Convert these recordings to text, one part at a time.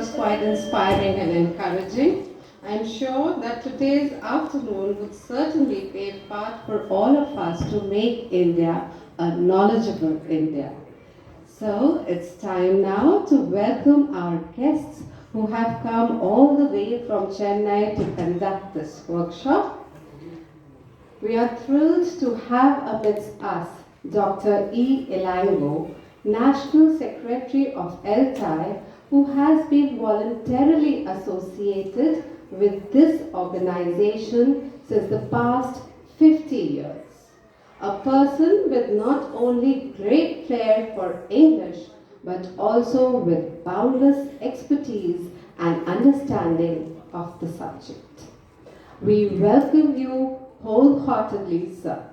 was quite inspiring and encouraging. I'm sure that today's afternoon would certainly pave path for all of us to make India a knowledgeable India. So it's time now to welcome our guests who have come all the way from Chennai to conduct this workshop. We are thrilled to have amidst us Dr. E. Elango, National Secretary of ELTAI, who has been voluntarily associated with this organization since the past 50 years. A person with not only great flair for English, but also with boundless expertise and understanding of the subject. We welcome you wholeheartedly, sir.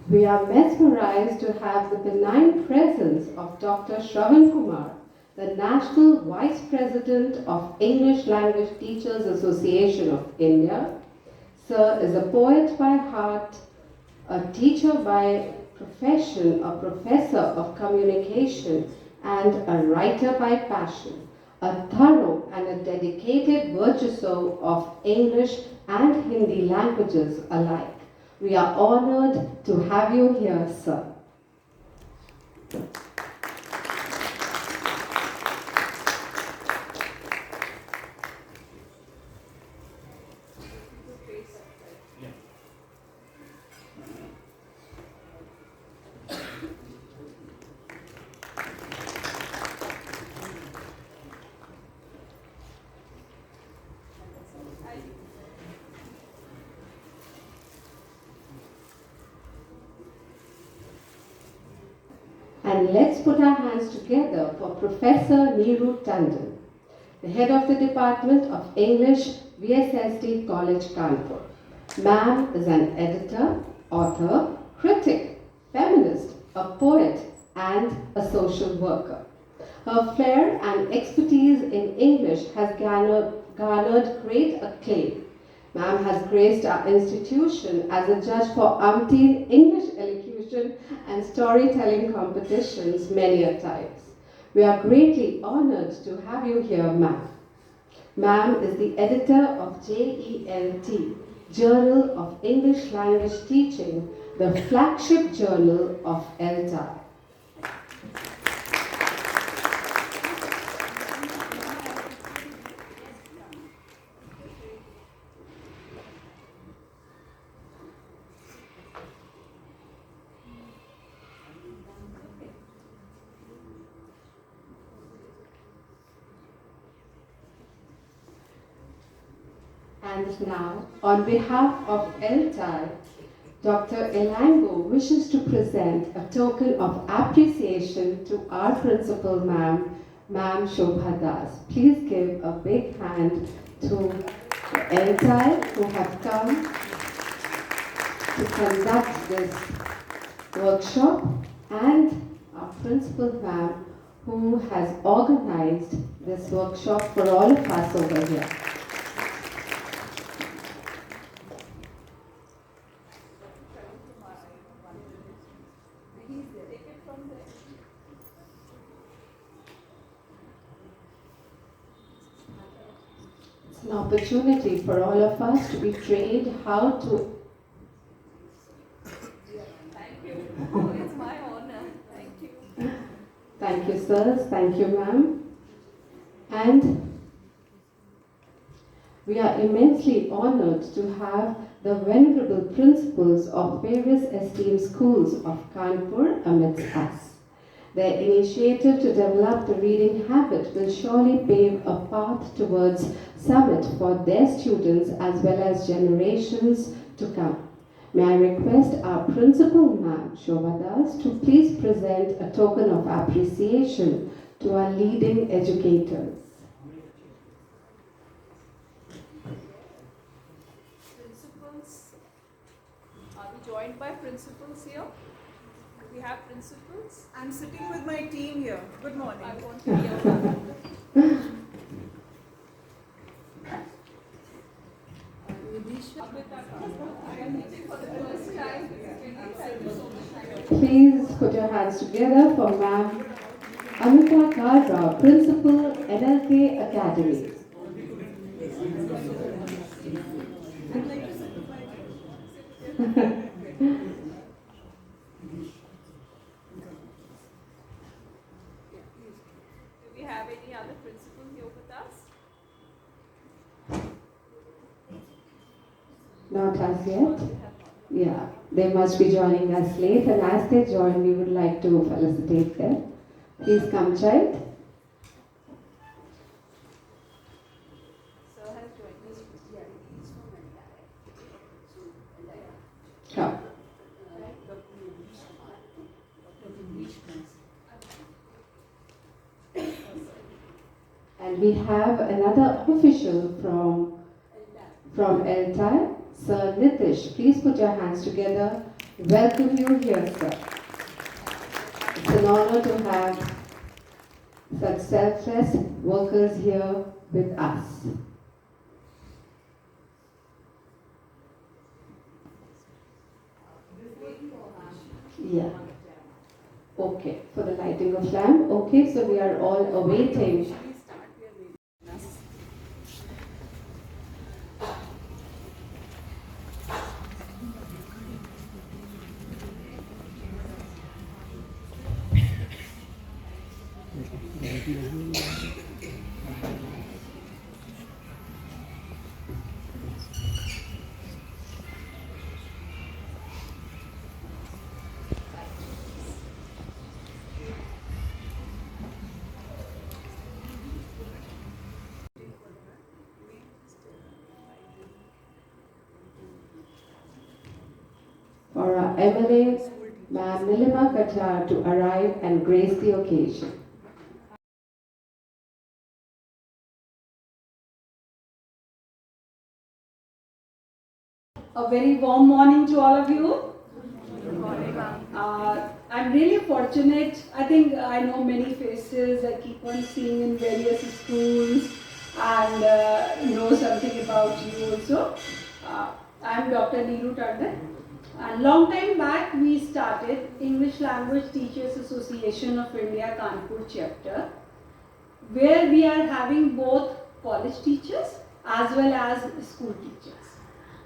We are mesmerized to have the benign presence of Dr. Shravan Kumar, the National Vice President of English Language Teachers Association of India. Sir is a poet by heart, a teacher by profession, a professor of communication, and a writer by passion, a thorough and a dedicated virtuoso of English and Hindi languages alike. We are honored to have you here, sir. And let's put our hands together for Professor Neeru Tandon, the head of the Department of English, VSSD College, Kanpur. Ma'am is an editor, author, critic, feminist, a poet, and a social worker. Her flair and expertise in English has garnered great acclaim. Ma'am has graced our institution as a judge for umpteen English elocution and storytelling competitions many a times. We are greatly honored to have you here, ma'am. Ma'am is the editor of JELT, Journal of English Language Teaching, the flagship journal of ELTAI. And now, on behalf of ELTAI, Dr. Elango wishes to present a token of appreciation to our principal, Ma'am Shobha Das. Please give a big hand to ELTAI who have come to conduct this workshop, and our principal, Ma'am, who has organized this workshop for all of us over here. An opportunity for all of us to be trained how to. Thank you. Oh, it's my honor. Thank you. Thank you, sirs. Thank you, ma'am. And we are immensely honored to have the venerable principals of various esteemed schools of Kanpur amidst us. Their initiative to develop the reading habit will surely pave a path towards summit for their students as well as generations to come. May I request our principal, Ma'am Shobha Das, to please present a token of appreciation to our leading educators. Principals, are we joined by principals here? Do we have principals? I'm sitting with my team here. Good morning. I want to hear from them. I am meeting for the first time. Thank you so much. Please put your hands together for Ma'am Amita Kalra, Principal, NLK Academy. Do we have any other principals here with us? Not as yet. Yeah, they must be joining us late, and as they join, we would like to felicitate them. Please come, child. Sir has joined us. Come. And we have another official from ELTAI, Sir Nitish. Please put your hands together. Welcome you here, sir. It's an honor to have such selfless workers here with us. Yeah. Okay, for the lighting of lamp. Okay, so we are all awaiting. For our MLA, Ma'am Nilima Katar, to arrive and grace the occasion. A very warm morning to all of you. Good morning, ma'am. I'm really fortunate. I think I know many faces. I keep on seeing in various schools and know something about you also. I'm Dr. Neeru Tandon. And long time back we started English Language Teachers Association of India Kanpur chapter, where we are having both college teachers as well as school teachers.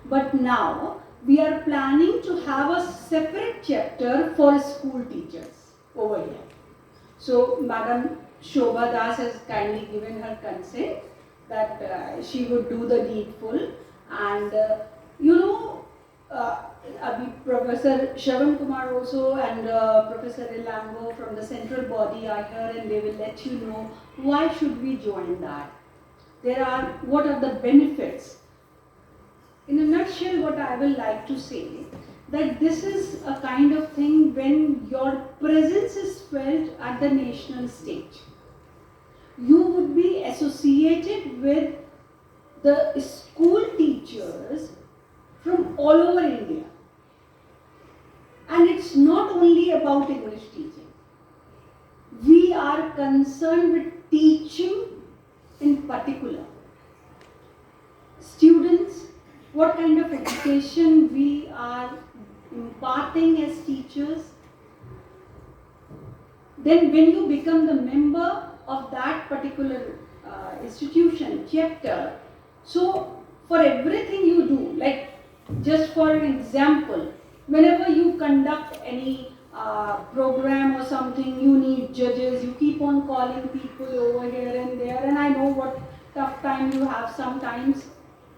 But now we are planning to have a separate chapter for school teachers over here. So Madam Shobha Das has kindly given her consent that she would do the needful, and Professor Shravan Kumar also and Professor Ilango from the central body are here, and they will let you know why should we join that. What are the benefits? In a nutshell, what I will like to say, that this is a kind of thing when your presence is felt at the national stage. You would be associated with the school teachers from all over India. And it's not only about English teaching. We are concerned with teaching in particular. Students, what kind of education we are imparting as teachers. Then when you become the member of that particular institution, chapter, so for everything you do, like just for an example, whenever you conduct any program or something, you need judges, you keep on calling people over here and there, and I know what tough time you have sometimes.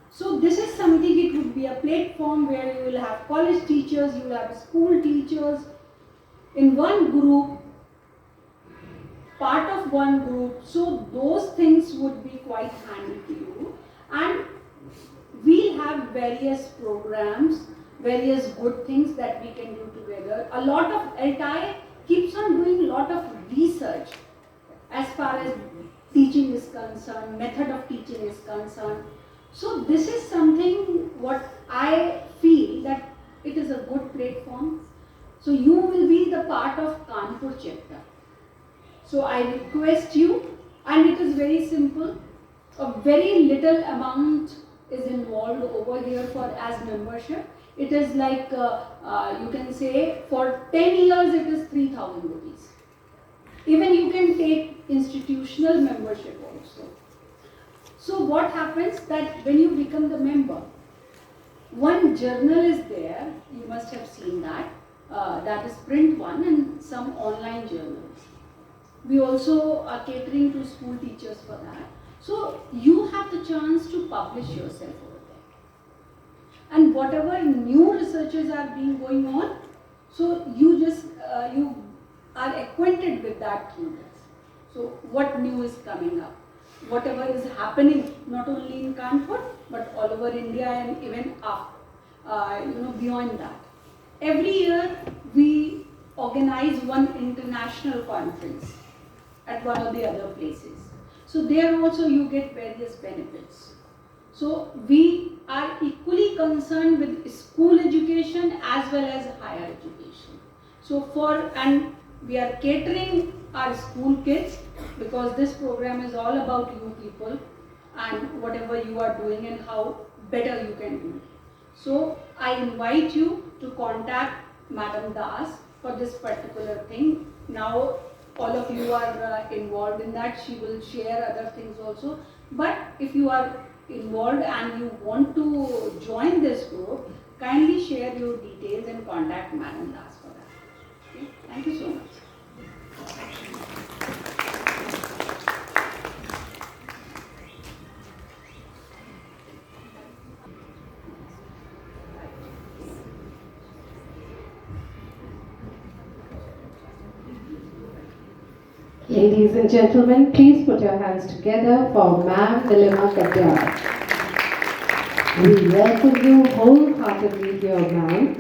So this is something, it would be a platform where you will have college teachers, you will have school teachers in one group, part of one group. So those things would be quite handy to you. And we have various programs, various good things that we can do together. A lot of ELTAI keeps on doing a lot of research as far as teaching is concerned, method of teaching is concerned. So this is something what I feel that it is a good platform. So you will be the part of Kanpur chapter. So I request you, and it is very simple. A very little amount is involved over here for as membership. It is like you can say for 10 years it is 3,000 rupees. Even you can take institutional membership also. So what happens that when you become the member, one journal is there, you must have seen that, that is print one, and some online journals. We also are catering to school teachers for that. So you have the chance to publish yourself over there. And whatever new researches are being going on, so you just, you are acquainted with that through this. So what new is coming up? Whatever is happening, not only in Kanpur, but all over India and even up, beyond that. Every year we organize one international conference at one of the other places. So there also you get various benefits. So we are equally concerned with school education as well as higher education. So and we are catering our school kids because this program is all about you people and whatever you are doing and how better you can do. So I invite you to contact Madam Das for this particular thing. Now all of you are involved in that. She will share other things also. But if you are involved and you want to join this group, kindly share your details and contact Madam Das for that. Okay? Thank you so much. Ladies and gentlemen, please put your hands together for Ma'am Nilima Katyar. We welcome you wholeheartedly here, ma'am.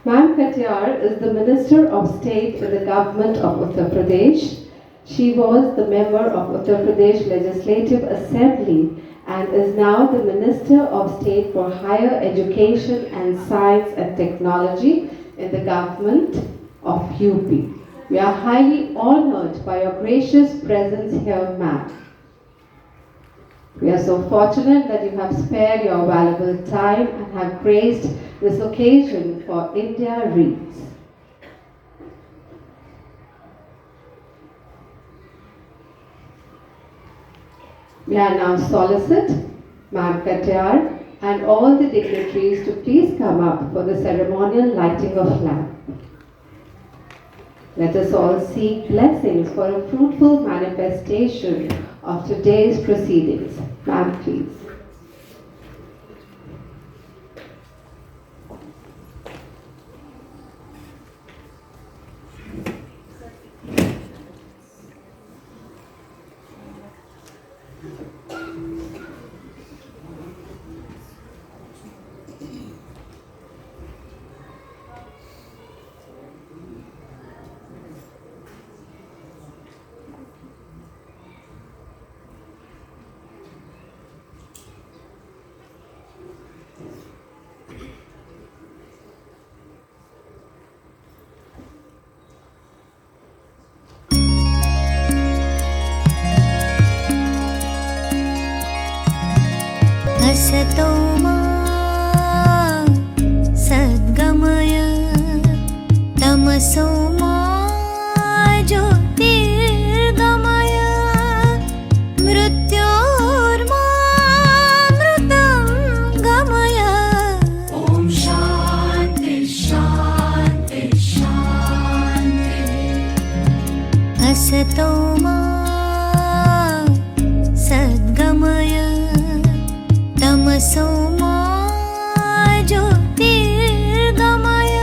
Ma'am Katyar is the Minister of State in the government of Uttar Pradesh. She was the member of Uttar Pradesh Legislative Assembly and is now the Minister of State for Higher Education and Science and Technology in the government of UP. We are highly honored by your gracious presence here, ma'am. We are so fortunate that you have spared your valuable time and have graced this occasion for India Reads. We are now solicit Ma'am Katyar and all the dignitaries to please come up for the ceremonial lighting of lamp. Let us all seek blessings for a fruitful manifestation of today's proceedings. Ma'am, please. असतो मा सद्गमय तमसो मा ज्योतिर्गमय मृत्योर्मा मृतं गमय ॐ शान्ति शान्ति शान्ति असतो मा सद्गमय तमसो मा ज्योतिर्गमय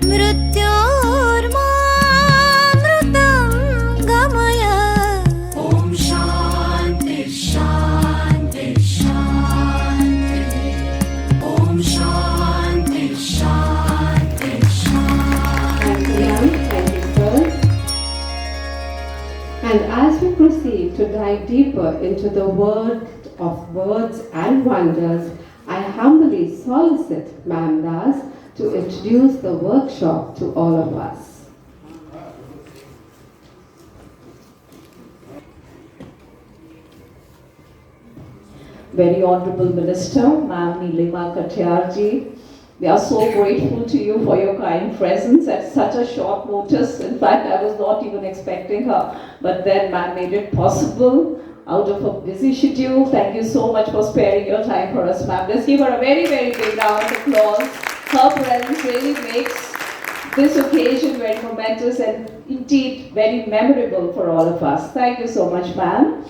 मृत्योर्मा मृतं गमय ॐ शान्ति शान्ति शान्ति ॐ शान्ति शान्ति शान्ति. And as we proceed to dive deeper into the world of words and wonders, I humbly solicit Ma'am Das to introduce the workshop to all of us. Very Honorable Minister, Ma'am Nilima Katiyarji, we are so grateful to you for your kind presence at such a short notice. In fact, I was not even expecting her, but then Ma'am made it possible out of a busy schedule. Thank you so much for sparing your time for us, Ma'am. Let's give her a very, very big round of applause. Her presence really makes this occasion very momentous and indeed very memorable for all of us. Thank you so much, Ma'am.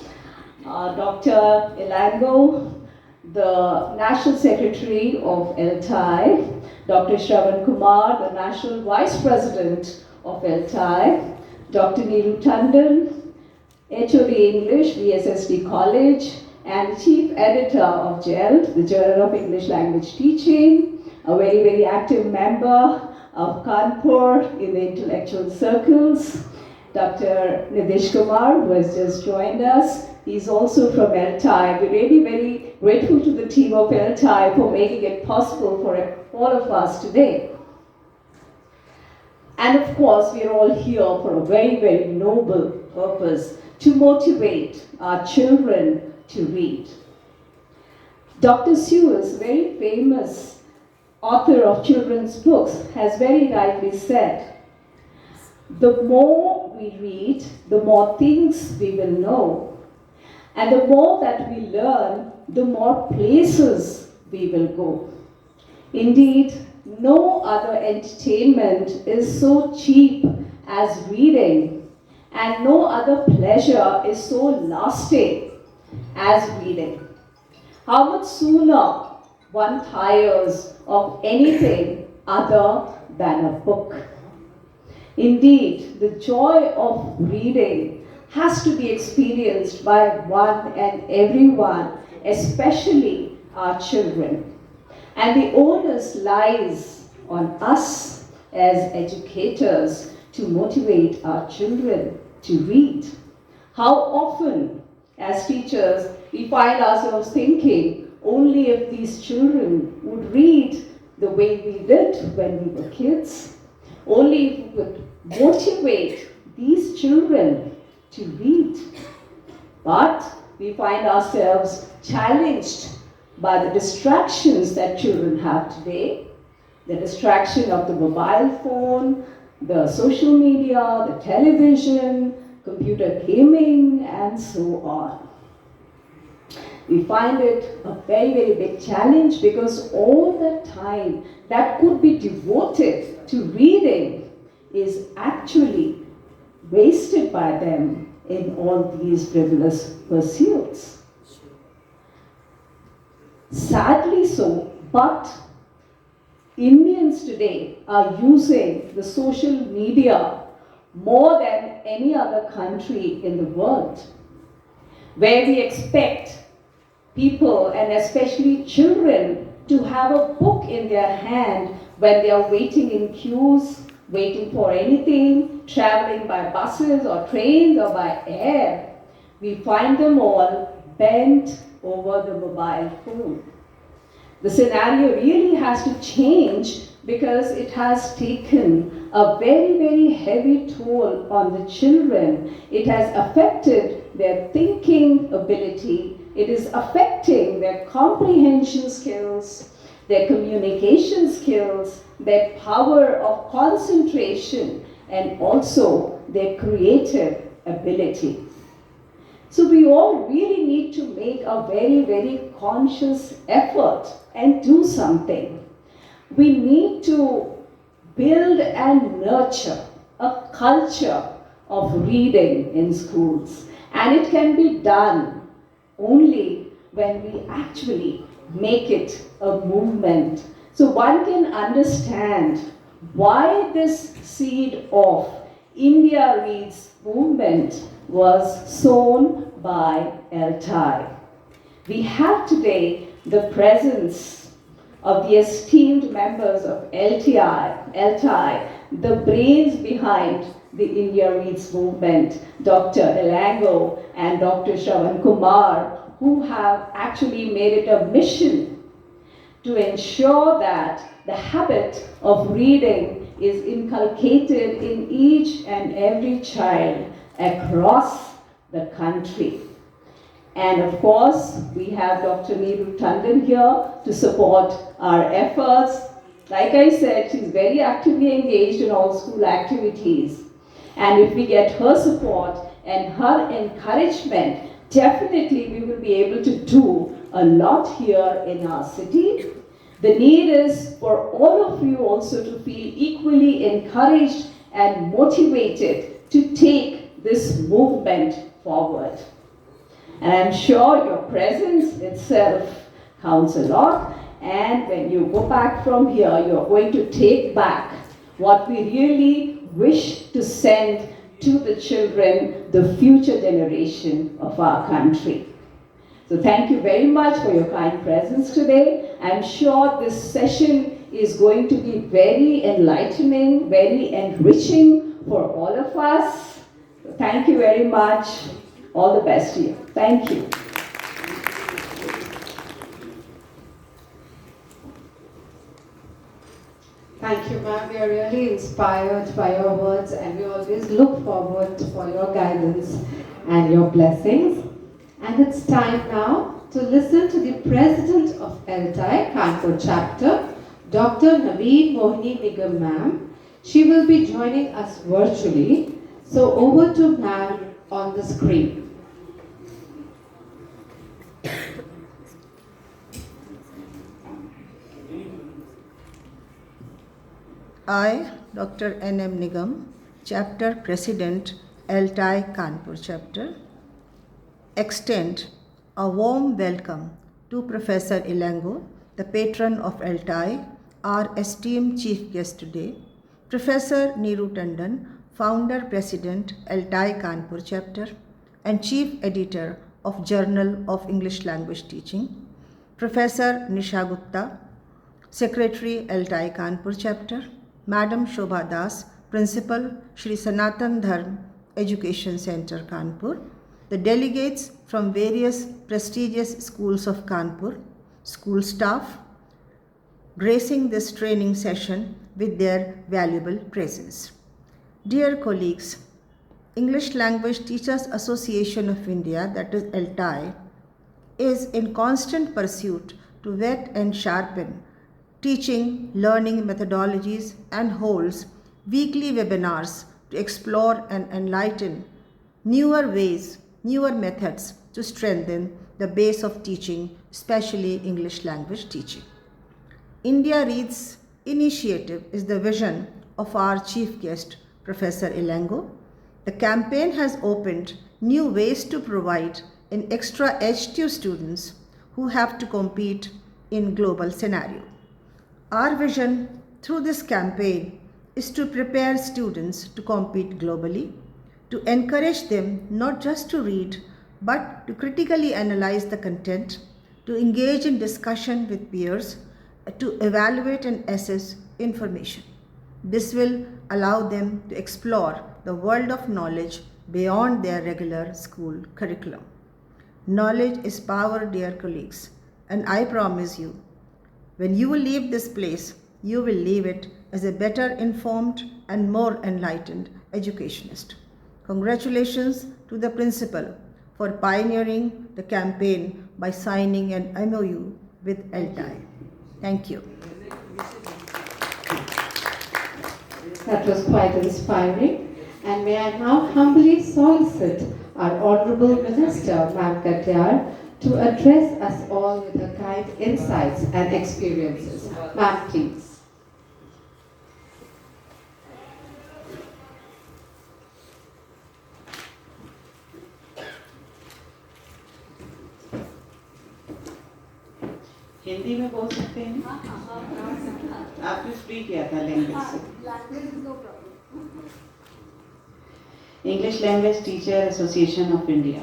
Dr. Elango, the National Secretary of ELTAI, Dr. Shravan Kumar, the National Vice President of ELTAI, Dr. Neeru Tandon, HOD English, VSSD College, and Chief Editor of JELT, the Journal of English Language Teaching, a very, very active member of Kanpur in the intellectual circles, Dr. Nidish Kumar, who has just joined us. He's also from ELTAI. We're really very grateful to the team of ELTAI for making it possible for all of us today. And of course, we're all here for a very, very noble purpose, to motivate our children to read. Dr. Sewell, very famous author of children's books, has very rightly said, the more we read, the more things we will know. And the more that we learn, the more places we will go. Indeed, no other entertainment is so cheap as reading, and no other pleasure is so lasting as reading. How much sooner one tires of anything other than a book. Indeed, the joy of reading has to be experienced by one and everyone, especially our children. And the onus lies on us as educators to motivate our children to read. How often, as teachers, we find ourselves thinking, only if these children would read the way we did when we were kids, only if we could motivate these children to read. But we find ourselves challenged by the distractions that children have today, the distraction of the mobile phone, the social media, the television, computer gaming, and so on. We find it a very, very big challenge because all the time that could be devoted to reading is actually wasted by them in all these frivolous pursuits. Sadly so, but Indians today are using the social media more than any other country in the world, where we expect people, and especially children, to have a book in their hand when they are waiting in queues, waiting for anything, traveling by buses or trains or by air. We find them all bent over the mobile phone. The scenario really has to change because it has taken a very, very heavy toll on the children. It has affected their thinking ability. It is affecting their comprehension skills, their communication skills, their power of concentration, and also their creative ability. So we all really need to make a very, very conscious effort and do something. We need to build and nurture a culture of reading in schools. And it can be done only when we actually make it a movement. So one can understand why this seed of India Reads movement was sown by ELTAI. We have today the presence of the esteemed members of ELTAI, the brains behind the India Reads movement, Dr. Elango and Dr. Shravan Kumar, who have actually made it a mission to ensure that the habit of reading is inculcated in each and every child across the country. And of course, we have Dr. Neeru Tandon here to support our efforts. Like I said, she's very actively engaged in all school activities. And if we get her support and her encouragement, definitely we will be able to do a lot here in our city. The need is for all of you also to feel equally encouraged and motivated to take this movement forward. And I'm sure your presence itself counts a lot. And when you go back from here, you're going to take back what we really wish to send to the children, the future generation of our country. So thank you very much for your kind presence today. I'm sure this session is going to be very enlightening, very enriching for all of us. So thank you very much. All the best to you. Thank you. Thank you, ma'am. We are really inspired by your words, and we always look forward for your guidance and your blessings. And it's time now to listen to the President of ELTAI, Kanpur chapter, Dr. Naveen Mohini Nigam ma'am. She will be joining us virtually. So over to ma'am on the screen. I, Dr. N.M. Nigam, Chapter President, ELTAI Kanpur Chapter, extend a warm welcome to Professor Ilango, the patron of ELTAI, our esteemed chief guest today, Professor Neeru Tandon, Founder President, ELTAI Kanpur Chapter, and Chief Editor of Journal of English Language Teaching, Professor Nisha Gupta, Secretary, ELTAI Kanpur Chapter, Madam Shobha Das, Principal, Shree Sanatan Dharm Education Center, Kanpur, the delegates from various prestigious schools of Kanpur, school staff, gracing this training session with their valuable presence. Dear colleagues, English Language Teachers Association of India, that is ELTAI, is in constant pursuit to whet and sharpen teaching, learning methodologies, and holds weekly webinars to explore and enlighten newer ways, newer methods to strengthen the base of teaching, especially English language teaching. India Reads initiative is the vision of our chief guest, Professor Ilango. The campaign has opened new ways to provide an extra edge to students who have to compete in global scenario. Our vision through this campaign is to prepare students to compete globally, to encourage them not just to read, but to critically analyze the content, to engage in discussion with peers, to evaluate and assess information. This will allow them to explore the world of knowledge beyond their regular school curriculum. Knowledge is power, dear colleagues, and I promise you, when you will leave this place, you will leave it as a better informed and more enlightened educationist. Congratulations to the principal for pioneering the campaign by signing an MOU with ELTAI. Thank you. That was quite inspiring. And may I now humbly solicit our Honorable Minister, Ma'am Katyar, to address us all with her kind insights and experiences. Ma'am, please. Hindi में बोल सकते हैं? आपने free किया था language से। English language teacher association of India.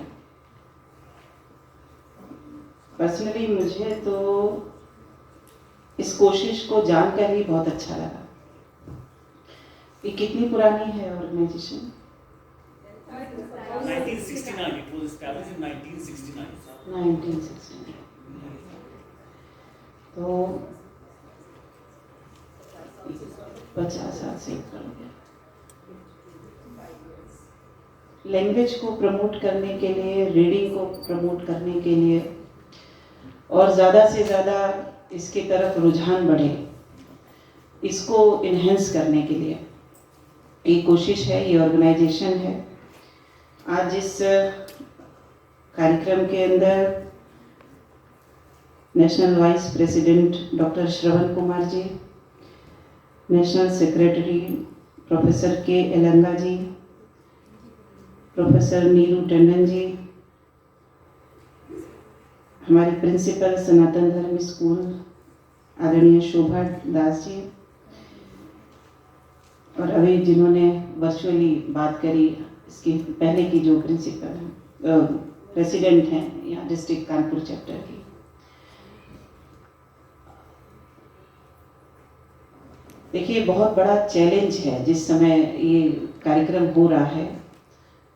Personally मुझे तो इस कोशिश को जानकर ही बहुत अच्छा लगा। ये कितनी पुरानी है organisation? 1969. It was established in 1969. 1969। तो 50 साल से ऊपर हो गया। लैंग्वेज को प्रमोट करने के लिए, रीडिंग को प्रमोट करने के लिए और ज़्यादा से ज़्यादा इसके तरफ रुझान बढ़े, इसको इन्हेंस करने के लिए ये कोशिश है, ये ऑर्गेनाइजेशन है। आज इस कार्यक्रम के अंदर national vice president doctor Shravan Kumar ji, national secretary professor के एलंगा जी, प्रोफेसर नीरू टंडन जी, हमारी प्रिंसिपल सनातन धर्म स्कूल आदरणीय शोभा दास जी, और अभी जिन्होंने वर्चुअली बात करी, इसकी पहले की जो प्रिंसिपल प्रेसिडेंट हैं यहाँ डिस्ट्रिक्ट कानपुर चैप्टर की। देखिए, बहुत बड़ा चैलेंज है जिस समय ये कार्यक्रम हो रहा है,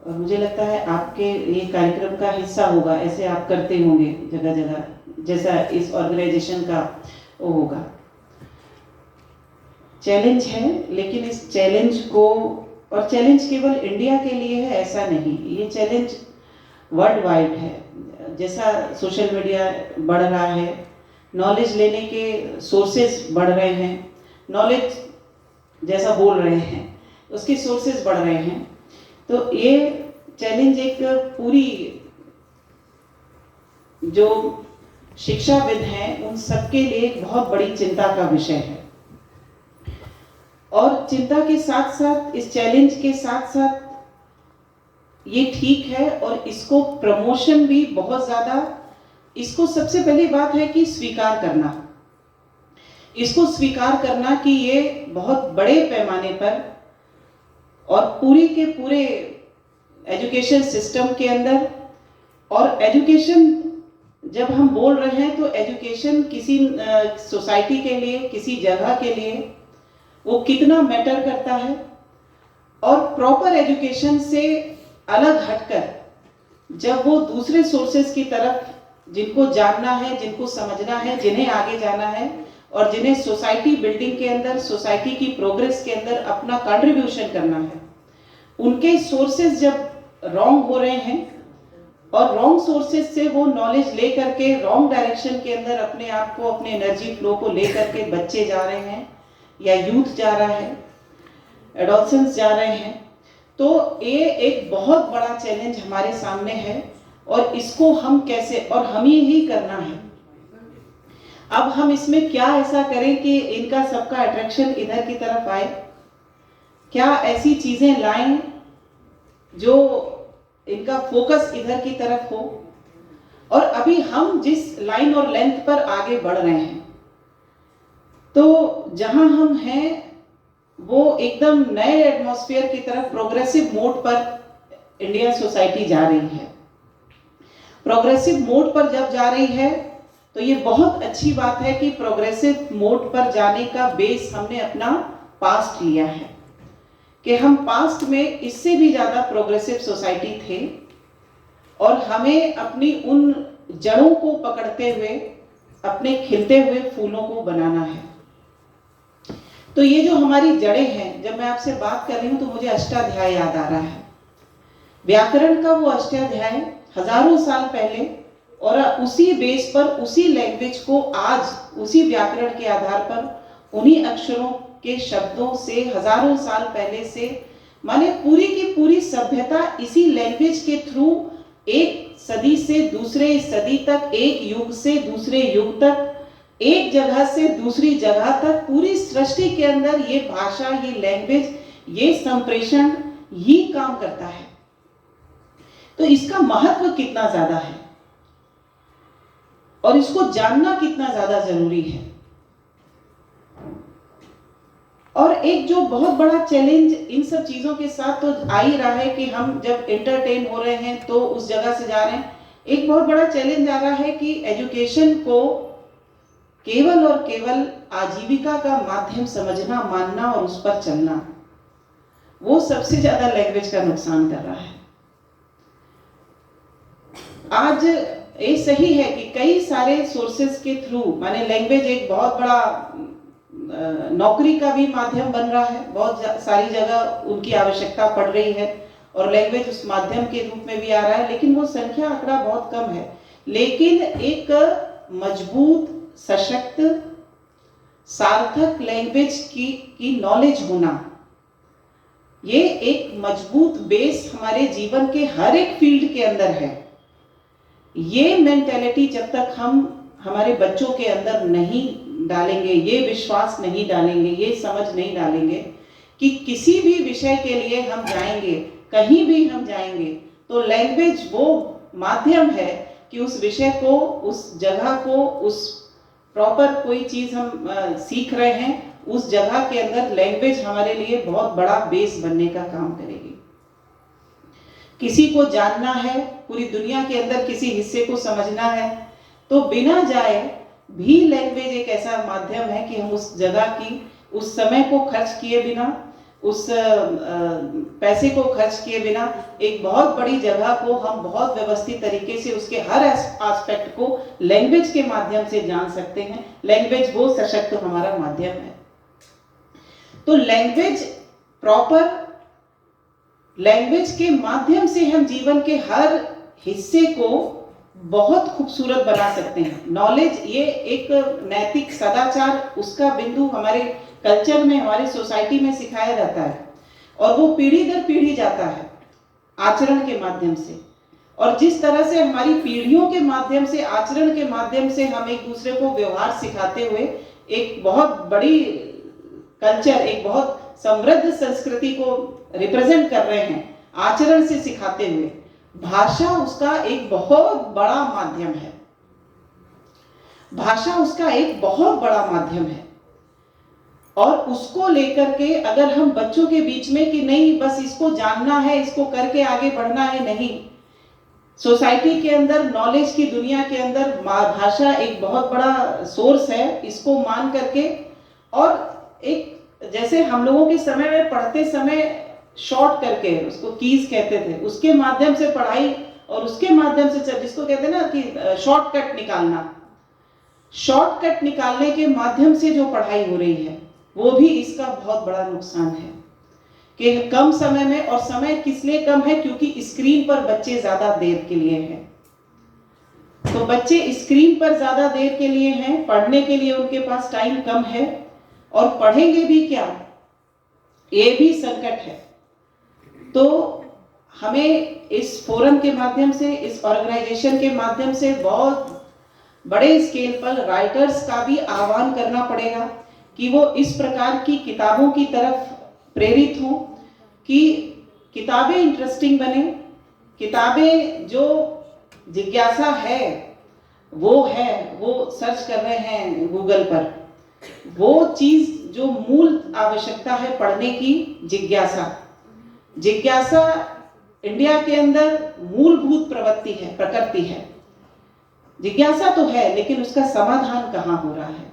और मुझे लगता है आपके ये कार्यक्रम का हिस्सा होगा, ऐसे आप करते होंगे जगह जगह, जैसा इस ऑर्गेनाइजेशन का वो होगा। चैलेंज है, लेकिन इस चैलेंज को, और चैलेंज केवल इंडिया के लिए है ऐसा नहीं, ये चैलेंज वर्ल्ड वाइड है। जैसा सोशल मीडिया बढ़ रहा है, नॉलेज लेने के सोर्सेज बढ़ रहे हैं, नॉलेज जैसा बोल रहे हैं उसके सोर्सेज बढ़ रहे हैं, तो ये चैलेंज एक पूरी जो शिक्षाविद हैं उन सबके लिए एक बहुत बड़ी चिंता का विषय है। और चिंता के साथ साथ, इस चैलेंज के साथ साथ ये ठीक है, और इसको प्रमोशन भी बहुत ज़्यादा, इसको सबसे पहली बात है कि स्वीकार करना, इसको स्वीकार करना कि ये बहुत बड़े पैमाने पर और पूरी के पूरे एजुकेशन सिस्टम के अंदर, और एजुकेशन जब हम बोल रहे हैं तो एजुकेशन किसी सोसाइटी के लिए, किसी जगह के लिए वो कितना मैटर करता है, और प्रॉपर एजुकेशन से अलग हटकर जब वो दूसरे सोर्सेज की तरफ, जिनको जानना है, जिनको समझना है, जिन्हें आगे जाना है, और जिन्हें सोसाइटी बिल्डिंग के अंदर, सोसाइटी की प्रोग्रेस के अंदर अपना कंट्रीब्यूशन करना है, उनके सोर्सेज जब रॉन्ग हो रहे हैं और रॉन्ग सोर्सेज से वो नॉलेज ले करके रॉन्ग डायरेक्शन के अंदर अपने आप को, अपने एनर्जी फ्लो को ले करके बच्चे जा रहे हैं, या यूथ जा रहा है, एडोलसेंस जा रहे हैं, तो ये एक बहुत बड़ा चैलेंज हमारे सामने है, और इसको हम कैसे, और हमें ही करना है। अब हम इसमें क्या ऐसा करें कि इनका सबका अट्रैक्शन इधर की तरफ आए, क्या ऐसी चीजें लाएं जो इनका फोकस इधर की तरफ हो। और अभी हम जिस लाइन और लेंथ पर आगे बढ़ रहे हैं, तो जहां हम हैं वो एकदम नए एटमॉस्फेयर की तरफ, प्रोग्रेसिव मोड पर इंडियन सोसाइटी जा रही है। प्रोग्रेसिव मोड पर जब जा रही है तो ये बहुत अच्छी बात है कि प्रोग्रेसिव मोड पर जाने का बेस हमने अपना पास्ट लिया है, कि हम पास्ट में इससे भी ज़्यादा प्रोग्रेसिव सोसाइटी थे, और हमें अपनी उन जड़ों को पकड़ते हुए अपने खिलते हुए फूलों को बनाना है। तो ये जो हमारी जड़ें हैं, जब मैं आपसे बात कर रही हूँ तो मुझे अष्टाध्याय याद आ रहा है। व्याकरण का वो अष्टाध्याय हजारों साल पहले, और उसी बेस पर, उसी लैंग्वेज को आज उसी व्याकरण के आधार पर, उन्हीं अक्षरों के शब्दों से हजारों साल पहले से, माने पूरी की पूरी सभ्यता इसी लैंग्वेज के थ्रू एक सदी से दूसरे सदी तक, एक युग से दूसरे युग तक, एक जगह से दूसरी जगह तक, पूरी सृष्टि के अंदर ये भाषा, ये लैंग्वेज, ये संप्रेषण ही काम करता है। तो इसका महत्व कितना ज्यादा है और इसको जानना कितना ज्यादा जरूरी है। और एक जो बहुत बड़ा चैलेंज इन सब चीजों के साथ तो आ ही रहा है कि हम जब एंटरटेन हो रहे हैं तो उस जगह से जा रहे हैं, एक बहुत बड़ा चैलेंज आ रहा है कि एजुकेशन को केवल और केवल आजीविका का माध्यम समझना, मानना और उस पर चलना, वो सबसे ज्यादा लैंग्वेज का नुकसान कर रहा है। आज ये सही है कि कई सारे सोर्सेस के थ्रू, माने लैंग्वेज एक बहुत बड़ा नौकरी का भी माध्यम बन रहा है, बहुत सारी जगह उनकी आवश्यकता पड़ रही है और लैंग्वेज उस माध्यम के रूप में भी आ रहा है, लेकिन वो संख्या आंकड़ा बहुत कम है। लेकिन एक मजबूत, सशक्त, सार्थक लैंग्वेज की नॉलेज होना, ये एक मजबूत बेस हमारे जीवन के हर एक फील्ड के अंदर है। ये मेंटेलिटी जब तक हम हमारे बच्चों के अंदर नहीं डालेंगे, ये विश्वास नहीं डालेंगे, ये समझ नहीं डालेंगे कि किसी भी विषय के लिए हम जाएंगे, कहीं भी हम जाएंगे, तो लैंग्वेज वो माध्यम है कि उस विषय को, उस जगह को, उस प्रॉपर कोई चीज हम सीख रहे हैं, उस जगह के अंदर लैंग्वेज हमारे लिए बहुत बड़ा बेस बनने का काम करेगी। किसी को जानना है, पूरी दुनिया के अंदर किसी हिस्से को समझना है, तो बिना जाए भी लैंग्वेज एक ऐसा माध्यम है कि हम उस जगह की, उस समय को खर्च किए बिना, उस पैसे को खर्च किए बिना एक बहुत बड़ी जगह को हम बहुत व्यवस्थित तरीके से उसके हर एस्पेक्ट को लैंग्वेज के माध्यम से जान सकते हैं। लैंग्वेज वो सशक्त हमारा माध्यम है। तो लैंग्वेज, प्रॉपर लैंग्वेज के माध्यम से हम जीवन के हर हिस्से को बहुत खूबसूरत बना सकते हैं। नॉलेज, ये एक नैतिक सदाचार, उसका बिंदु हमारे कल्चर में, हमारे सोसाइटी में सिखाया जाता है और वो पीढ़ी दर पीढ़ी जाता है आचरण के माध्यम से। और जिस तरह से हमारी पीढ़ियों के माध्यम से, आचरण के माध्यम से हम एक दूसरे को व्यवहार सिखाते हुए एक बहुत बड़ी कल्चर, एक बहुत समृद्ध संस्कृति को रिप्रेजेंट कर रहे हैं आचरण से सिखाते हुए, भाषा उसका एक बहुत बड़ा माध्यम है। भाषा उसका एक बहुत बड़ा माध्यम है और उसको लेकर के अगर हम बच्चों के बीच में कि नहीं बस इसको जानना है, इसको करके आगे बढ़ना है, नहीं, सोसाइटी के अंदर, नॉलेज की दुनिया के अंदर भाषा एक बहुत बड़ा सोर्स है, इसको मान करके, और एक जैसे हम लोगों के समय में पढ़ते समय शॉर्ट करके, उसको कीज कहते थे, उसके माध्यम से पढ़ाई और उसके माध्यम से, जिसको कहते हैं ना कि शॉर्टकट निकालना, शॉर्टकट निकालने के माध्यम से जो पढ़ाई हो रही है वो भी इसका बहुत बड़ा नुकसान है कि कम समय में, और समय किस लिए कम है, क्योंकि स्क्रीन पर बच्चे ज्यादा देर के लिए हैं। तो बच्चे स्क्रीन पर ज्यादा देर के लिए हैं, पढ़ने के लिए उनके पास टाइम कम है, और पढ़ेंगे भी क्या, ये भी संकट है। तो हमें इस फोरम के माध्यम से, इस ऑर्गेनाइजेशन के माध्यम से बहुत बड़े स्केल पर राइटर्स का भी आह्वान करना पड़ेगा कि वो इस प्रकार की किताबों की तरफ प्रेरित हों कि किताबें इंटरेस्टिंग बने, किताबें जो जिज्ञासा है, वो सर्च कर रहे हैं गूगल पर, वो चीज जो मूल आवश्यकता है पढ़ने की, जिज्ञासा इंडिया के अंदर मूलभूत प्रकृति है। जिज्ञासा तो है, लेकिन उसका समाधान कहाँ हो रहा है?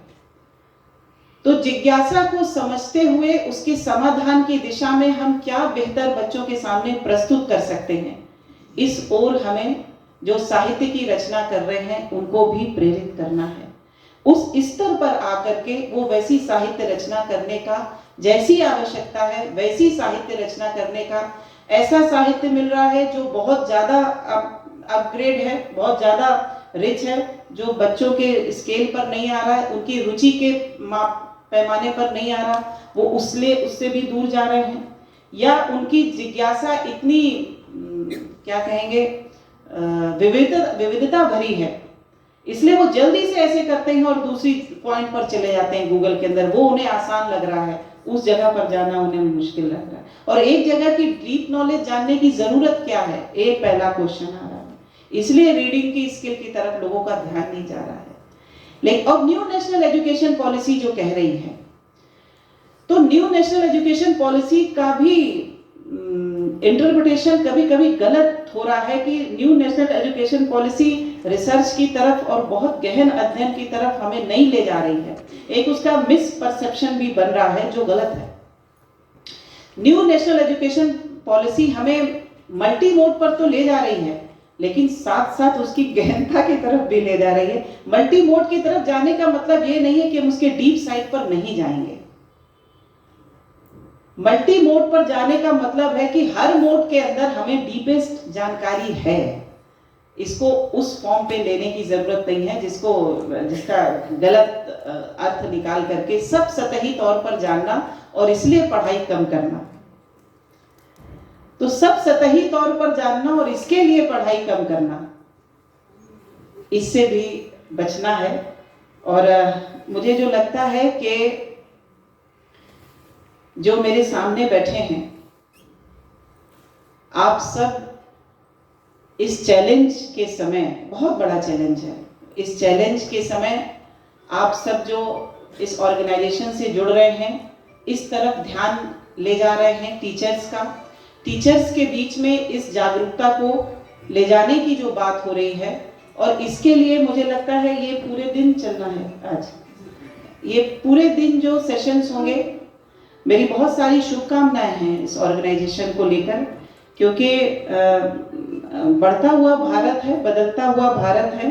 तो जिज्ञासा को समझते हुए उसके समाधान की दिशा में हम क्या बेहतर बच्चों के सामने प्रस्तुत कर सकते हैं, इस ओर हमें जो साहित्य की रचना कर रहे हैं उनको भी प्रेरित करना है। उस स्तर पर आकर के वो वैसी साहित्य रचना करने का, जैसी आवश्यकता है वैसी साहित्य रचना करने का, ऐसा साहित्य मिल रहा है जो बहुत ज्यादा अपग्रेड है, बहुत ज्यादा रिच है, जो बच्चों के स्केल पर नहीं आ रहा है, उनकी रुचि के पैमाने पर नहीं आ रहा, वो उससे भी दूर जा रहे हैं, या उनकी जिज्ञासा इतनी क्या कहेंगे विविधता भरी है, इसलिए वो जल्दी से ऐसे करते हैं और दूसरी पॉइंट पर चले जाते हैं गूगल के अंदर। वो उन्हें आसान लग रहा है, उस जगह पर जाना उन्हें मुश्किल लग रहा है। और एक जगह की डीप नॉलेज जानने की जरूरत क्या है, एक पहला क्वेश्चन आ रहा है। इसलिए रीडिंग की स्किल की तरफ लोगों का ध्यान नहीं जा रहा है। लेकिन अब न्यू नेशनल एजुकेशन पॉलिसी जो कह रही है, तो न्यू नेशनल एजुकेशन पॉलिसी का भी इंटरप्रिटेशन कभी कभी गलत हो रहा है कि new national education policy research की तरफ और बहुत गहन अध्ययन की तरफ हमें नहीं ले जा रही है। एक उसका मिस परसेप्शन भी बन रहा है जो गलत है। न्यू नेशनल एजुकेशन पॉलिसी हमें मल्टी मोड पर तो ले जा रही है, लेकिन साथ साथ उसकी गहनता की तरफ भी ले जा रही है। मल्टी मोड की तरफ जाने का मतलब ये नहीं है कि हम उसके डीप साइड पर नहीं जाएंगे। मल्टी मोड पर जाने का मतलब है कि हर मोड के अंदर हमें डीपेस्ट जानकारी है। इसको उस फॉर्म पे लेने की जरूरत नहीं है जिसका गलत अर्थ निकाल करके सब सतही तौर पर जानना और इसलिए पढ़ाई कम करना। तो सब सतही तौर पर जानना और इसके लिए पढ़ाई कम करना, इससे भी बचना है। और मुझे जो लगता है कि जो मेरे सामने बैठे हैं, आप सब इस चैलेंज के समय, बहुत बड़ा चैलेंज है, इस चैलेंज के समय आप सब जो इस ऑर्गेनाइजेशन से जुड़ रहे हैं, इस तरफ ध्यान ले जा रहे हैं टीचर्स के बीच में इस जागरूकता को ले जाने की जो बात हो रही है। और इसके लिए मुझे लगता है ये पूरे दिन चलना है। आज ये पूरे दिन जो सेशंस होंगे, मेरी बहुत सारी शुभकामनाएं हैं इस ऑर्गेनाइजेशन को लेकर, क्योंकि बढ़ता हुआ भारत है, बदलता हुआ भारत है,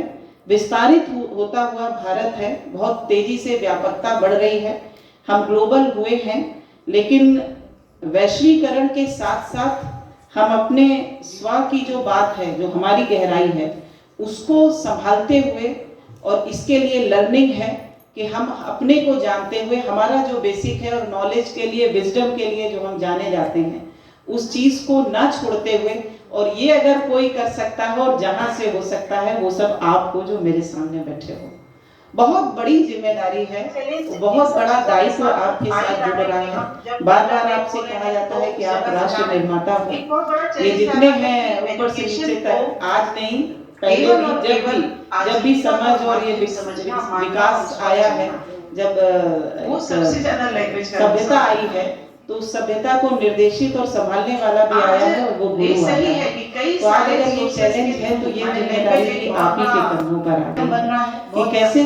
विस्तारित होता हुआ भारत है, बहुत तेजी से व्यापकता बढ़ रही है, हम ग्लोबल हुए हैं, लेकिन वैश्वीकरण के साथ साथ हम अपने स्व की जो बात है, जो हमारी गहराई है, उसको संभालते हुए, और इसके लिए लर्निंग है कि हम अपने को जानते हुए, हमारा जो बेसिक है और नॉलेज के लिए, विजडम के लिए जो हम जाने जाते हैं, उस चीज को ना छोड़ते हुए, और ये अगर कोई कर सकता है और जहां से हो सकता है, वो सब आपको जो मेरे सामने बैठे हो, बहुत बड़ी जिम्मेदारी है, बहुत बड़ा दायित्व आपके साथ जुड़ रहा है। बार बार आपसे कहा जाता है कि आप राष्ट्र निर्माता हो। ये जितने हैं ऊपर से नीचे तक, आज नहीं पहले भी, जब भी समझ और ये विकास आया है, जब सभ्यता आई है, तो उस सभ्यता को निर्देशित और संभालने वाला भी आया है, और वो गुरु आया है। तो आज अगर ये चैलेंज है, तो ये जिम्मेदारी भी आप ही के कंधों पर आ गई है कि कैसे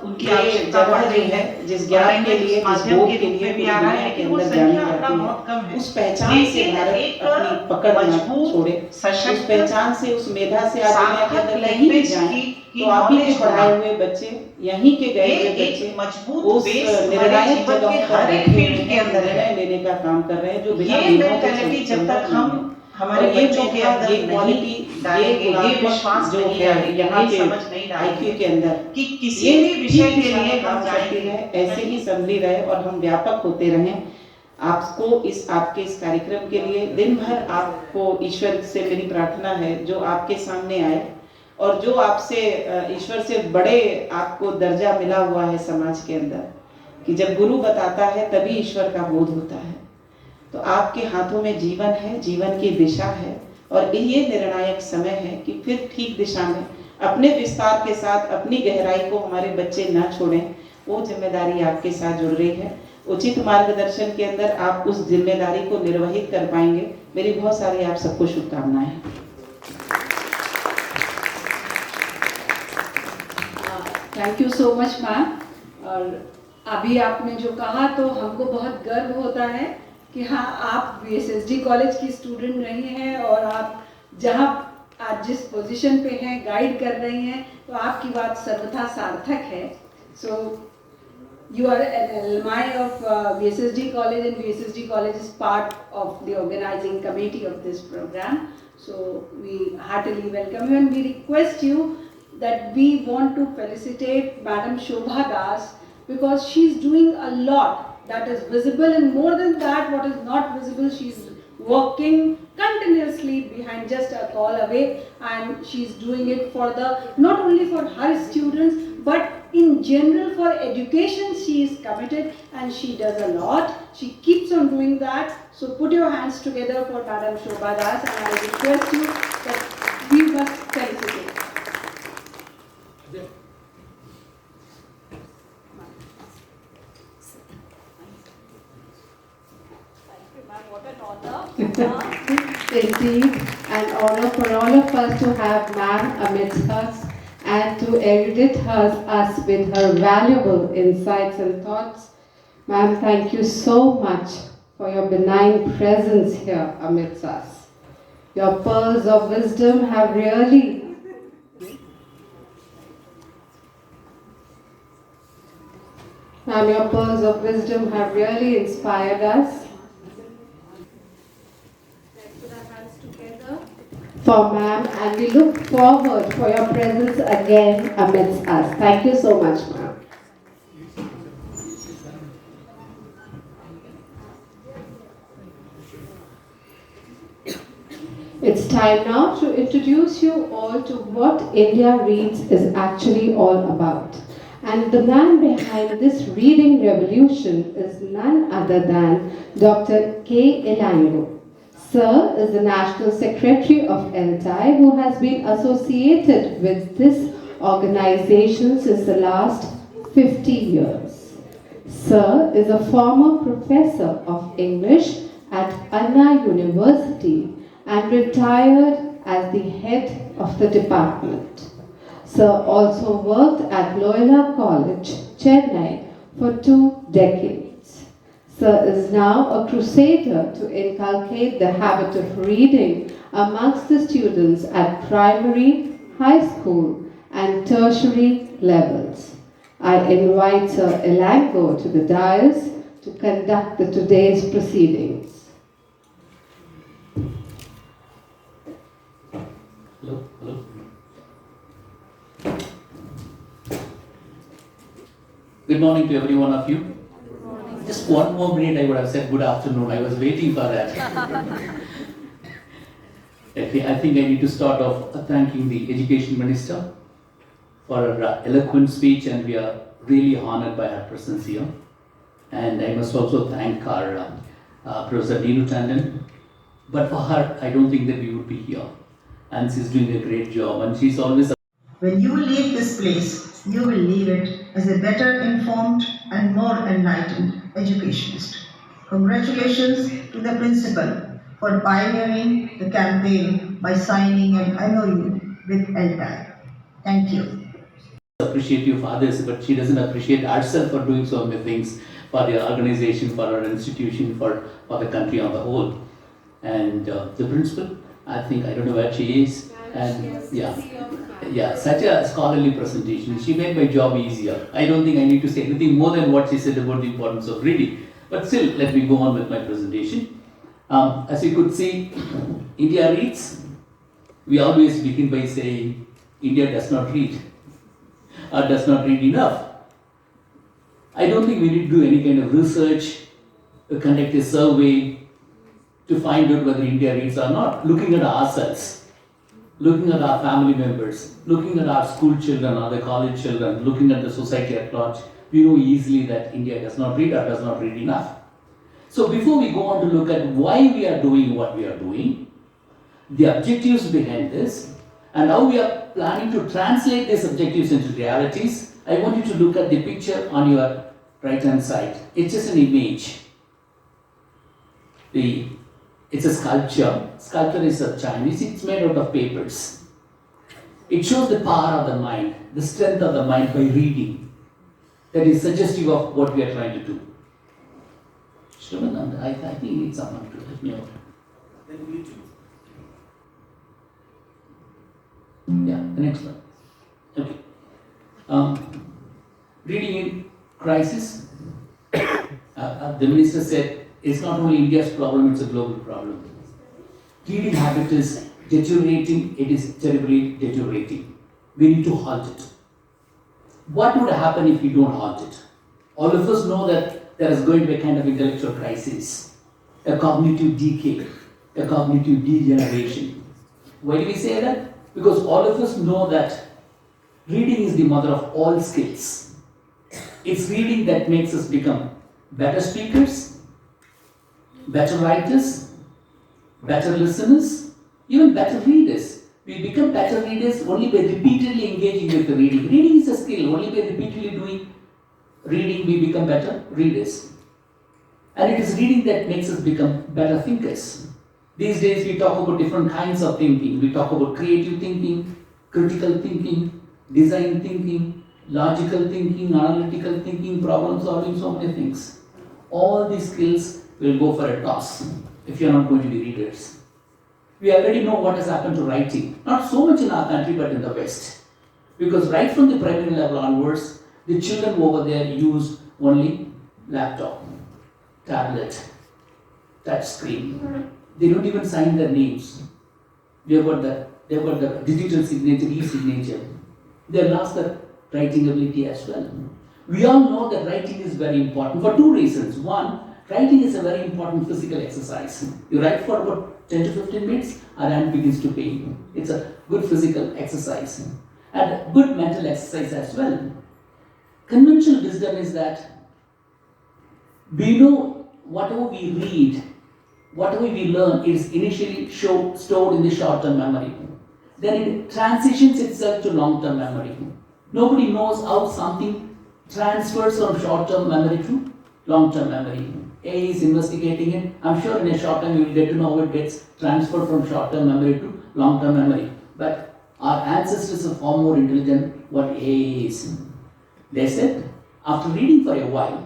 उनकी जगह जो है, जिस ज्ञान के लिए, जिस बोध के लिए दुनिया के अंदर जानी जाती है, उस पहचान से भारत अपनी पकड़ ना छोड़े, उस पहचान से, उस मेधा से आज दुनिया के अंदर कहीं भी जाए, तो आप ही के पढ़ाए हुए बच्चे, यहीं के गए हुए बच्चे उस निर्णायक जगह पर निर्णय लेने का काम कर रहे हैं, जो बिना जब तक हम हमारे बच्चों के अंदर ये क्वालिटी, ये विश्वास जो है यहाँ के IQ के अंदर, कि किसी भी विषय के लिए हम जाते रहे, ऐसे ही संभली रहे और हम व्यापक होते रहें। आपको आपके इस कार्यक्रम के लिए दिन भर आपको ईश्वर से मेरी प्रार्थना है, जो आपके सामने आए और जो आपसे ईश्वर से बड़े आपको दर्जा मिला हुआ है समाज के अंदर, कि जब गुरु बताता है तभी ईश्वर का बोध होता है। तो आपके हाथों में जीवन है, जीवन की दिशा है, और ये निर्णायक समय है कि फिर ठीक दिशा में अपने विस्तार के साथ अपनी गहराई को हमारे बच्चे ना छोड़ें। वो जिम्मेदारी आपके साथ जुड़ रही है। उचित मार्गदर्शन के अंदर आप उस जिम्मेदारी को निर्वहित कर पाएंगे। मेरी बहुत सारी आप सबको शुभकामनाएं। Thank you so much ma'am. और अभी आपने जो कहा, तो हमको बहुत गर्व होता है कि हाँ, आप VSSD कॉलेज की स्टूडेंट रही हैं, और आप जहाँ आज जिस पोजीशन पे हैं, गाइड कर रही हैं, तो आपकी बात सर्वथा सार्थक है। सो you are an alumni of VSSD college, and VSSD college is part of the organizing committee of this program. So we heartily welcome you, and we request you that we want to felicitate Madam Shobha Das, because she is doing a lot that is visible, and more than that, what is not visible, she is working continuously behind, just a call away, and she is doing it for not only for her students, but in general for education. She is committed and she does a lot. She keeps on doing that. So put your hands together for Madam Shobha Das, and I request you that we must felicitate. Indeed, an honor for all of us to have ma'am amidst us and to erudite us with her valuable insights and thoughts. Ma'am, thank you so much for your benign presence here amidst us. Your pearls of wisdom have really your pearls of wisdom have really inspired us. Let's put our hands together for ma'am, and we look forward for your presence again amidst us. Thank you so much, ma'am. It's time now to introduce you all to what India Reads is actually all about. And the man behind this reading revolution is none other than Dr. K. Elango. Sir is the National Secretary of ELTAI, who has been associated with this organization since the last 50 years. Sir is a former professor of English at Anna University and retired as the head of the department. Sir also worked at Loyola College, Chennai for 2 decades. Sir is now a crusader to inculcate the habit of reading amongst the students at primary, high school and tertiary levels. I invite Sir Elango to the dais to conduct today's proceedings. Hello, hello. Good morning to every one of you. Just one more minute I would have said good afternoon. I was waiting for that. Okay, I think I need to start off thanking the Education Minister for her eloquent speech, and we are really honored by her presence here. And I must also thank our Professor Neenu Tandon. But for her, I don't think that we would be here. And she's doing a great job, and she's always. When you leave this place, you will leave it as a better informed and more enlightened educationist. Congratulations to the principal for pioneering the campaign by signing an MOU with ELTAI. Thank you. Appreciative of others, but she doesn't appreciate herself for doing so many things for the organization, for our institution, for the country on the whole. And the principal, I think, I don't know where she is, and yeah, such a scholarly presentation. She made my job easier. I don't think I need to say anything more than what she said about the importance of reading. But still, let me go on with my presentation. As you could see, India reads. We always begin by saying, India does not read, or does not read enough. I don't think we need to do any kind of research, conduct a survey to find out whether India reads or not. Looking at ourselves, looking at our family members, looking at our school children or the college children, looking at the society at large, we know easily that India does not read or does not read enough. So before we go on to look at why we are doing what we are doing, the objectives behind this, and how we are planning to translate these objectives into realities, I want you to look at the picture on your right hand side. It's just an image. It's a sculpture. Sculpture is a Chinese. It's made out of papers. It shows the power of the mind, the strength of the mind by reading. That is suggestive of what we are trying to do. Shravan, I think you need someone to help me out. Then we do. Yeah, the next one. Okay. Reading in crisis. The minister said it's not only India's problem, it's a global problem. Reading habit is deteriorating, it is terribly deteriorating. We need to halt it. What would happen if we don't halt it? All of us know that there is going to be a kind of intellectual crisis, a cognitive decay, a cognitive degeneration. Why do we say that? Because all of us know that reading is the mother of all skills. It's reading that makes us become better speakers, better writers, better listeners, even better readers. We become better readers only by repeatedly engaging with the reading. Reading is a skill. Only by repeatedly doing reading we become better readers. And it is reading that makes us become better thinkers. These days we talk about different kinds of thinking. We talk about creative thinking, critical thinking, design thinking, logical thinking, analytical thinking, problem solving, so many things. All these skills will go for a toss if you are not going to be readers. We already know what has happened to writing. Not so much in our country, but in the West. Because right from the primary level onwards, the children over there use only laptop, tablet, touch screen. They don't even sign their names. They've got the digital signature, e-signature. They lost their writing ability as well. We all know that writing is very important for two reasons. One, writing is a very important physical exercise. You write for about 10 to 15 minutes, our hand begins to pain. It's a good physical exercise and good mental exercise as well. Conventional wisdom is that we know whatever we read, whatever we learn is initially stored in the short-term memory. Then it transitions itself to long-term memory. Nobody knows how something transfers from short-term memory to long-term memory. AI is investigating it. I'm sure in a short time you will get to know how it gets transferred from short-term memory to long-term memory. But our ancestors are far more intelligent what AI is. They said, after reading for a while,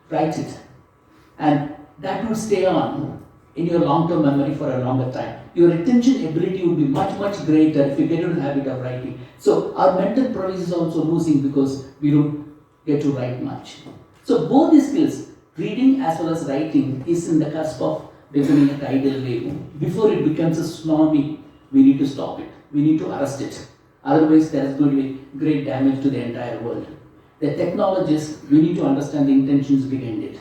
write it. And that will stay on in your long-term memory for a longer time. Your retention ability will be much, much greater if you get into the habit of writing. So our mental prowess is also losing because we don't get to write much. So both these skills, reading as well as writing, is in the cusp of becoming a tidal wave. Before it becomes a tsunami, we need to stop it. We need to arrest it. Otherwise, there is going to be great damage to the entire world. The technologists, we need to understand the intentions behind it.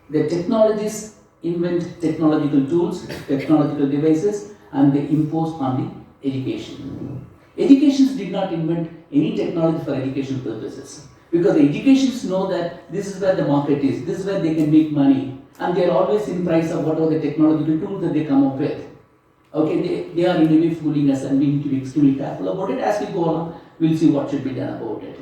The technologists invent technological tools, technological devices, and they impose on the education. Educations did not invent any technology for educational purposes because the educations know that this is where the market is, this is where they can make money, and they are always in price of whatever the technological tools that they come up with. Okay, they are in a way fooling us, and we need to be extremely careful about it. As we go along, we'll see what should be done about it.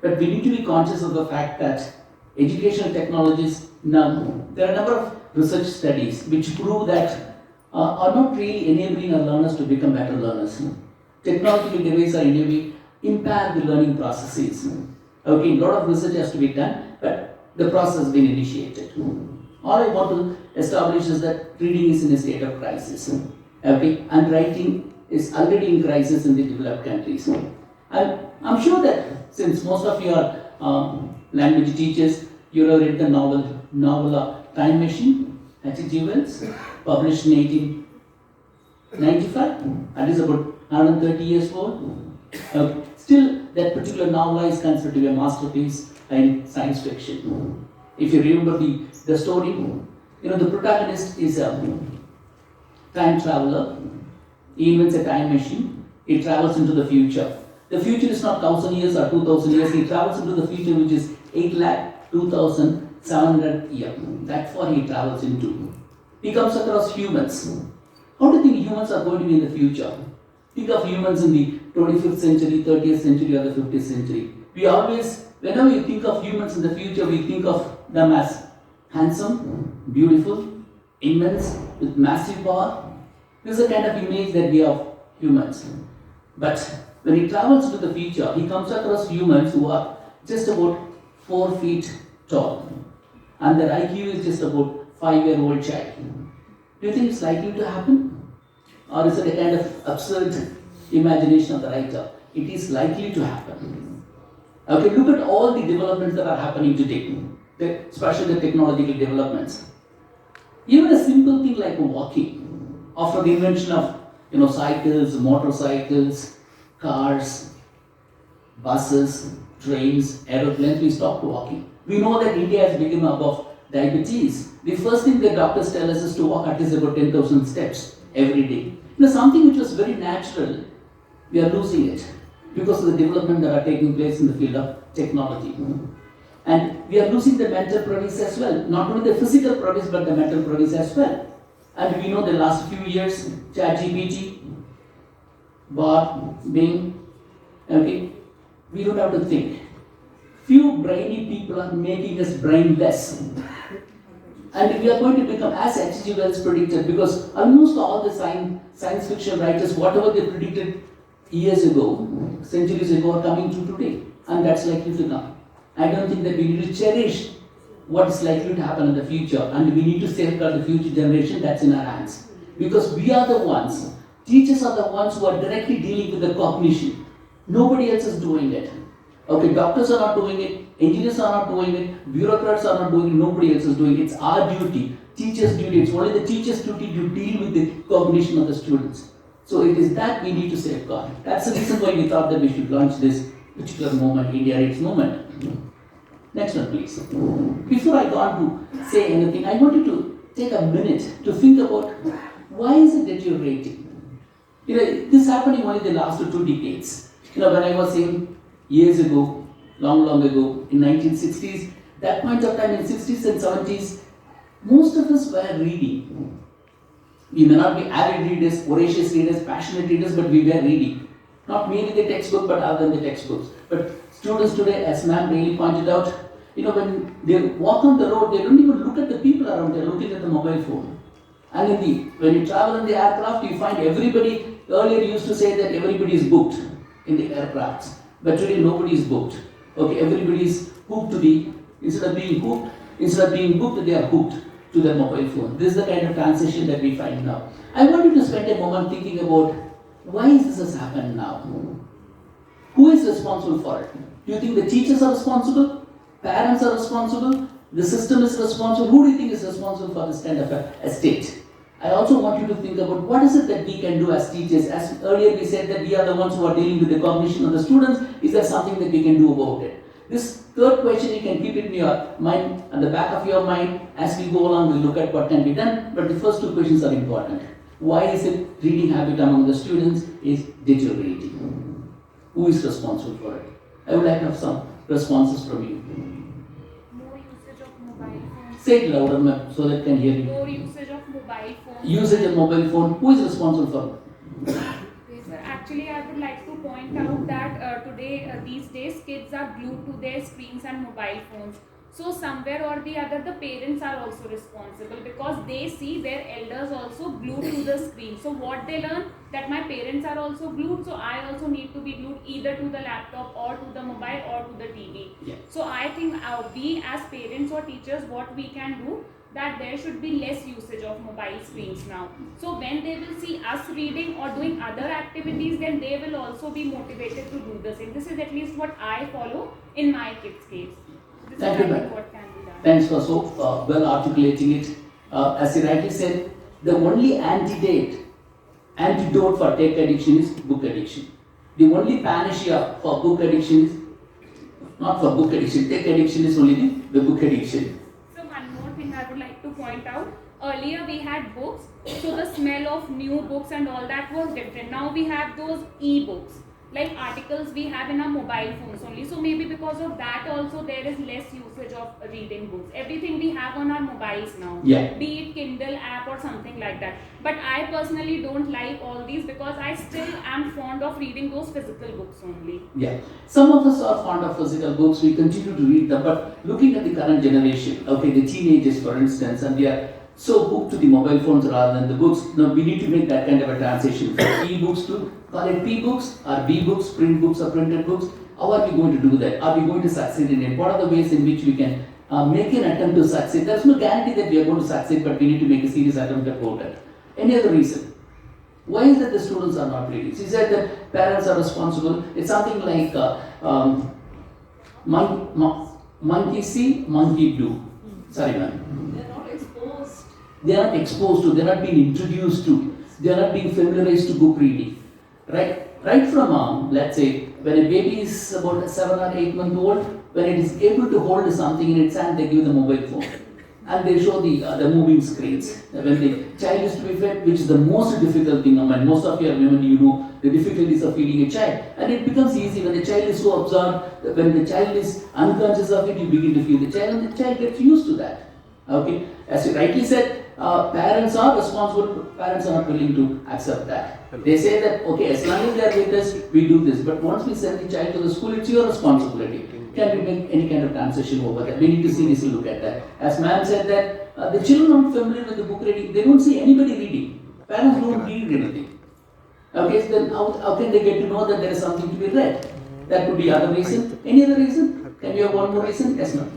But we need to be conscious of the fact that educational technologies now, there are a number of research studies which prove that are not really enabling our learners to become better learners. Technological devices are in a way impair the learning processes. Okay, a lot of research has to be done, but the process has been initiated. All I want to establish is that reading is in a state of crisis. Okay, and writing is already in crisis in the developed countries. And I'm sure that since most of you are language teachers, you have read the novel Time Machine, H.G. Wells, published in 1895, and is about 130 years old. Still, that particular novel is considered to be a masterpiece in science fiction. If you remember the story, the protagonist is a time traveler. He invents a time machine. He travels into the future. The future is not 1,000 years or 2,000 years. He travels into the future, which is 8,02,700 years. That far he travels into. He comes across humans. How do you think humans are going to be in the future? Think of humans in the 25th century, 30th century, or the 50th century. We always, whenever you think of humans in the future, we think of them as handsome, beautiful, immense, with massive power. This is the kind of image that we have of humans. But when he travels to the future, he comes across humans who are just about 4 feet tall. And their IQ is just about 5-year-old child. Do you think it's likely to happen? Or is it a kind of absurd imagination of the writer? It is likely to happen. Okay, look at all the developments that are happening today, especially the technological developments. Even a simple thing like walking, after the invention of cycles, motorcycles, cars, buses, trains, aeroplanes, we stopped walking. We know that India has become above diabetes. The first thing the doctors tell us is to walk at least about 10,000 steps every day. Something which was very natural, we are losing it because of the development that are taking place in the field of technology. And we are losing the mental prowess as well. Not only the physical prowess, but the mental prowess as well. And we know the last few years, ChatGPT, Bard, Bing, okay, we don't have to think. Few brainy people are making us brainless. And we are going to become as H.G. Wells predicted, because almost all the science fiction writers, whatever they predicted years ago, centuries ago, are coming true today. And that's likely to come. I don't think that we need to cherish what is likely to happen in the future, and we need to safeguard the future generation. That's in our hands. Because we are the ones, teachers are the ones who are directly dealing with the cognition. Nobody else is doing it. Okay, doctors are not doing it, engineers are not doing it, bureaucrats are not doing it, nobody else is doing it. It's our duty, teachers' duty. It's only the teacher's duty to deal with the cognition of the students. So it is that we need to safeguard. That's the reason why we thought that we should launch this particular movement, India Reads movement. Next one, please. Before I go on to say anything, I want you to take a minute to think about why is it deteriorating? This happening only the last 2 decades. When I was saying years ago, long ago, in 1960s, that point of time in 60s and 70s, most of us were reading. We may not be avid readers, voracious readers, passionate readers, but we were reading. Not merely the textbook, but other than the textbooks. But students today, as ma'am really pointed out, when they walk on the road, they don't even look at the people around, they're looking at the mobile phone. And when you travel in the aircraft, you find everybody, earlier used to say that everybody is booked in the aircrafts. But today nobody is booked. Okay, everybody is hooked to instead of being booked, they are hooked to their mobile phone. This is the kind of transition that we find now. I want you to spend a moment thinking about why this has happened now. Who is responsible for it? Do you think the teachers are responsible? Parents are responsible? The system is responsible? Who do you think is responsible for this kind of a state? I also want you to think about what is it that we can do as teachers. As earlier we said that we are the ones who are dealing with the cognition of the students. Is there something that we can do about it? This third question you can keep it in your mind, at the back of your mind. As we go along, we'll look at what can be done. But the first 2 questions are important. Why is it reading habit among the students is deteriorating? Who is responsible for it? I would like to have some responses from you. More usage of mobile phones. Say it louder, ma'am, so that I can hear you. More usage of mobile phones. Usage of mobile phone. Who is responsible for it? Yes, sir. Actually, I would like to point out that today, these days, kids are glued to their screens and mobile phones. So somewhere or the other, the parents are also responsible because they see their elders also glued to the screen. So what they learn, that my parents are also glued, so I also need to be glued either to the laptop or to the mobile or to the TV. Yeah. So I think we as parents or teachers, what we can do, that there should be less usage of mobile screens now. So when they will see us reading or doing other activities, then they will also be motivated to do the same. This is at least what I follow in my kids' case. This Thank is you, I think ma'am. what can be done. Thanks for so well articulating it. As you rightly said, the only antidote for tech addiction is book addiction. The only panacea for book addiction is not for book addiction. Tech addiction is only the book addiction. So one more thing I would like to point out. Earlier we had books, so the smell of new books and all that was different. Now we have those e-books, like articles we have in our mobile phones only. So maybe because of that also there is less usage of reading books. Everything we have on our mobiles now. Yeah. Be it Kindle app or something like that. But I personally don't like all these because I still am fond of reading those physical books only. Yeah. Some of us are fond of physical books. We continue to read them. But looking at the current generation, okay, the teenagers for instance, and they are so hooked to the mobile phones rather than the books. Now we need to make that kind of a transition from e-books to call it p-books or b-books, print books or printed books. How are we going to do that? Are we going to succeed in it? What are the ways in which we can make an attempt to succeed? There's no guarantee that we are going to succeed, but we need to make a serious attempt about it. Any other reason? Why is it the students are not reading? She said that parents are responsible. It's something like monkey see, monkey do. Sorry, ma'am. They are not exposed to, they are not being introduced to, they are not being familiarized to book reading. Right from, let's say, when a baby is about 7 or 8 months old, when it is able to hold something in its hand, they give the mobile phone. And they show the moving screens. When the child is to be fed, which is the most difficult thing, most of your women, you know, the difficulties of feeding a child. And it becomes easy when the child is so absorbed, when the child is unconscious of it, you begin to feed the child and the child gets used to that. Okay, as you rightly said, parents are responsible, parents are not willing to accept that. They say that, okay, as long as they are with us, we do this. But once we send the child to the school, it's your responsibility. Can we make any kind of transition over that? We need to seriously look at that. As ma'am said that, the children are not familiar with the book reading. They don't see anybody reading. Parents don't read anything. Okay, so then how can they get to know that there is something to be read? That could be other reason. Any other reason? Can you have one more reason? Yes, ma'am.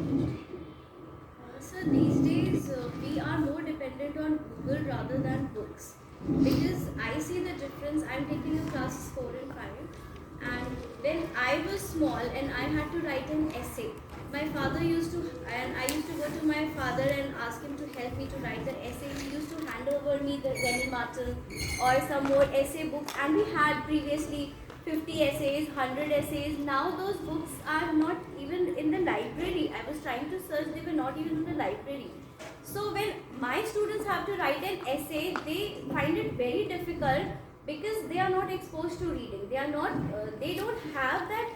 So these days we are more dependent on Google rather than books. because I see the difference. I'm taking a class 4 and 5, and when I was small and I had to write an essay, my father used to, and I used to go to my father and ask him to help me to write the essay. He used to hand over me the Remy Martin or some more essay books, and we had previously 50 essays, 100 essays. Now those books are not even in the library. I was trying to search, they were not even in the library. So when my students have to write an essay, they find it very difficult because they are not exposed to reading. They are not, they don't have that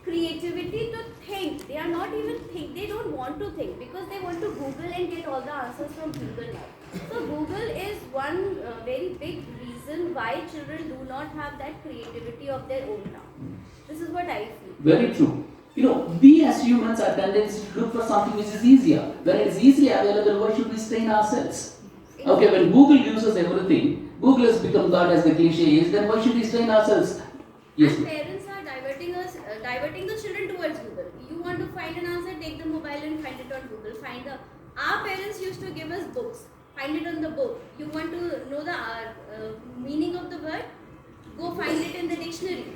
creativity to think. They are not even think. They don't want to think because they want to Google and get all the answers from Google now. So Google is one very big reason why children do not have that creativity of their own now. This is what I feel. Very true. You know, we as humans are tendency to look for something which is easier. When it is easily available, why should we strain ourselves? Okay, when Google uses everything, Google has become God as the cliche is, then why should we strain ourselves? Yes. And parents are diverting the children towards Google. You want to find an answer, take the mobile and find it on Google. Our parents used to give us books. Find it on the book. You want to know the meaning of the word? Go find it in the dictionary.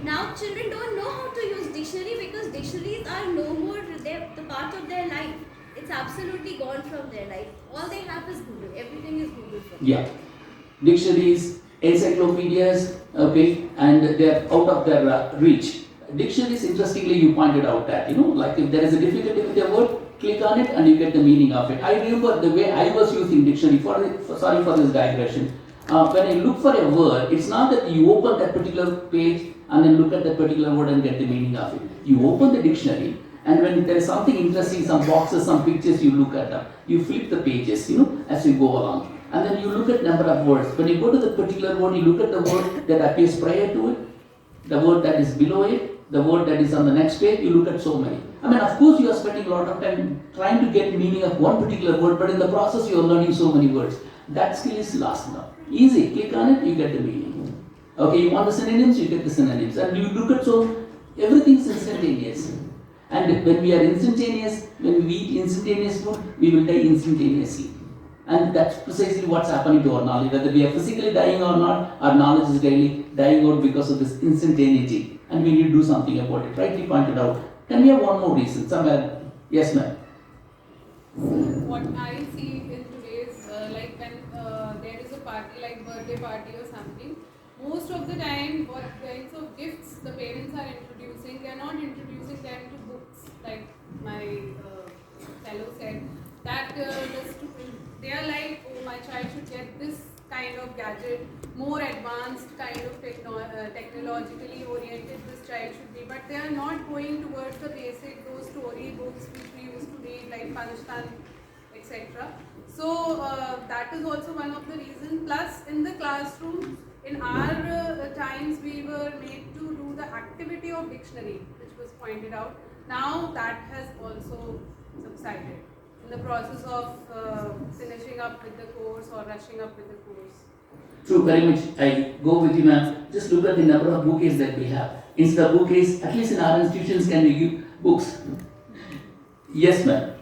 Now children don't know how to use dictionary because dictionaries are no more the part of their life. It's absolutely gone from their life. All they have is Google. Everything is Google for them. Yeah. Dictionaries, encyclopedias, okay, and they are out of their reach. Dictionaries, interestingly, you pointed out that, like if there is a difficulty with a word, click on it and you get the meaning of it. I remember the way I was using dictionary, sorry for this digression. When I look for a word, it's not that you open that particular page and then look at that particular word and get the meaning of it. You open the dictionary, and when there is something interesting, some boxes, some pictures, you look at them. You flip the pages, as you go along. And then you look at number of words. When you go to the particular word, you look at the word that appears prior to it, the word that is below it, the word that is on the next page, you look at so many. I mean, of course, you are spending a lot of time trying to get meaning of one particular word, but in the process, you are learning so many words. That skill is lost now. Easy, click on it, you get the meaning. Okay, you want the synonyms, you get the synonyms. And you look at everything is instantaneous. And when we are instantaneous, when we eat instantaneous food, we will die instantaneously. And that's precisely what's happening to our knowledge. Whether we are physically dying or not, our knowledge is daily dying out because of this instantaneity. And we need to do something about it. Rightly pointed out. Can we have one more reason? Somewhere? Yes, ma'am. What I see in today's, like when there is a party, like birthday party or something, most of the time, what kinds of gifts the parents are introducing, they are not introducing them to books, like my fellow said, that they are like, oh, my child should get this kind of gadget, more advanced kind of technologically oriented this child should be, but they are not going towards the basic, those story books which we used to read, like Panchtan, etc. So that is also one of the reasons. Plus, in the classroom, in our times, we were made to do the activity of dictionary, which was pointed out. Now that has also subsided in the process of finishing up with the course or rushing up with the course. True, very much. I go with you, ma'am. Just look at the number of bouquets that we have. Instead of bouquets, at least in our institutions, can we give books? Yes, ma'am.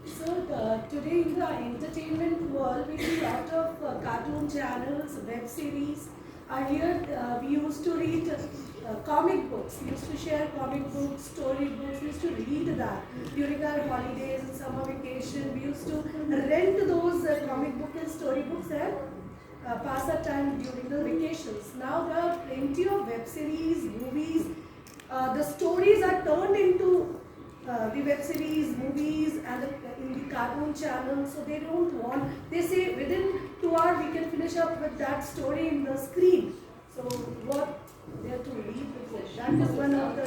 So today in the entertainment world, we see a lot of cartoon channels, web series. Earlier, we used to read comic books. We used to share comic books, story books. We used to read that during our holidays and summer vacation. We used to rent those comic books and story books and pass our time during the vacations. Now there are plenty of web series, movies. The stories are turned into the web series, movies, and in the cartoon channels. So they don't want. They say within 2 hours we can finish up with that story in the screen. So what they have to read the book. That is one of the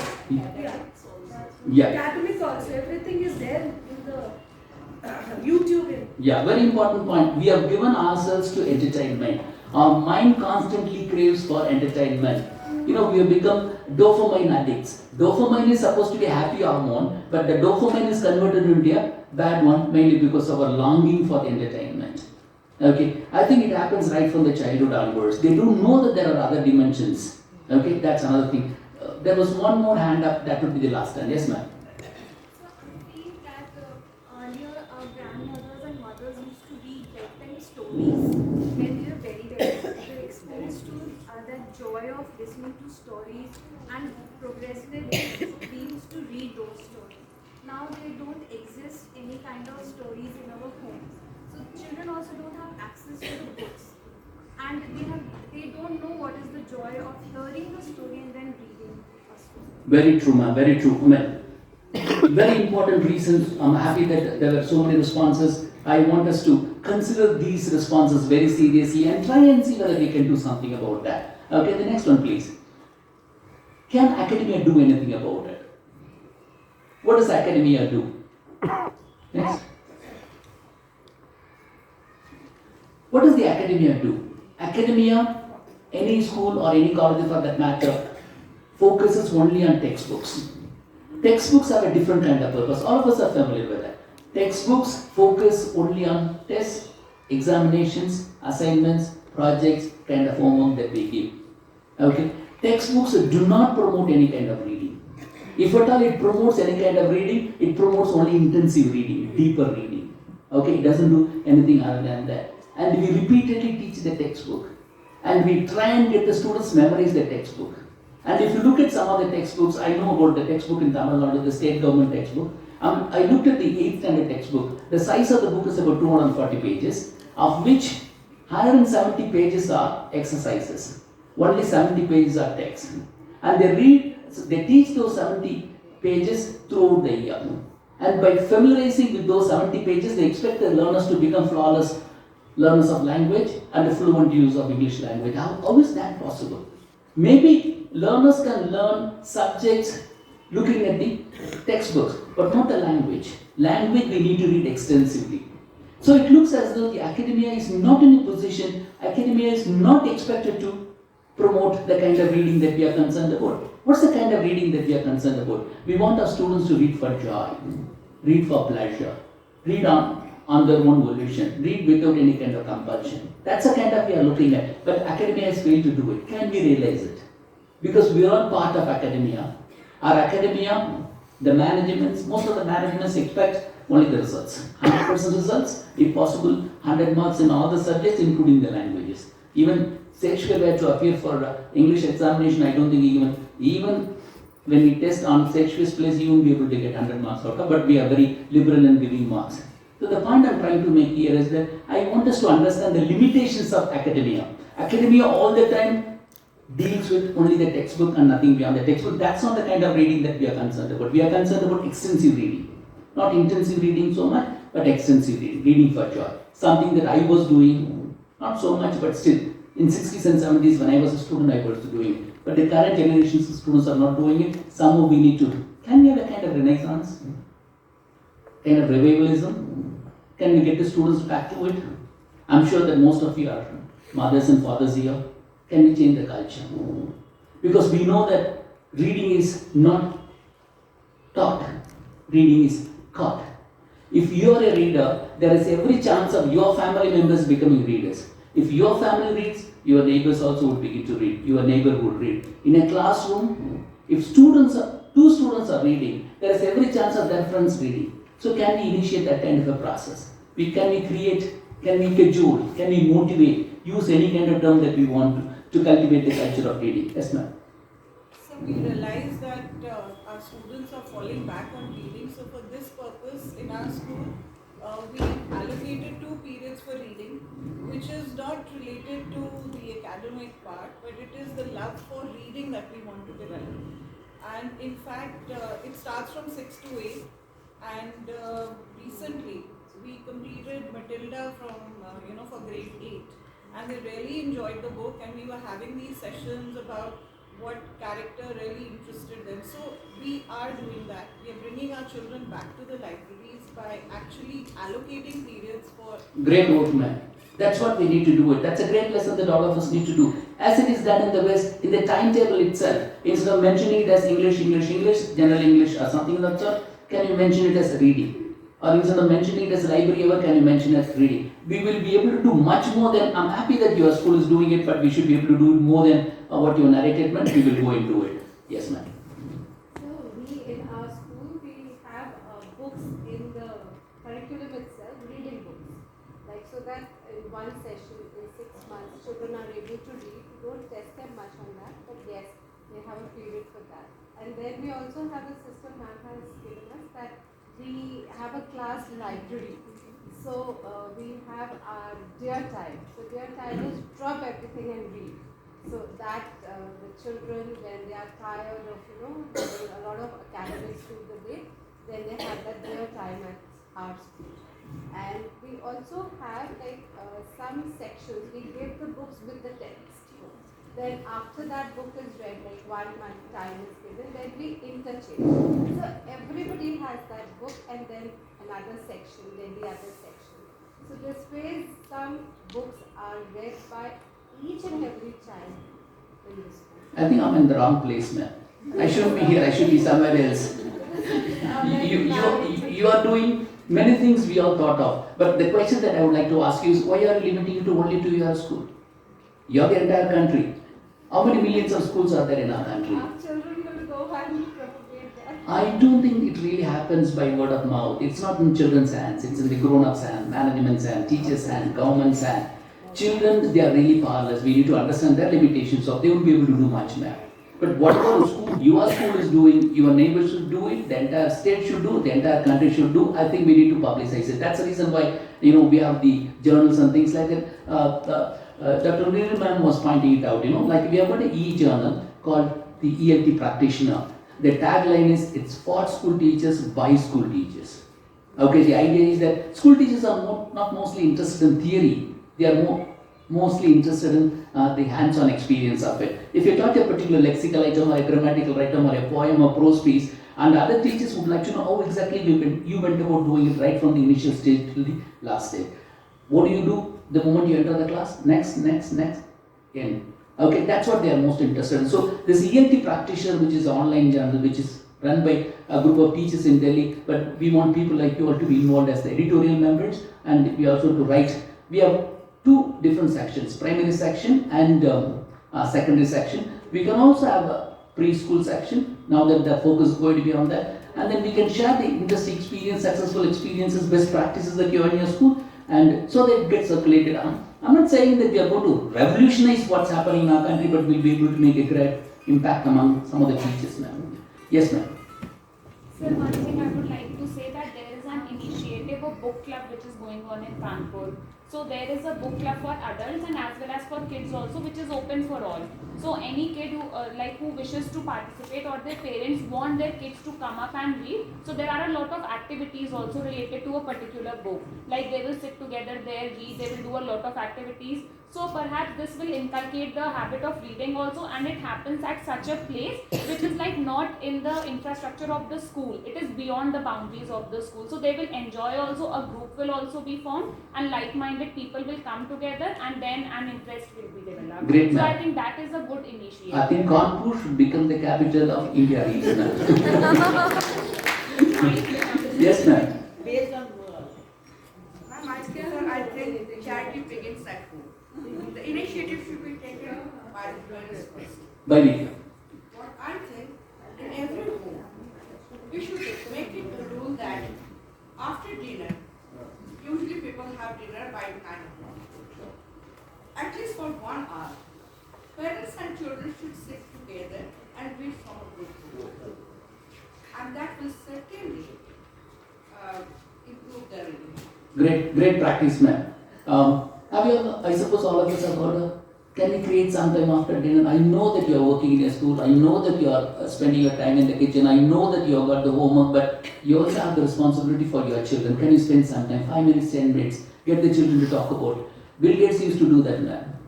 academic also. Everything is there in the YouTube. Yeah, very important point. We have given ourselves to entertainment. Our mind constantly craves for entertainment. We have become dopamine addicts. Dopamine is supposed to be a happy hormone, but the dopamine is converted into a bad one, mainly because of our longing for entertainment. Okay, I think it happens right from the childhood onwards. They don't know that there are other dimensions. Okay, that's another thing. There was one more hand up, that would be the last one. Yes, ma'am. So I feel that earlier our grandmothers and mothers used to read bedtime stories when they joy of listening to stories, and progressively we used to read those stories. Now they don't exist any kind of stories in our homes. So children also don't have access to the books, and they don't know what is the joy of hearing the story and then reading a story. Very true, ma'am. Very true. Very important reasons. I'm happy that there were so many responses. I want us to consider these responses very seriously and try and see whether we can do something about that. Okay, the next one, please. Can academia do anything about it? What does academia do? Next. What does the academia do? Academia, any school or any college for that matter, focuses only on textbooks. Textbooks have a different kind of purpose. All of us are familiar with that. Textbooks focus only on tests, examinations, assignments, projects, kind of homework that we give. Okay? Textbooks do not promote any kind of reading. If at all it promotes any kind of reading, it promotes only intensive reading, deeper reading. Okay? It doesn't do anything other than that. And we repeatedly teach the textbook. And we try and get the students memorize the textbook. And if you look at some of the textbooks, I know about the textbook in Tamil Nadu, the state government textbook. I looked at the 8th standard textbook. The size of the book is about 240 pages, of which 170 pages are exercises. Only 70 pages are text. And they teach those 70 pages throughout the year. And by familiarizing with those 70 pages, they expect the learners to become flawless learners of language and a fluent use of English language. How is that possible? Maybe learners can learn subjects looking at the textbooks, but not the language. Language we need to read extensively. So it looks as though the academia is not in a position, academia is not expected to promote the kind of reading that we are concerned about. What's the kind of reading that we are concerned about? We want our students to read for joy, read for pleasure, read on their own volition, read without any kind of compulsion. That's the kind of we are looking at. But academia has failed to do it. Can we realize it? Because we are all part of academia. Our academia, the managements, most of the managements expect only the results. 100% results, if possible, 100 marks in all the subjects, including the languages. Even Shakespeare were to appear for English examination, I don't think even when we test on Shakespeare's plays, you won't be able to get 100 marks out of, but we are very liberal in giving marks. So the point I'm trying to make here is that I want us to understand the limitations of academia. Academia all the time deals with only the textbook and nothing beyond the textbook. That's not the kind of reading that we are concerned about. We are concerned about extensive reading. Not intensive reading so much, but extensive reading, reading for joy. Something that I was doing, not so much, but still, in 60s and 70s when I was a student, I was doing it. But the current generations of students are not doing it. Somehow we need to. Can we have a kind of renaissance? Kind of revivalism? Can we get the students back to it? I'm sure that most of you are mothers and fathers here. Can we change the culture? Because we know that reading is not taught, reading is caught. If you are a reader, there is every chance of your family members becoming readers. If your family reads, your neighbors also would begin to read. Your neighbor would read. In a classroom, if two students are reading, there is every chance of their friends reading. So can we initiate that kind of a process? Can we create, can we cajole, can we motivate, use any kind of term that we want to cultivate the culture of reading? Yes, ma'am. So we realize that our students are falling back on reading. So for this purpose, in our school, we allocated 2 periods for reading, which is not related to the academic part, but it is the love for reading that we want to develop. And in fact, it starts from 6 to 8. And recently, we completed Matilda from, for grade 8. And they really enjoyed the book, and we were having these sessions about what character really interested them. So we are doing that. We are bringing our children back to the libraries by actually allocating periods for... Great work, ma'am. That's what we need to do it. That's a great lesson that all of us need to do. As it is done in the West, in the timetable itself, instead of mentioning it as English, general English or something like that, can you mention it as reading? Or instead of mentioning it as library hour, can you mention it as reading? We will be able to do much more than, I'm happy that your school is doing it, but we should be able to do more than what you narrated meant. We will go into it. Yes, ma'am. So we in our school, we have books in the curriculum itself, reading books. Like so that in one session, in 6 months, children are able to read. We don't test them much on that. but yes, they have a period for that. And then we also have a system ma'am has given us that we have a class library. So we have our dear time. So dear time is drop everything and read. So that the children, when they are tired of having a lot of academics through the day, then they have that dear time at our school. And we also have like some sections. We give the books with the text. Then after that book is read, like 1 month time is given, then we interchange. So everybody has that book and then another section, then the other section. So this way some books are read by each and every child in the school. I think I'm in the wrong place, man. I shouldn't be here, I should be somewhere else. You are doing many things we all thought of. But the question that I would like to ask you is, why are you limiting it to only 2 year school? You have the entire country. How many millions of schools are there in our country? Our children will go and propagate that. I don't think it really happens by word of mouth. It's not in children's hands. It's in the grown-ups' hands, management's hands, teachers' hands, government's hands. Children, they are really powerless. We need to understand their limitations, so they won't be able to do much more. But whatever your school is doing, your neighbors should do it, the entire state should do, the entire country should do. I think we need to publicize it. That's the reason why we have the journals and things like that. Dr. Nirman was pointing it out. Like we have got an e-journal called the ELT Practitioner. The tagline is, it's for school teachers by school teachers. Okay, the idea is that school teachers are not mostly interested in theory. They are mostly interested in the hands-on experience of it. If you taught a particular lexical item or a grammatical item or a poem or prose piece, and other teachers would like to know how exactly you went about doing it right from the initial stage to the last stage. What do you do the moment you enter the class? Next, end. Okay, that's what they are most interested in. So this ELT Practitioner, which is an online journal, which is run by a group of teachers in Delhi, but we want people like you all to be involved as the editorial members, and we also to write. We have 2 different sections, primary section and secondary section. We can also have a preschool section, now that the focus is going to be on that, and then we can share the industry experience, successful experiences, best practices that you have in your school, and so that it gets circulated. I'm not saying that we are going to revolutionize what's happening in our country, but we'll be able to make a great impact among some of the teachers, ma'am. Yes, ma'am. Sir, one thing I would like to say that there is an initiative, a book club which is going on in Kanpur. So there is a book club for adults and as well as for kids also, which is open for all. So any kid who wishes to participate or their parents want their kids to come up and read. So there are a lot of activities also related to a particular book. Like they will sit together there, read, they will do a lot of activities. So perhaps this will inculcate the habit of reading also, and it happens at such a place which is like not in the infrastructure of the school. It is beyond the boundaries of the school. So they will enjoy also, a group will also be formed and like-minded people will come together and then an interest will be developed. Great, so ma'am. I think that is a good initiative. I think Kanpur should become the capital of India region. Yes, ma'am. Based on I think charity begins at home. The initiative should be taken by the parents first. By me. What I think, in every home, we should make it a rule that after dinner, usually people have dinner by 9 o'clock. At least for 1 hour, parents and children should sit together and read from a good book. And that will certainly improve their reading. Great practice, ma'am. I suppose all of us have heard can we create some time after dinner? I know that you are working in a school, I know that you are spending your time in the kitchen, I know that you have got the homework, but you also have the responsibility for your children. Can you spend some time, 5 minutes, 10 minutes, get the children to talk about it? Bill Gates used to do that, ma'am.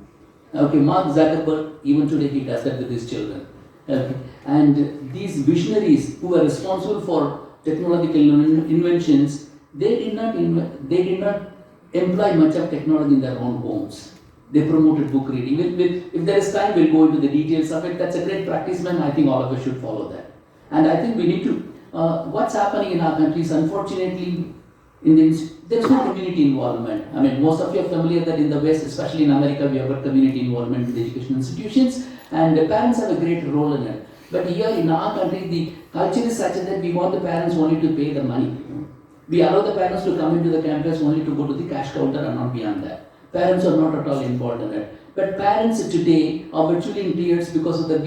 Okay, Mark Zuckerberg, even today he does that with his children. Okay. And these visionaries who were responsible for technological inventions, they did not employ much of technology in their own homes. They promoted book reading. If there is time, we'll go into the details of it. That's a great practice, ma'am. I think all of us should follow that. And I think we need to, what's happening in our country is unfortunately, there's no community involvement. I mean, most of you are familiar that in the West, especially in America, we have got community involvement with education institutions, and the parents have a great role in it. But here in our country, the culture is such that we want the parents only to pay the money. We allow the parents to come into the campus only to go to the cash counter and not beyond that. Parents are not at all involved in it. But parents today are virtually in tears because of the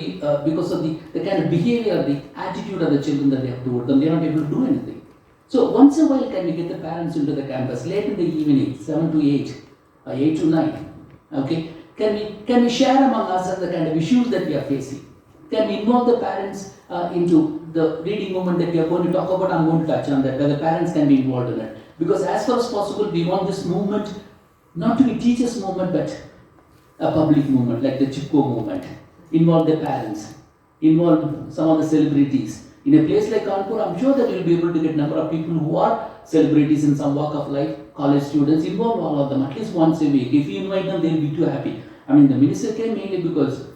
kind of behavior, the attitude of the children that they have toward them. They are not able to do anything. So once in a while, can we get the parents into the campus late in the evening, 7 to 8, or 8 to 9? Okay, can we share among ourselves the kind of issues that we are facing? Can we involve the parents into the reading movement that we are going to talk about? I'm going to touch on that, where the parents can be involved in it. Because as far as possible, we want this movement not to be teachers' movement, but a public movement like the Chipko movement. Involve the parents, involve some of the celebrities. In a place like Kanpur, I'm sure that you'll be able to get a number of people who are celebrities in some walk of life, college students, involve all of them at least once a week. If you invite them, they'll be too happy. I mean, the minister came mainly because,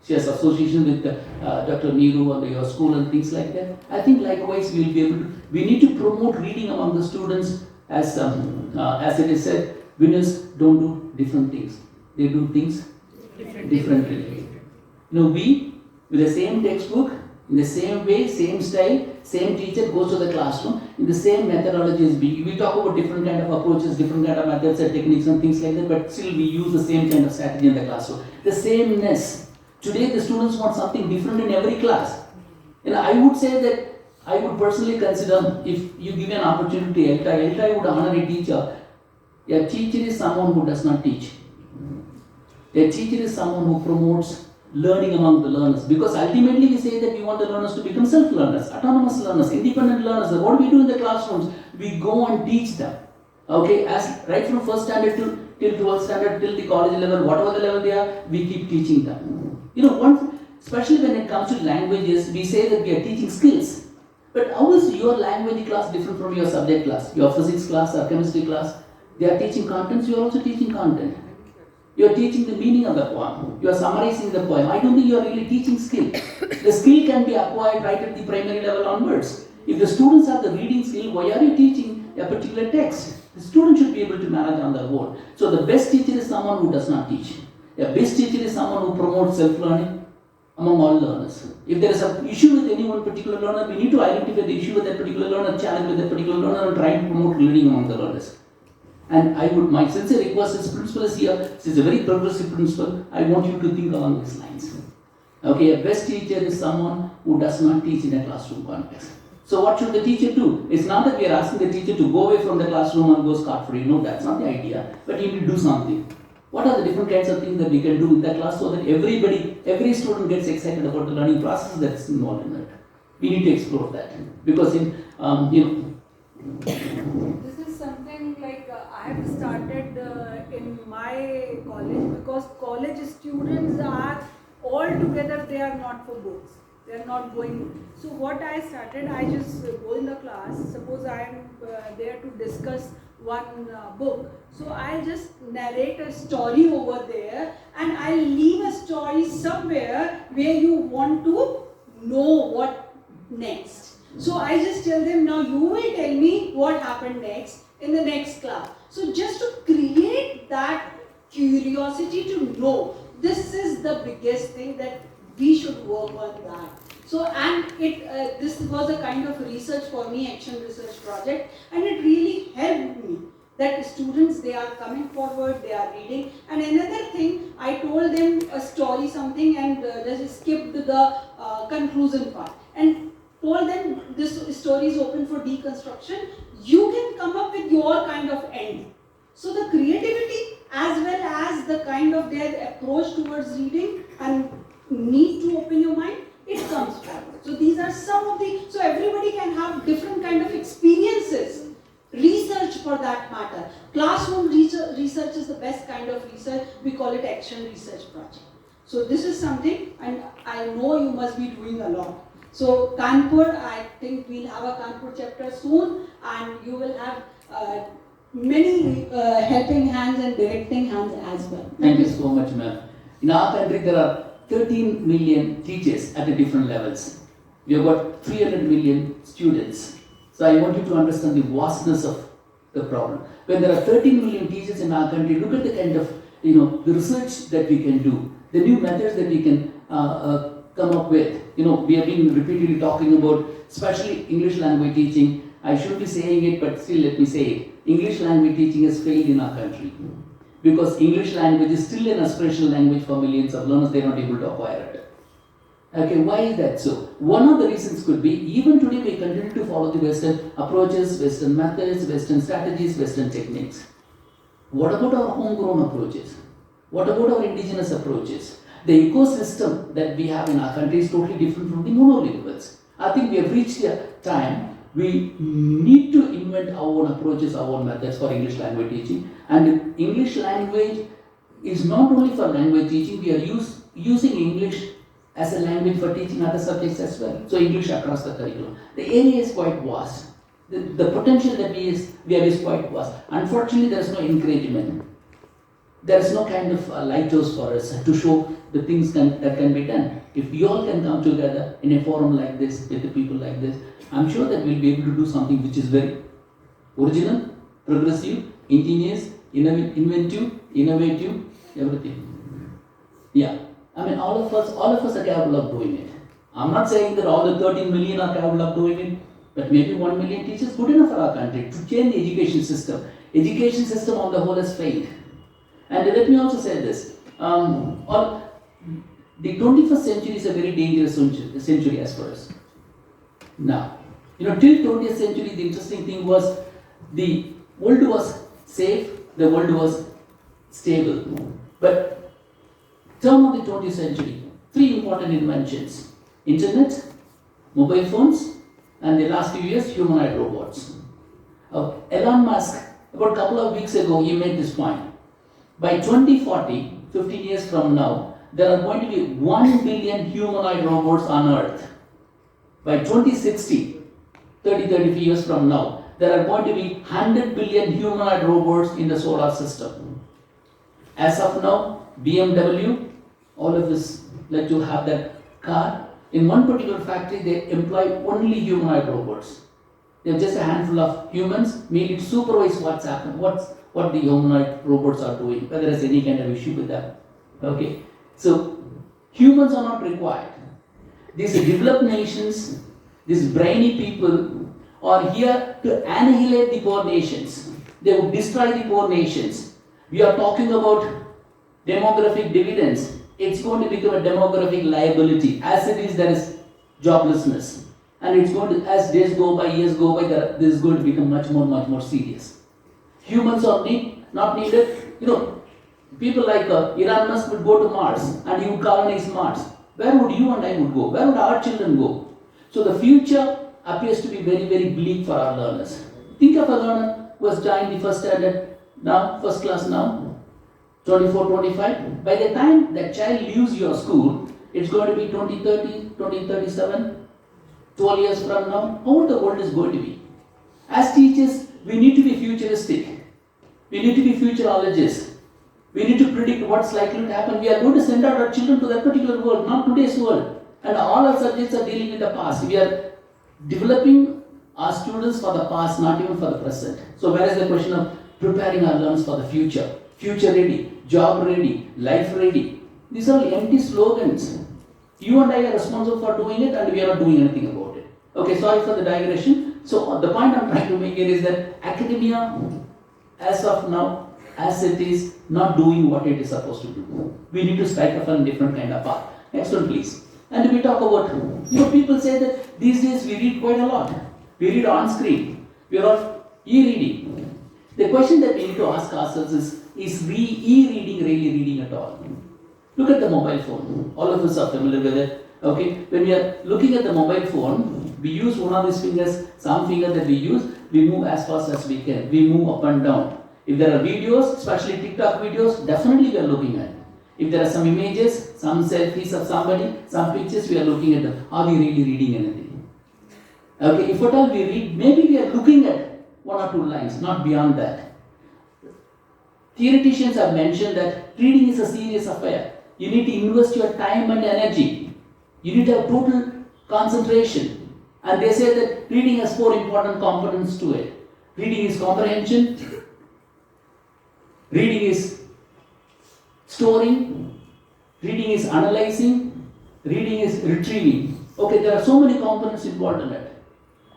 she has association with Dr. Neeru and your school and things like that. I think likewise we need to promote reading among the students as it is said, winners don't do different things. They do things differently. We, with the same textbook, in the same way, same style, same teacher goes to the classroom, in the same methodologies. We talk about different kind of approaches, different kind of methods and techniques and things like that, but still we use the same kind of strategy in the classroom. The sameness. Today the students want something different in every class. I would say that I would personally consider, if you give an opportunity, ELTAI would honor a teacher. A teacher is someone who does not teach. A teacher is someone who promotes learning among the learners, because ultimately we say that we want the learners to become self-learners, autonomous learners, independent learners. What do we do in the classrooms? We go and teach them. Okay, as right from first standard till 12th standard, till the college level, whatever the level they are, we keep teaching them. Especially when it comes to languages, we say that we are teaching skills. But how is your language class different from your subject class? Your physics class or chemistry class? They are teaching contents, you are also teaching content. You are teaching the meaning of the poem. You are summarizing the poem. I don't think you are really teaching skill. The skill can be acquired right at the primary level onwards. If the students have the reading skill, why are you teaching a particular text? The student should be able to manage on their own. So the best teacher is someone who does not teach. A best teacher is someone who promotes self-learning among all learners. If there is an issue with any one particular learner, we need to identify the issue with that particular learner, challenge with that particular learner, and try to promote learning among the learners. And my sincere request is, principal is here, this is a very progressive principal, I want you to think along these lines. Okay, a best teacher is someone who does not teach in a classroom context. So what should the teacher do? It's not that we are asking the teacher to go away from the classroom and go scot-free. No, that's not the idea. But you need to do something. What are the different kinds of things that we can do in that class so that every student gets excited about the learning process that's involved in it? We need to explore that. Because This is something like I have started in my college, because college students are all together, they are not for books. They are not going. So what I started, I just go in the class. Suppose I am there to discuss one book. So I'll just narrate a story over there, and I'll leave a story somewhere where you want to know what next. So I just tell them, now you will tell me what happened next in the next class. So just to create that curiosity to know, this is the biggest thing that we should work on that. So, and this was a kind of research for me, action research project, and it really helped me that students, they are coming forward, they are reading. And another thing, I told them a story something, and just skipped the conclusion part, and told them this story is open for deconstruction. You can come up with your kind of end. So the creativity as well as the kind of their approach towards reading and need to open your mind, it comes forward. So these are some of the, so everybody can have different kind of experiences. Research for that matter. Classroom research is the best kind of research. We call it action research project. So this is something, and I know you must be doing a lot. So Kanpur, I think we'll have a Kanpur chapter soon, and you will have many helping hands and directing hands as well. Thank you so much, ma'am. In our country, there are 13 million teachers at the different levels. We have got 300 million students. So I want you to understand the vastness of the problem. When there are 13 million teachers in our country, look at the kind of, the research that we can do, the new methods that we can come up with. We have been repeatedly talking about, especially English language teaching. I shouldn't be saying it, but still let me say it. English language teaching has failed in our country. because English language is still an aspirational language for millions of learners. They are not able to acquire it. Okay, why is that so? One of the reasons could be, even today we continue to follow the Western approaches, Western methods, Western strategies, Western techniques. What about our homegrown approaches? What about our indigenous approaches? The ecosystem that we have in our country is totally different from the monolinguals. I think we have reached a time we need to invent our own approaches, our own methods for English language teaching. And English language is not only for language teaching, we are using English as a language for teaching other subjects as well. So English across the curriculum. The area is quite vast. The potential that we have is quite vast. Unfortunately, there is no encouragement. There is no kind of lighthouse for us to show the things that can be done. If we all can come together in a forum like this, with the people like this, I'm sure that we'll be able to do something which is very original, progressive, ingenious, inventive, innovative, everything. Yeah. I mean, all of us are capable of doing it. I'm not saying that all the 13 million are capable of doing it, but maybe 1 million teachers good enough for our country to change the education system. Education system on the whole has failed. And let me also say this. The 21st century is a very dangerous century as far as now. Till 20th century, the interesting thing was the world was safe, the world was stable. But turn of the 20th century, 3 important inventions: internet, mobile phones, and the last few years, humanoid robots. Elon Musk, about a couple of weeks ago, he made this point. By 2040, 15 years from now, there are going to be 1 billion humanoid robots on Earth. By 2060, 35 years from now, there are going to be 100 billion humanoid robots in the solar system. As of now, BMW, all of us like to have that car. In one particular factory, they employ only humanoid robots. They're just a handful of humans, mainly to supervise what's happening, what the humanoid robots are doing, whether there's any kind of issue with them. Okay, so humans are not required. These developed nations, these brainy people are here to annihilate the poor nations. They would destroy the poor nations. We are talking about demographic dividends. It's going to become a demographic liability. As it is, there is joblessness. And it's going to, as days go by, years go by, this is going to become much more serious. Humans are not needed. People like Elon Musk would go to Mars and he would colonize Mars. Where would you and I would go? Where would our children go? So the future appears to be very, very bleak for our learners. Think of a learner who has joined the first standard now, first class now, 24, 25. By the time that child leaves your school, it's going to be 2030, 2037, 12 years from now. How the world is going to be? As teachers, we need to be futuristic. We need to be futurologists. We need to predict what's likely to happen. We are going to send out our children to that particular world, not today's world. And all our subjects are dealing with the past. We are developing our students for the past, not even for the present. So where is the question of preparing our learners for the future? Future ready, job ready, life ready. These are empty slogans. You and I are responsible for doing it, and we are not doing anything about it. Okay, sorry for the digression. So the point I'm trying to make here is that academia, as of now, as it is, not doing what it is supposed to do. We need to strike a different kind of path. Next one, please. And we talk about, people say that these days we read quite a lot. We read on screen. We are on e-reading. The question that we need to ask ourselves is e-reading really reading at all? Look at the mobile phone. All of us are familiar with it. Okay, when we are looking at the mobile phone, we use one of these fingers, some finger that we use, we move as fast as we can. We move up and down. If there are videos, especially TikTok videos, definitely we are looking at. If there are some images, some selfies of somebody, some pictures, we are looking at them. Are we really reading anything? Okay, if at all we read, maybe we are looking at 1 or 2 lines, not beyond that. Theoreticians have mentioned that reading is a serious affair. You need to invest your time and energy. You need to have total concentration. And they say that reading has 4 important components to it. Reading is comprehension. Reading is storing. Reading is analyzing. Reading is retrieving. Okay, there are so many components involved in it.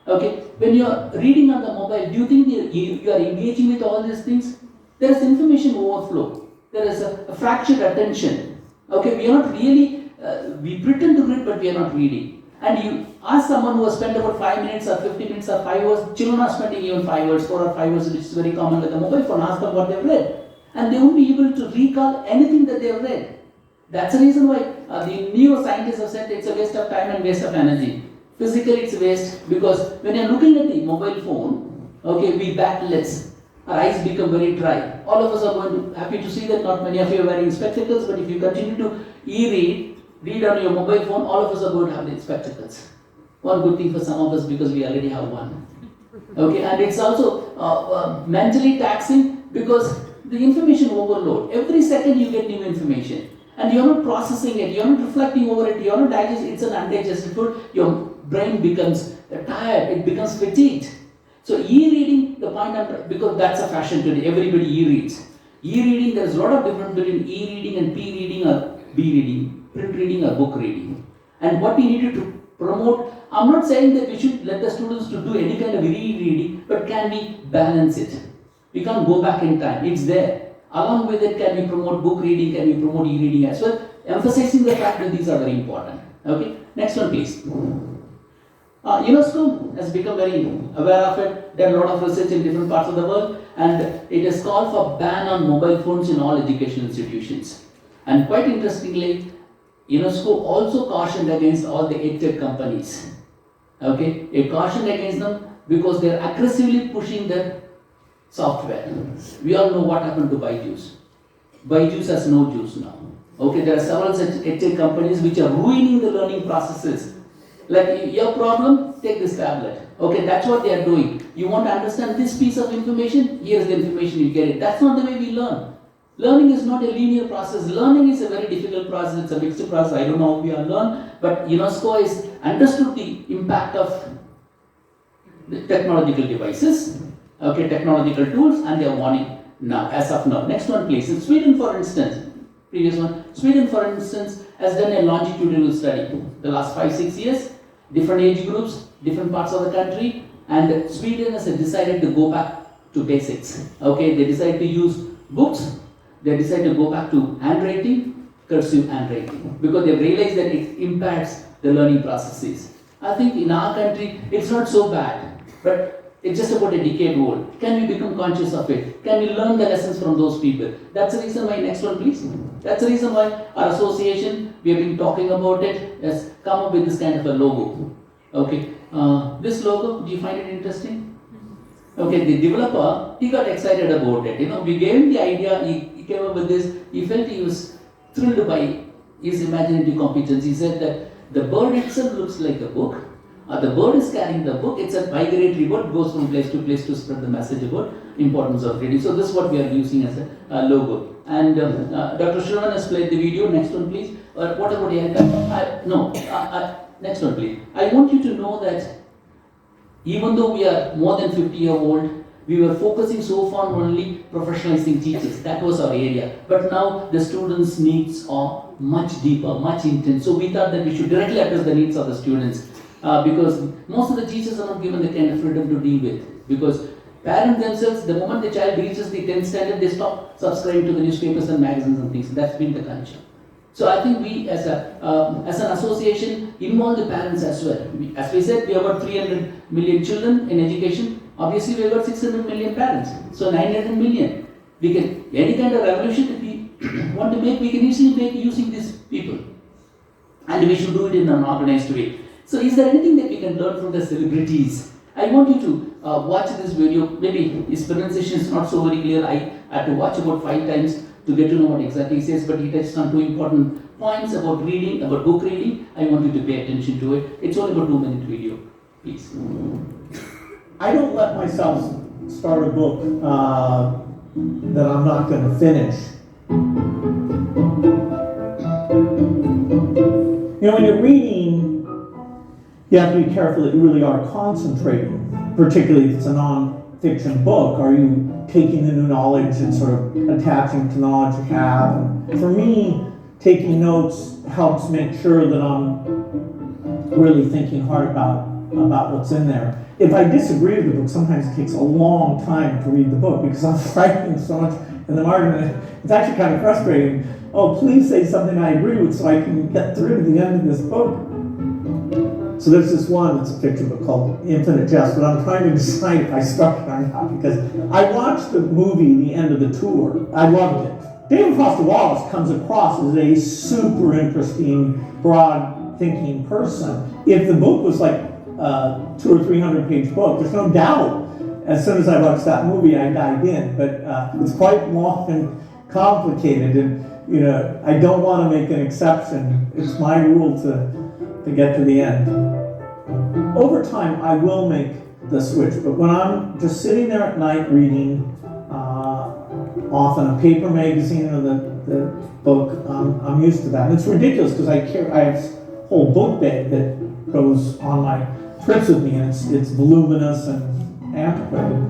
Okay, when you are reading on the mobile, do you think you are engaging with all these things? there is information overflow. There is a fractured attention. Okay, we are not really, we pretend to read, but we are not reading. And you ask someone who has spent about 5 minutes or 50 minutes or 5 hours, children are spending even 5 hours, 4 or 5 hours, which is very common with the mobile phone, ask them what they have read. And they won't be able to recall anything that they have read. That's the reason why the neuroscientists have said it's a waste of time and waste of energy. Physically it's a waste because when you're looking at the mobile phone, okay, we bat less. Our eyes become very dry. All of us are going to, happy to see that not many of you are wearing spectacles, but if you continue to read on your mobile phone, all of us are going to have the spectacles. One good thing for some of us because we already have one. Okay, and it's also mentally taxing because the information overload. Every second you get new information. And you're not processing it, you're not reflecting over it, you're not digesting, it's an undigested food, your brain becomes tired, it becomes fatigued. So e-reading, the point because that's a fashion today, everybody e-reads. E-reading, there's a lot of difference between e-reading and p-reading or b-reading, print reading or book reading. And what we needed to promote, I'm not saying that we should let the students to do any kind of e-reading, but can we balance it? We can't go back in time, it's there. Along with it, can we promote book reading, can we promote e-reading as well, emphasizing the fact that these are very important. Okay, next one please. UNESCO has become very aware of it, done a lot of research in different parts of the world, and it has called for ban on mobile phones in all educational institutions. And quite interestingly, UNESCO also cautioned against all the EdTech companies. Okay, it cautioned against them because they are aggressively pushing their software. We all know what happened to Byju's. Byju's has no juice now. Okay, there are several such EdTech companies which are ruining the learning processes. Like your problem, take this tablet. Okay, that's what they are doing. You want to understand this piece of information? Here's the information, you get it. That's not the way we learn. Learning is not a linear process. Learning is a very difficult process. It's a mixed process. I don't know how we all learn, but UNESCO has understood the impact of the technological devices. Okay, technological tools, and they are warning now, as of now. Next one please. In Sweden, for instance, previous one, Sweden, for instance, has done a longitudinal study the last 5-6 years, different age groups, different parts of the country, and Sweden has decided to go back to basics. Okay, they decided to use books, they decided to go back to handwriting, cursive handwriting, because they realized that it impacts the learning processes. I think in our country, it's not so bad, but it's just about a decade old. Can we become conscious of it? Can we learn the lessons from those people? That's the reason why, next one please. That's the reason why our association, we have been talking about it, has come up with this kind of a logo. Okay, this logo, do you find it interesting? Okay, the developer, he got excited about it. We gave him the idea, he came up with this, he felt he was thrilled by his imaginative competence. He said that the bird itself looks like a book. The bird is carrying the book, it's a migratory bird, goes from place to place to spread the message about importance of reading. So this is what we are using as a logo. And Dr. Shravan has played the video, next one please. What about ELTAI? Next one please. I want you to know that even though we are more than 50-year-old, we were focusing so far on only professionalizing teachers. That was our area. But now the students' needs are much deeper, much intense. So we thought that we should directly address the needs of the students. Because most of the teachers are not given the kind of freedom to deal with. Because parents themselves, the moment the child reaches the 10th standard, they stop subscribing to the newspapers and magazines and things. That's been the culture. So I think we as an association involve the parents as well. As we said, we have about 300 million children in education. Obviously we have got 600 million parents. So 900 million. We can, any kind of revolution that we want to make, we can easily make using these people. And we should do it in an organized way. So is there anything that we can learn from the celebrities? I want you to watch this video. Maybe his pronunciation is not so very clear. I had to watch about 5 times to get to know what exactly he says, but he touched on 2 important points about reading, about book reading. I want you to pay attention to it. It's only about 2-minute video. Please. I don't let myself start a book that I'm not going to finish. When you're reading, you have to be careful that you really are concentrating, particularly if it's a non-fiction book. Are you taking the new knowledge and sort of attaching to knowledge you have? And for me, taking notes helps make sure that I'm really thinking hard about what's in there. If I disagree with the book, sometimes it takes a long time to read the book because I'm writing so much And the margin, it's actually kind of frustrating. Oh, please say something I agree with so I can get through to the end of this book. So there's this one that's a picture book called Infinite Jest, but I'm trying to decide if I start it or not, because I watched the movie, the end of the tour. I loved it. David Foster Wallace comes across as a super interesting, broad thinking person. If the book was like a 200 or 300 page book, there's no doubt. As soon as I watched that movie, I dived in. But it's quite long and complicated, and I don't want to make an exception. It's my rule to get to the end. Over time, I will make the switch, but when I'm just sitting there at night reading, often a paper magazine or the book, I'm used to that. And it's ridiculous because I have this whole book bag that goes on my trips with me, and it's voluminous and antiquated.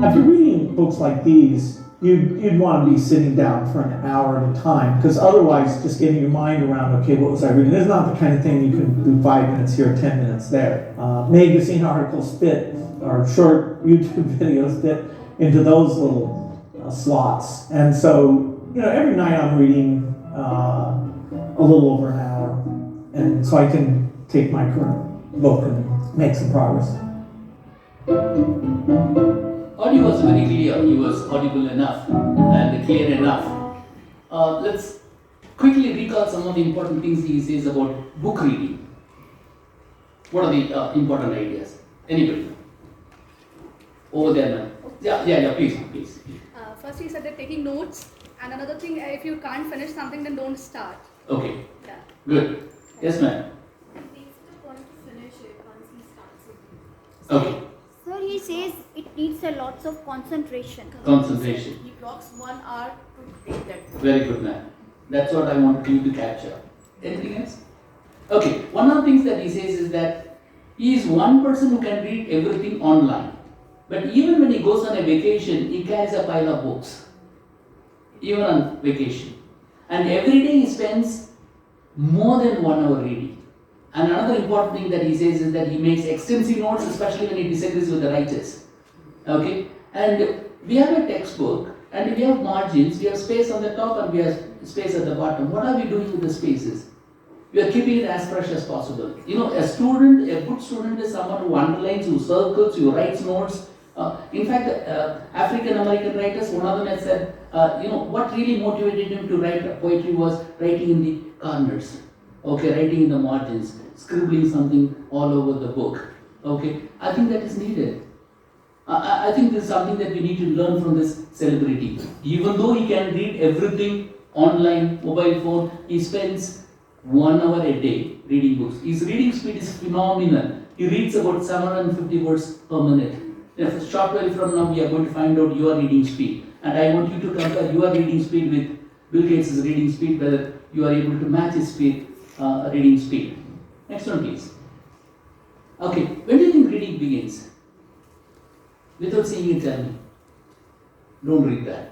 If you're reading books like these, you'd want to be sitting down for an hour at a time, because otherwise just getting your mind around, okay, what was I reading? It's not the kind of thing you can do 5 minutes here, 10 minutes there. Magazine articles fit, or short YouTube videos fit into those little slots. And so, every night I'm reading a little over an hour, and so I can take my current book and make some progress. Audio was very clear. He was audible enough and clear enough. Let's quickly recall some of the important things he says about book reading. What are the important ideas? Anybody? Over there, ma'am. Yeah, please. First he said that taking notes, and another thing, if you can't finish something, then don't start. Okay. Yeah. Good. Yes, ma'am. It takes the point to finish it once he starts it. Okay. Sir, he says it needs a lots of concentration. Concentration. He blocks 1 hour to read that. Very good, ma'am. That's what I want you to capture. Anything else? Okay. One of the things that he says is that he is one person who can read everything online. But even when he goes on a vacation, he carries a pile of books. Even on vacation. And every day he spends more than 1 hour reading. And another important thing that he says is that he makes extensive notes, especially when he disagrees with the writers. Okay? And we have a textbook, and we have margins, we have space on the top and we have space at the bottom. What are we doing with the spaces? We are keeping it as fresh as possible. A good student is someone who underlines, who circles, who writes notes. In fact, African American writers, one of them has said, what really motivated him to write poetry was writing in the corners, writing in the margins, scribbling something all over the book. I think that is needed. I think this is something that we need to learn from this celebrity. Even though he can read everything online, mobile phone, he spends 1 hour a day reading books. His reading speed is phenomenal. He reads about 750 words per minute. A short while from now, we are going to find out your reading speed. And I want you to compare your reading speed with Bill Gates' reading speed, whether you are able to match his reading speed. Next one, please. Okay, when do you think reading begins? Without seeing it, tell me. Don't read that.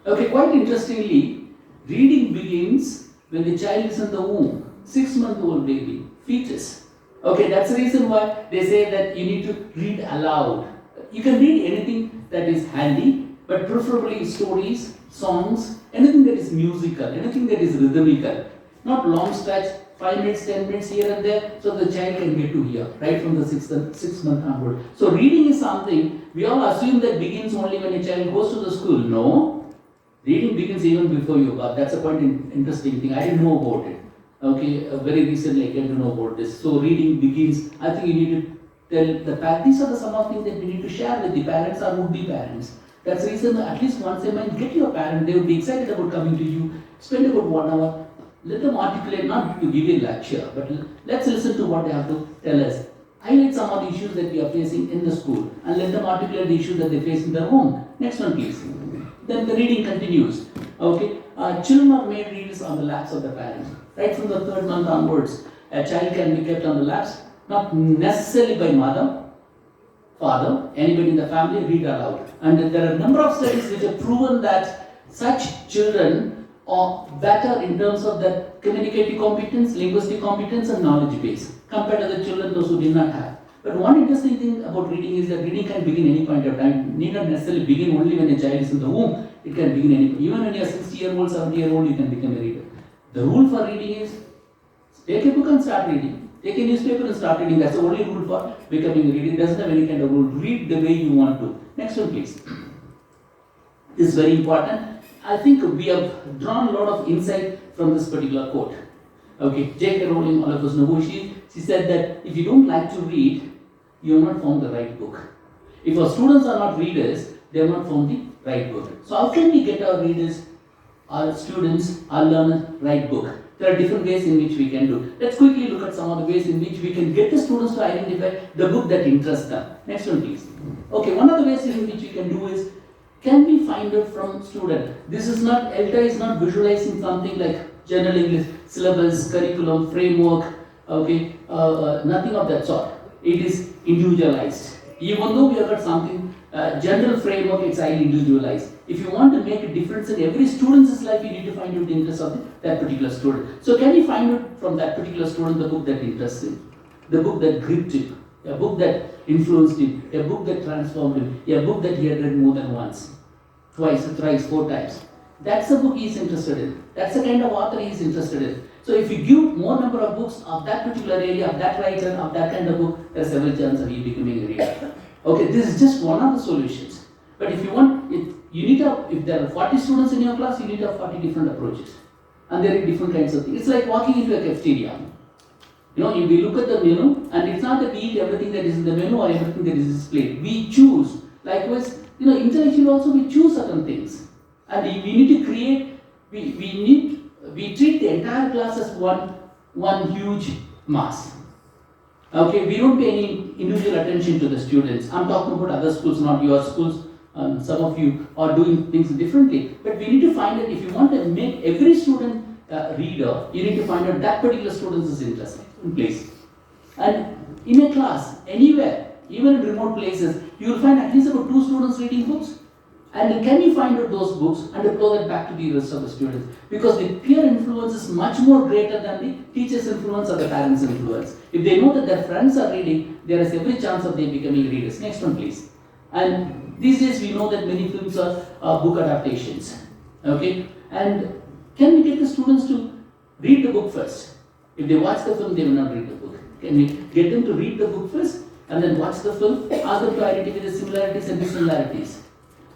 Okay, quite interestingly, reading begins when the child is in the womb, 6-month-old baby, fetus. Okay, that's the reason why they say that you need to read aloud. You can read anything that is handy, but preferably stories, songs, anything that is musical, anything that is rhythmical. Not long stretch, 5 minutes, 10 minutes here and there, so the child can get to hear, right from the 6th month onward. So reading is something, we all assume that begins only when a child goes to the school. No, reading begins even before you got. That's a quite interesting thing. I didn't know about it. Very recently I came to know about this. So reading begins, I think you need to tell the parents, these are the some of things that we need to share with the parents or would-be parents. That's the reason at least once a month, get your parent, they will be excited about coming to you, spend about 1 hour, let them articulate, not to give you a lecture, but let's listen to what they have to tell us. Highlight some of the issues that we are facing in the school and let them articulate the issues that they face in their home. Next one, please. Then the reading continues. Children are made readers on the laps of the parents. Right from the 3rd month onwards, a child can be kept on the laps, not necessarily by mother, father, anybody in the family, read aloud. And there are a number of studies which have proven that such children are better in terms of their communicative competence, linguistic competence and knowledge base compared to the children those who did not have. But one interesting thing about reading is that reading can begin any point of time. It need not necessarily begin only when a child is in the womb. It can begin any point. Even when you are 60-year-old, 70-year-old, you can become a reader. The rule for reading is take a book and start reading. Take a newspaper and start reading. That's the only rule for becoming a reader. It doesn't have any kind of rule. Read the way you want to. Next one, please. This is very important. I think we have drawn a lot of insight from this particular quote. Okay, J.K. Rowling, all of us know who she is. She said that if you don't like to read, you have not found the right book. If our students are not readers, they have not found the right book. So how can we get our readers, our students, our learners, right book? There are different ways in which we can do. Let's quickly look at some of the ways in which we can get the students to identify the book that interests them. Next one, please. Okay, one of the ways in which we can do is, can we find out from student? This is not, ELTAI is not visualizing something like general English, syllabus, curriculum, framework, okay, nothing of that sort. It is individualized. Even though we have got something, general framework, it's highly individualized. If you want to make a difference in every student's life, you need to find out the interest of that particular student. So can you find out from that particular student the book that interests him, the book that gripped him, a book that influenced him, a book that transformed him, a book that he had read more than once, twice, thrice, 4 times. That's the book he is interested in. That's the kind of author he is interested in. So if you give more number of books of that particular area, of that writer, of that kind of book, there's several chances of you becoming a reader. Okay, this is just one of the solutions. But if you want, you need to have, if there are 40 students in your class, you need to have 40 different approaches. And there are different kinds of things. It's like walking into a cafeteria. You know, if we look at the menu, and it's not that we eat everything that is in the menu or everything that is displayed. We choose. Likewise, you know, intellectually also we choose certain things. And we need to create, we treat the entire class as one huge mass. Okay, we don't pay any individual attention to the students. I'm talking about other schools, not your schools. Some of you are doing things differently. But we need to find out, if you want to make every student reader, you need to find out that particular student's interest in place. And in a class, anywhere, even in remote places, you will find at least about 2 students reading books. And can you find out those books and deploy that back to the rest of the students? Because the peer influence is much more greater than the teacher's influence or the parents' influence. If they know that their friends are reading, there is every chance of them becoming readers. Next one, please. And these days we know that many films are book adaptations. Okay? And can we get the students to read the book first? If they watch the film, they will not read the book. Can we get them to read the book first and then watch the film? Ask them to identify the similarities and dissimilarities.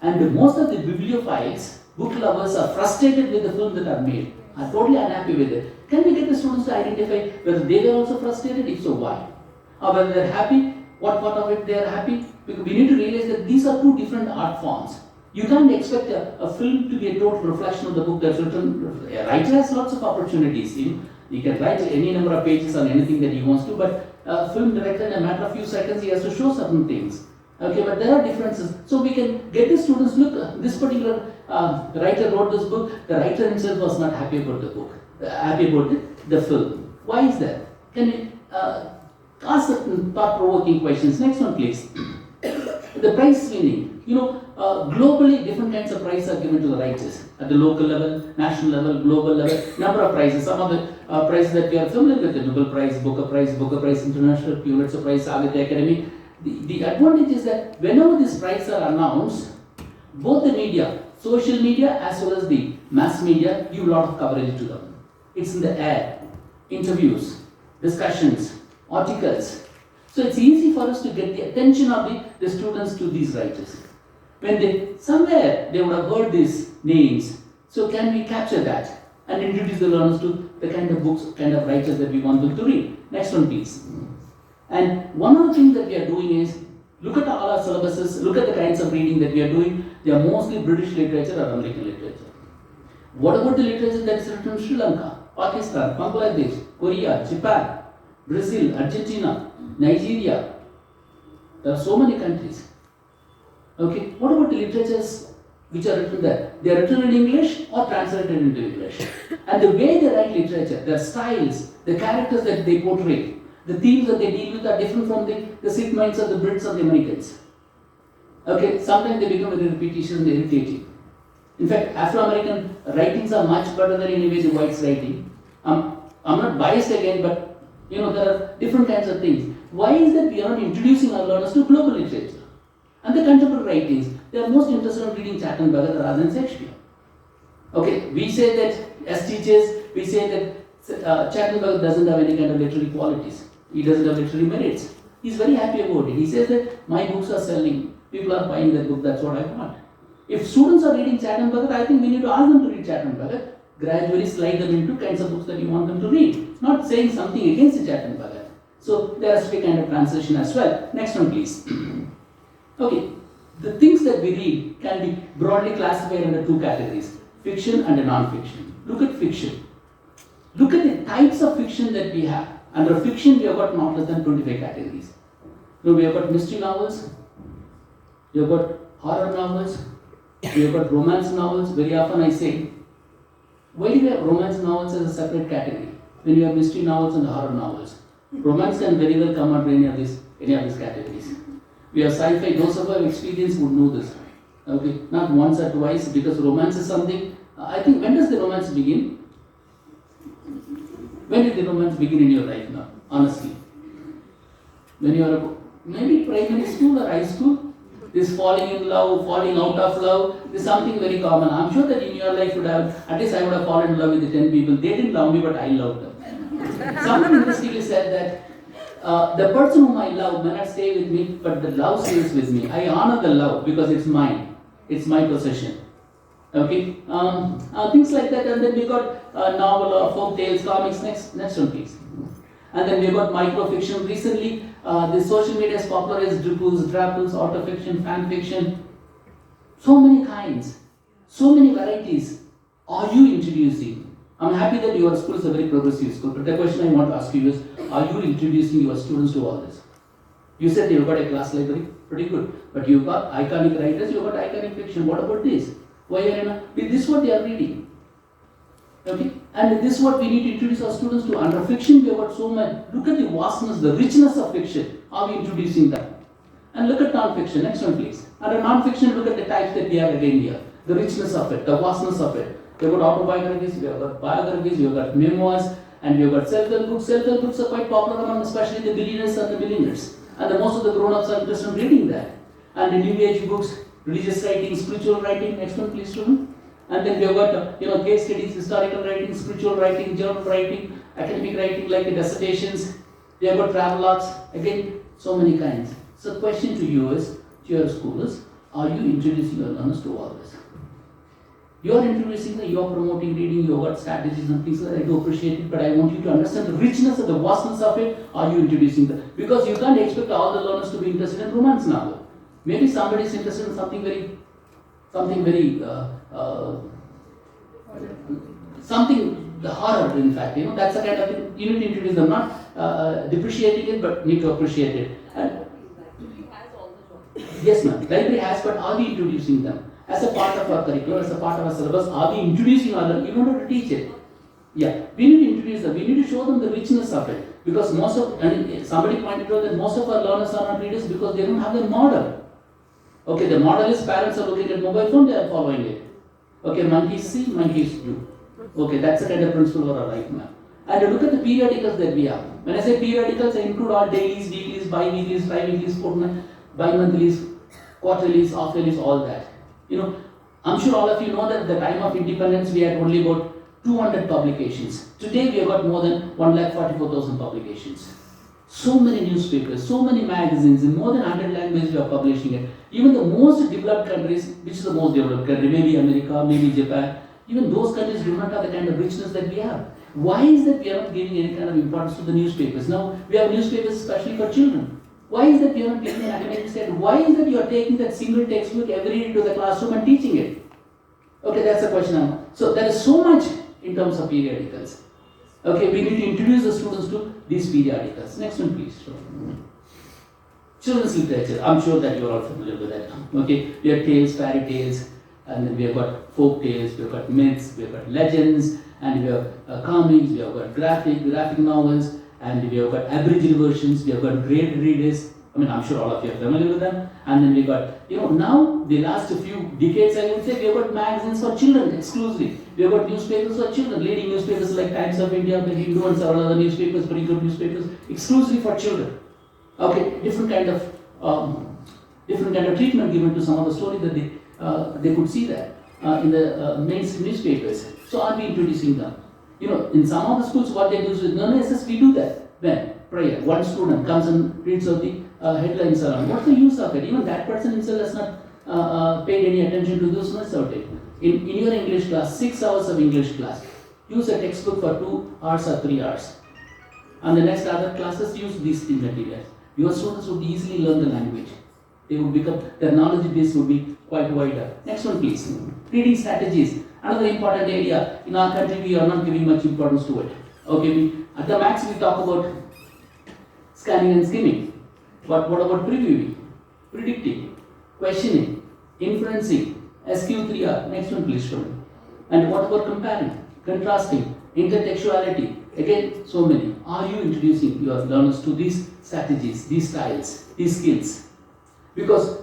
And most of the bibliophiles, book lovers, are frustrated with the film that are made, are totally unhappy with it. Can we get the students to identify whether they were also frustrated? If so, why? Or whether they're happy, what part of it they are happy? Because we need to realize that these are 2 different art forms. You can't expect a film to be a total reflection of the book that's written. A writer has lots of opportunities. He can write any number of pages on anything that he wants to, but a film director, in a matter of few seconds, he has to show certain things. Okay, but there are differences. So we can get the students, look, this particular writer wrote this book, the writer himself was not happy about the book, happy about the film. Why is that? Can we ask certain thought-provoking questions? Next one, please. The prize winning. You know, globally, different kinds of prizes are given to the writers. At the local level, national level, global level, number of prizes. Some of the prizes that we are familiar with, the Nobel Prize, Booker Prize, International Pulitzer Prize, Sagatya Academy. The advantage is that whenever these prizes are announced, both the media, social media as well as the mass media, give a lot of coverage to them. It's in the air, interviews, discussions, articles. So it's easy for us to get the attention of the students to these writers. When somewhere they would have heard these names, so can we capture that and introduce the learners to the kind of books, kind of writers that we want them to read? Next one, please. And one of the things that we are doing is, look at all our syllabuses, look at the kinds of reading that we are doing. They are mostly British literature or American literature. What about the literature that is written in Sri Lanka, Pakistan, Bangladesh, Korea, Japan, Brazil, Argentina, Nigeria? There are so many countries. Okay, what about the literatures which are written there? They are written in English or translated into English. And the way they write literature, their styles, the characters that they portray, the themes that they deal with are different from the sick minds of the Brits or the Americans. Okay, sometimes they become very repetitious and irritating. In fact, Afro-American writings are much better than any way the whites writing. I'm not biased again, but There are different kinds of things. Why is that we are not introducing our learners to global literature? And the contemporary writings, they are most interested in reading Chatham Bhagat rather than Shakespeare. Okay, we say that as teachers, we say that Chatham Bhagat doesn't have any kind of literary qualities. He doesn't have literary merits. He's very happy about it. He says that my books are selling. People are buying that book, that's what I want. If students are reading Chatham Bhagat, I think we need to ask them to read Chatham Bhagat. Gradually slide them into kinds of books that you want them to read. It's not saying something against the Chatham Bhagat. So there has to be a kind of transition as well. Next one, please. Okay, the things that we read can be broadly classified under two categories, fiction and non-fiction. Look at fiction. Look at the types of fiction that we have. Under fiction, we have got not less than 25 categories. We have got mystery novels, we have got horror novels, we have got romance novels. Very often I say, why do we have romance novels as a separate category when you have mystery novels and horror novels? Romance can very well come under any of these categories. We have sci-fi. Those of our experience would know this. Okay, not once or twice, because romance is something. I think, when does the romance begin? When did the romance begin in your life now? Honestly, when you are maybe primary school or high school, this falling in love, falling out of love, is something very common. I'm sure that in your life would have, at least I would have fallen in love with the 10 people. They didn't love me, but I loved them. Someone interestingly said that the person whom I love may not stay with me, but the love stays with me. I honor the love because it's mine. It's my possession. Okay, things like that. And then we got novel or folk tales, comics. Next one, please. And then we got microfiction. Recently, the social media has popularized dribbles, drapples, autofiction, fan fiction. So many kinds, so many varieties. Are you introducing? I'm happy that your school is a very progressive school, but the question I want to ask you is, are you introducing your students to all this? You said you've got a class library, pretty good, but you've got iconic writers, you've got iconic fiction. What about this? Why are you not? This is what they are reading. Okay? And this is what we need to introduce our students to. Under fiction, we have got so much. Look at the vastness, the richness of fiction. Are we introducing them? And look at non-fiction. Next one, please. Under non-fiction, look at the types that we have again here. The richness of it, the vastness of it. We have got autobiographies, we have got biographies, we have got memoirs, and we have got self-help books. Self-help books are quite popular among especially the billionaires and the millionaires. And most of the grown-ups are interested in reading that. And the new age books, religious writing, spiritual writing. Next one, please, student. And then we have got case studies, historical writing, spiritual writing, journal writing, academic writing like dissertations. We have got travelogues. Again, so many kinds. So, question to you is, to your schools, are you introducing your learners to all this? You are introducing them, you are promoting reading, you have got strategies and things like that. I do appreciate it, but I want you to understand the richness and the vastness of it. Are you introducing them? Because you can't expect all the learners to be interested in romance novel. Maybe somebody is interested in something very the horror, in fact, that's the kind of thing you need to introduce them, not depreciating it, but need to appreciate it. And yes, ma'am, library has, but are we introducing them? As a part of our curriculum, as a part of our syllabus, are we introducing our learners in order to teach it? Yeah, we need to introduce them, we need to show them the richness of it. Because somebody pointed out that most of our learners are not readers because they don't have the model. Okay, the model is parents are looking at mobile phone, they are following it. Okay, monkeys see, monkeys do. Okay, that's the kind of principle for our life, ma'am. And look at the periodicals that we have. When I say periodicals, I include all dailies, weeklies, bi-weeklies, tri-weeklies, bi-monthlies, quarterlies, half-yearlies, all that. I'm sure all of you know that at the time of independence, we had only about 200 publications. Today, we have got more than 1,44,000 publications. So many newspapers, so many magazines, in more than 100 languages we are publishing it. Even the most developed countries, which is the most developed country, maybe America, maybe Japan, even those countries do not have the kind of richness that we have. Why is that we are not giving any kind of importance to the newspapers? Now, we have newspapers especially for children. Why is that we are not giving an academic state? Why is that you are taking that single textbook every day to the classroom and teaching it? Okay, that's the question. So, there is so much in terms of periodicals. Okay, we need to introduce the students to these periodicals. Next one, please. Children's literature. I'm sure that you are all familiar with that. Okay, we have tales, fairy tales, and then we have got folk tales, we have got myths, we have got legends, and we have comics, we have got graphic novels, and we have got abridged versions, we have got grade readers. I'm sure all of you are familiar with them. And then we got, now the last few decades, I would say, we have got magazines for children exclusively. We have got newspapers for children, leading newspapers like Times of India, the Hindu and several other newspapers, very good newspapers, exclusively for children. Okay, different kind of treatment given to some of the stories that they could see that in the mainstream newspapers. So are we introducing them? In some of the schools, what they do is, we do that. When? Prayer. One student comes and reads out the headlines around. What's the use of it? Even that person himself has not paid any attention to those much of it. In your English class, 6 hours of English class, use a textbook for 2 hours or 3 hours. And the next other classes use these materials. Your students would easily learn the language. They would become, their knowledge base would be quite wider. Next one please. Reading strategies. Another important area. In our country we are not giving much importance to it. Okay, at the max we talk about scanning and skimming. But what about previewing, predicting, questioning, inferencing, SQ3R? Next one please, student. And what about comparing, contrasting, intertextuality? Again, so many. Are you introducing your learners to these strategies, these styles, these skills? Because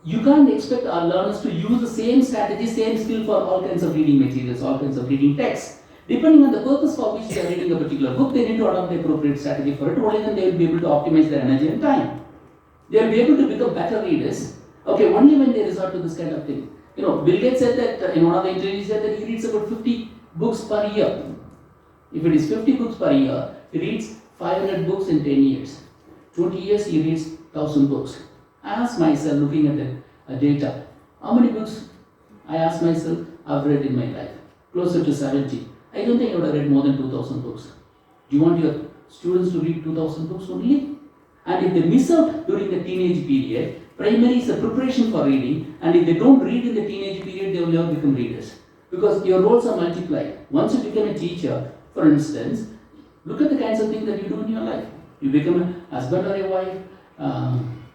you can't expect our learners to use the same strategy, same skill for all kinds of reading materials, all kinds of reading texts. Depending on the purpose for which they are reading a particular book, they need to adopt the appropriate strategy for it. Only then they will be able to optimize their energy and time. They will be able to become better readers. Okay, only when they resort to this kind of thing. Bill Gates said that in one of the interviews, he said that he reads about 50 books per year. If it is 50 books per year, he reads 500 books in 10 years. 20 years, he reads 1000 books. I asked myself, looking at the data, how many books I asked myself I've read in my life? Closer to 70. I don't think I would have read more than 2000 books. Do you want your students to read 2000 books only? And if they miss out during the teenage period, primary is a preparation for reading, and if they don't read in the teenage period, they will never become readers. Because your roles are multiplied. Once you become a teacher, for instance, look at the kinds of things that you do in your life. You become a husband or a wife,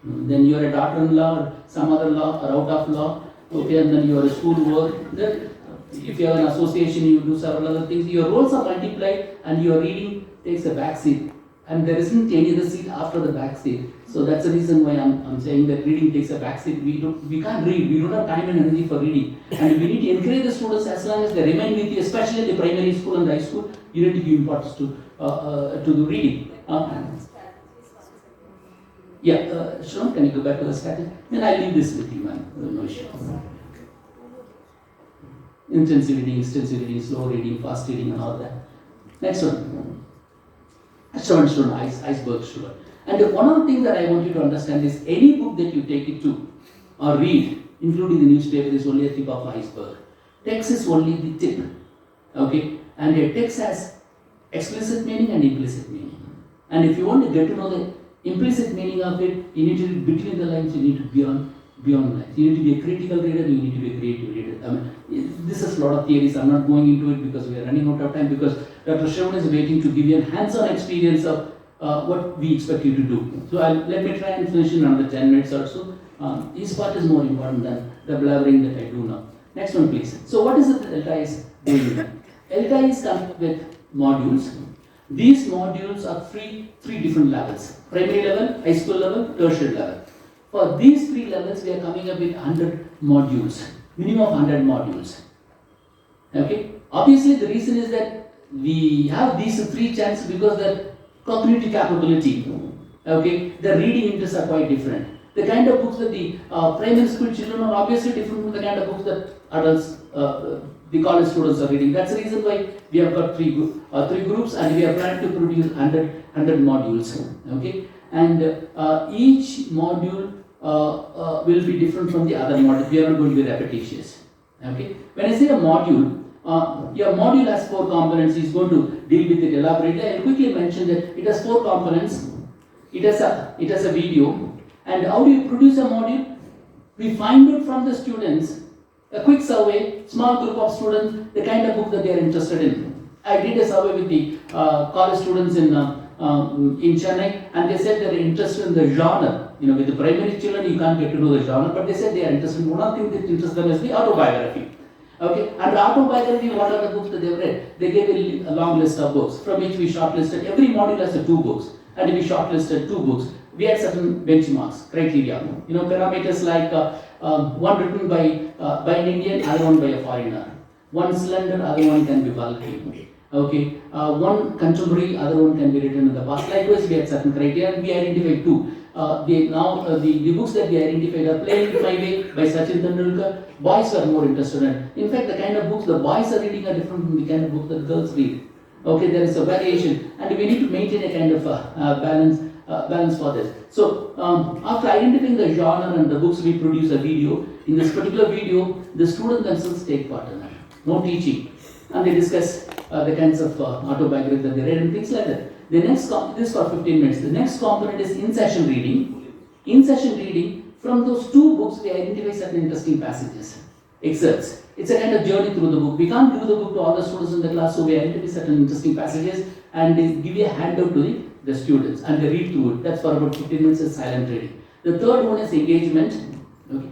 then you are a daughter-in-law or some other law or out of law, okay, and then you are a school work. Then if you have an association, you do several other things. Your roles are multiplied and your reading takes a back seat. And there isn't any other seat after the back seat. So that's the reason why I'm saying that reading takes a back seat. We can't read. We don't have time and energy for reading. And we need to encourage the students as long as they remain with you, especially in the primary school and high school. You need to give importance to the reading. Sean, can you go back to the strategy? Then I leave this with you, man. No issue. Intensive reading, extensive reading, slow reading, fast reading, and all that. Next one. Student, iceberg student. And one of the things that I want you to understand is any book that you take it to or read, including the newspaper, is only a tip of the iceberg. Text is only the tip. Okay? And a text has explicit meaning and implicit meaning. And if you want to get to know the implicit meaning of it, you need to read between the lines, you need to be beyond lines. You need to be a critical reader, you need to be a creative reader. This is a lot of theories. I'm not going into it because we are running out of time, because Dr. Shravan is waiting to give you a hands-on experience of what we expect you to do. So let me try and finish in another 10 minutes or so. This part is more important than the blabbering that I do now. Next one please. So what is it that ELTAI is doing? ELTAI is coming with modules. These modules are three different levels. Primary level, high school level, tertiary level. For these 3 levels, we are coming up with 100 modules. Minimum of 100 modules. Okay? Obviously, the reason is that we have these 3 chances because the cognitive capability, okay, the reading interests are quite different. The kind of books that the primary school children are obviously different from the kind of books that adults, the college students are reading. That's the reason why we have got 3 groups, and we are planning to produce 100 modules. Okay? And each module will be different from the other module. We are not going to be repetitious. Okay? When I say a module, your module has 4 components. It's going to deal with it elaborately. I will quickly mention that it has 4 components. It has a video. And how do you produce a module? We find out from the students, a quick survey, small group of students, the kind of book that they are interested in. I did a survey with the college students in Chennai, and they said they are interested in the genre. With the primary children, you can't get to know the genre, but they said they are interested in one of the things that interests them is the autobiography. Okay, and autobiography, what are the books that they have read? They gave a long list of books from which we shortlisted. Every module has 2 books, and we shortlisted 2 books. We had certain benchmarks, criteria. Parameters like one written by an Indian, other one by a foreigner. One slender, other one can be bulky. Okay, one contemporary, other one can be written in the past. Likewise, we had certain criteria and we identified two. The books that we identified are Playing With My Way by Sachin Tendulkar. Boys were more interested in. In fact, the kind of books the boys are reading are different from the kind of books that girls read. Okay, there is a variation, and we need to maintain a kind of balance for this. So, after identifying the genre and the books, we produce a video. In this particular video, the students themselves take part in it. No teaching, and they discuss the kinds of autobiography that they read and things like that. The next this for 15 minutes. The next component is in-session reading. In-session reading, from those two books, we identify certain interesting passages, excerpts. It's a kind of journey through the book. We can't give the book to all the students in the class, so we identify certain interesting passages and they give a handout to the students and they read through it. That's for about 15 minutes is silent reading. The third one is engagement. Okay.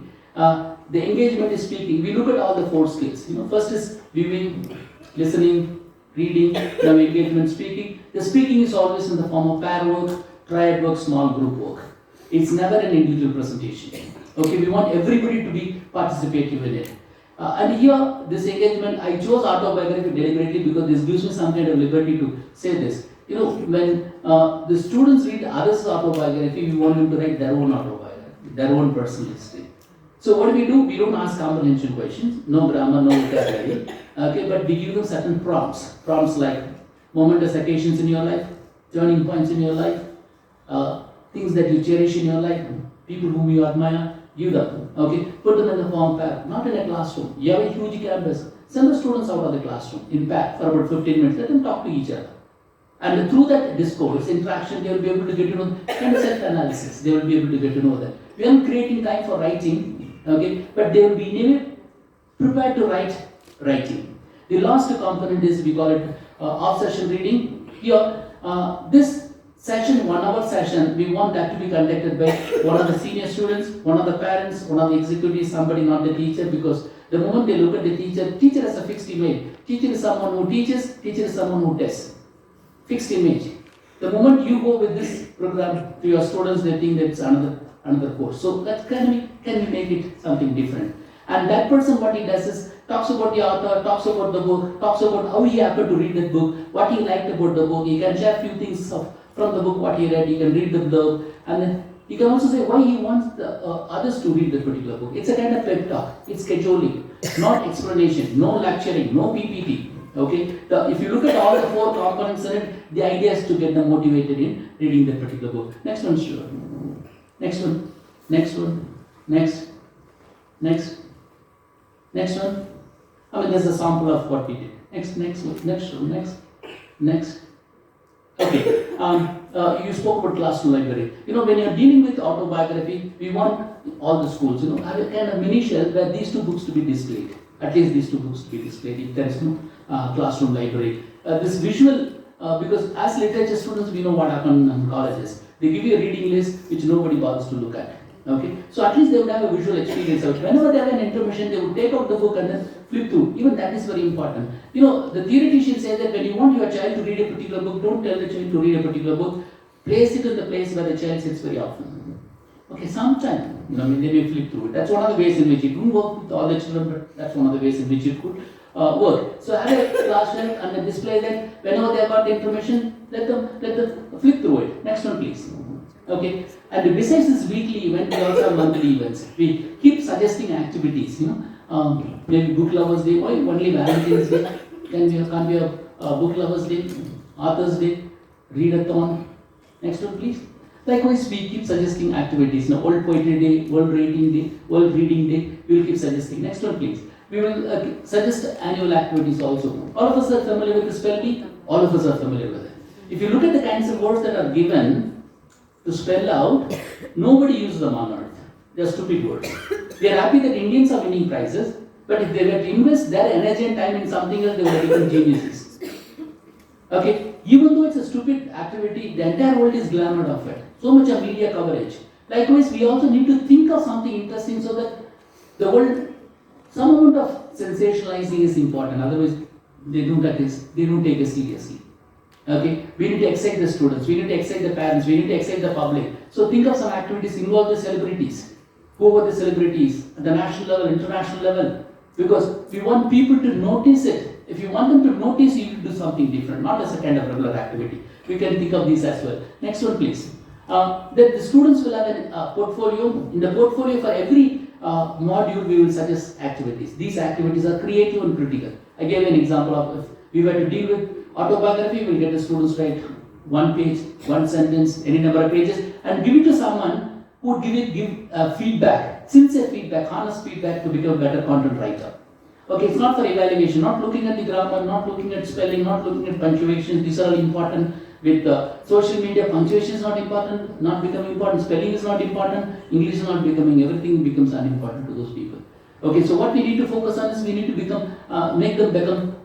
The engagement is speaking. We look at all the four skills. First is viewing, listening, reading, now engagement, speaking. The speaking is always in the form of pair work, triad work, small group work. It's never an individual presentation. Okay, we want everybody to be participative in it. And here, this engagement, I chose autobiography deliberately because this gives me some kind of liberty to say this. When the students read others' autobiography, we want them to write their own autobiography, their own personal history. So what do? We don't ask comprehension questions, no grammar, no vocabulary, okay, but we give them certain prompts. Prompts like momentous occasions in your life, turning points in your life, things that you cherish in your life, people whom you admire, give them, okay, put them in the form pair, not in a classroom. You have a huge campus, send the students out of the classroom in pair for about 15 minutes, let them talk to each other. And through that discourse, interaction, they will be able to get to know kind of self-analysis, they will be able to get to know that. We are creating time for writing, okay, but they will be never prepared to writing. The last component is, we call it off-session reading. Here, this session, 1 hour session, we want that to be conducted by one of the senior students, one of the parents, one of the executives, somebody, not the teacher, because the moment they look at the teacher has a fixed image. Teacher is someone who teaches, teacher is someone who tests. Fixed image. The moment you go with this program to your students, they think that it's another course. So that can we make it something different? And that person, what he does is talks about the author, talks about the book, talks about how he happened to read that book, what he liked about the book. He can share a few things from the book, what he read. He can read the blurb, and then he can also say why he wants the others to read that particular book. It's a kind of pep talk. It's scheduling, not explanation, no lecturing, no PPT. Okay, if you look at all the four components in it, the idea is to get them motivated in reading that particular book. Next one, sure. Next one. Next one. Next. Next. Next one. I mean, there's a sample of what we did. Next one. Next. Okay. You spoke about classroom library. When you're dealing with autobiography, we want all the schools, have a kind of mini shelf where these two books to be displayed. At least these two books to be displayed. If there is no classroom library. This visual, because as literature students, we know what happened in colleges. They give you a reading list which nobody bothers to look at. Okay, so at least they would have a visual experience out. Whenever they have an intermission, they would take out the book and then flip through. Even that is very important. The theoreticians say that when you want your child to read a particular book, don't tell the child to read a particular book. Place it in the place where the child sits very often. Okay, sometimes they may flip through it. That's one of the ways in which it won't work with all the children, but that's one of the ways in which it could work. So have a class shelf and then display that. Whenever they have got the information, let them flip through it. Next one, please. Okay, and besides this weekly event, we also have monthly events. We keep suggesting activities. Maybe book lovers day, only Valentine's Day. Then can't be a book lovers day, authors day, readathon. Next one, please. Likewise, we keep suggesting activities. World Poetry Day, World Reading Day, World Reading Day. We will keep suggesting. Next one, please. We will suggest annual activities also. All of us are familiar with the spell bee. All of us are familiar with it. If you look at the kinds of words that are given to spell out, nobody uses them on earth. They are stupid words. We are happy that Indians are winning prizes, but if they were to invest their energy and time in something else, they would have become geniuses. Okay, even though it's a stupid activity, the entire world is glamored of it. So much of media coverage. Likewise, we also need to think of something interesting so that the world, some amount of sensationalizing is important. Otherwise, they don't take us seriously. Okay, we need to excite the students, we need to excite the parents, we need to excite the public. So think of some activities, involve the celebrities. Who are the celebrities at the national level, international level? Because we want people to notice it. If you want them to notice, you will do something different, not as a kind of regular activity. We can think of these as well. Next one, please. That the students will have a portfolio. In the portfolio, for every module, we will suggest activities. These activities are creative and critical. I gave an example of if we were to deal with autobiography, we'll get the students write one page, one sentence, any number of pages, and give it to someone who would give feedback, sincere feedback, honest feedback to become a better content writer. Okay, it's not for evaluation, not looking at the grammar, not looking at spelling, not looking at punctuation. These are all important. With social media, punctuation is not important, not becoming important, spelling is not important, English is not becoming, everything becomes unimportant to those people. Okay, so what we need to focus on is we need to make them become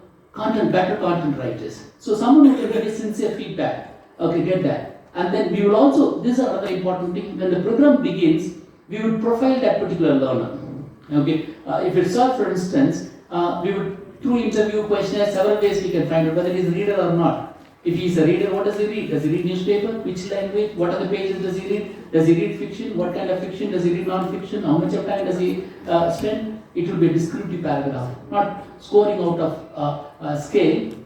better content writers. So someone who can give sincere feedback, okay, get that. And then we will also, this is another important thing, when the program begins, we would profile that particular learner. Okay, if it's short, for instance, we would, through interview, questionnaire, several ways we can find out whether he's a reader or not. If he's a reader, what does he read? Does he read newspaper? Which language? What are the pages does he read? Does he read fiction? What kind of fiction? Does he read non-fiction? How much of time does he spend? It will be a descriptive paragraph, not scoring out of a scale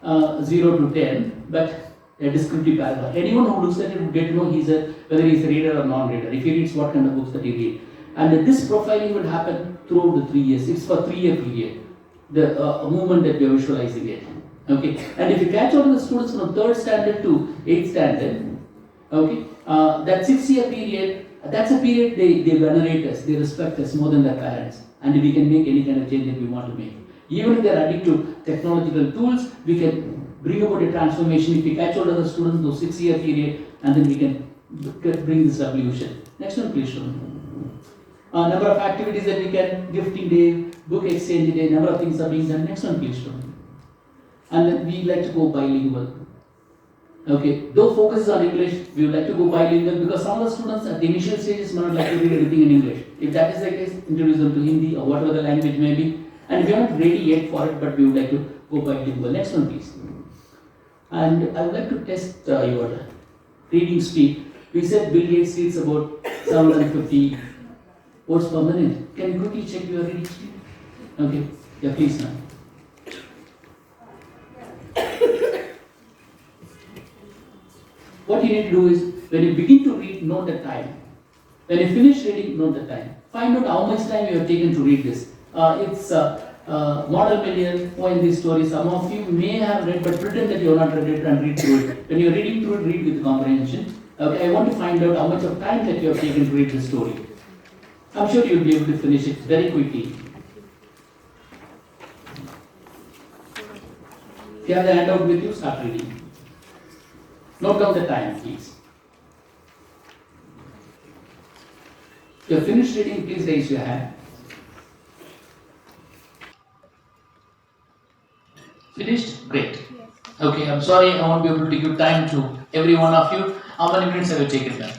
0 to 10, but a descriptive paragraph. Anyone who looks at it will get to know whether he's a reader or non-reader. If he reads, what kind of books that he read. And this profiling will happen throughout the 3 years. It's for 3-year period. The movement that we are visualizing it. Okay, and if you catch on the students from 3rd standard to 8th standard, okay, that 6-year period, that's a period they venerate us, they respect us more than their parents, and we can make any kind of change that we want to make. Even if they are addicted to technological tools, we can bring about a transformation if we catch hold of the students in those 6-year period, and then we can bring this revolution. Next one, please, Shravan. Number of activities that we can, gifting day, book exchange day, number of things are being done. Next one, please, Shravan. And then we like to go bilingual. Okay, though focus is on English, we would like to go bilingual because some of the students at the initial stages may not like to read anything in English. If that is the case, introduce them to Hindi or whatever the language may be. And we are not ready yet for it, but we would like to go bilingual. Next one, please. And I would like to test your reading speed. We said Bill Gates reads about 750 words per minute. Can you quickly check your reading speed? Okay, yeah, please now. What you need to do is, when you begin to read, note the time. When you finish reading, note the time. Find out how much time you have taken to read this. It's Model Million, OND story. Some of you may have read, but pretend that you have not read it and read through it. When you are reading through it, read with comprehension. Okay, I want to find out how much of time that you have taken to read the story. I'm sure you will be able to finish it very quickly. If you have the handout with you, start reading. Note down the time, please. If you have finished reading, please raise your hand. Finished? Great. Okay, I'm sorry I won't be able to give time to every one of you. How many minutes have you taken now?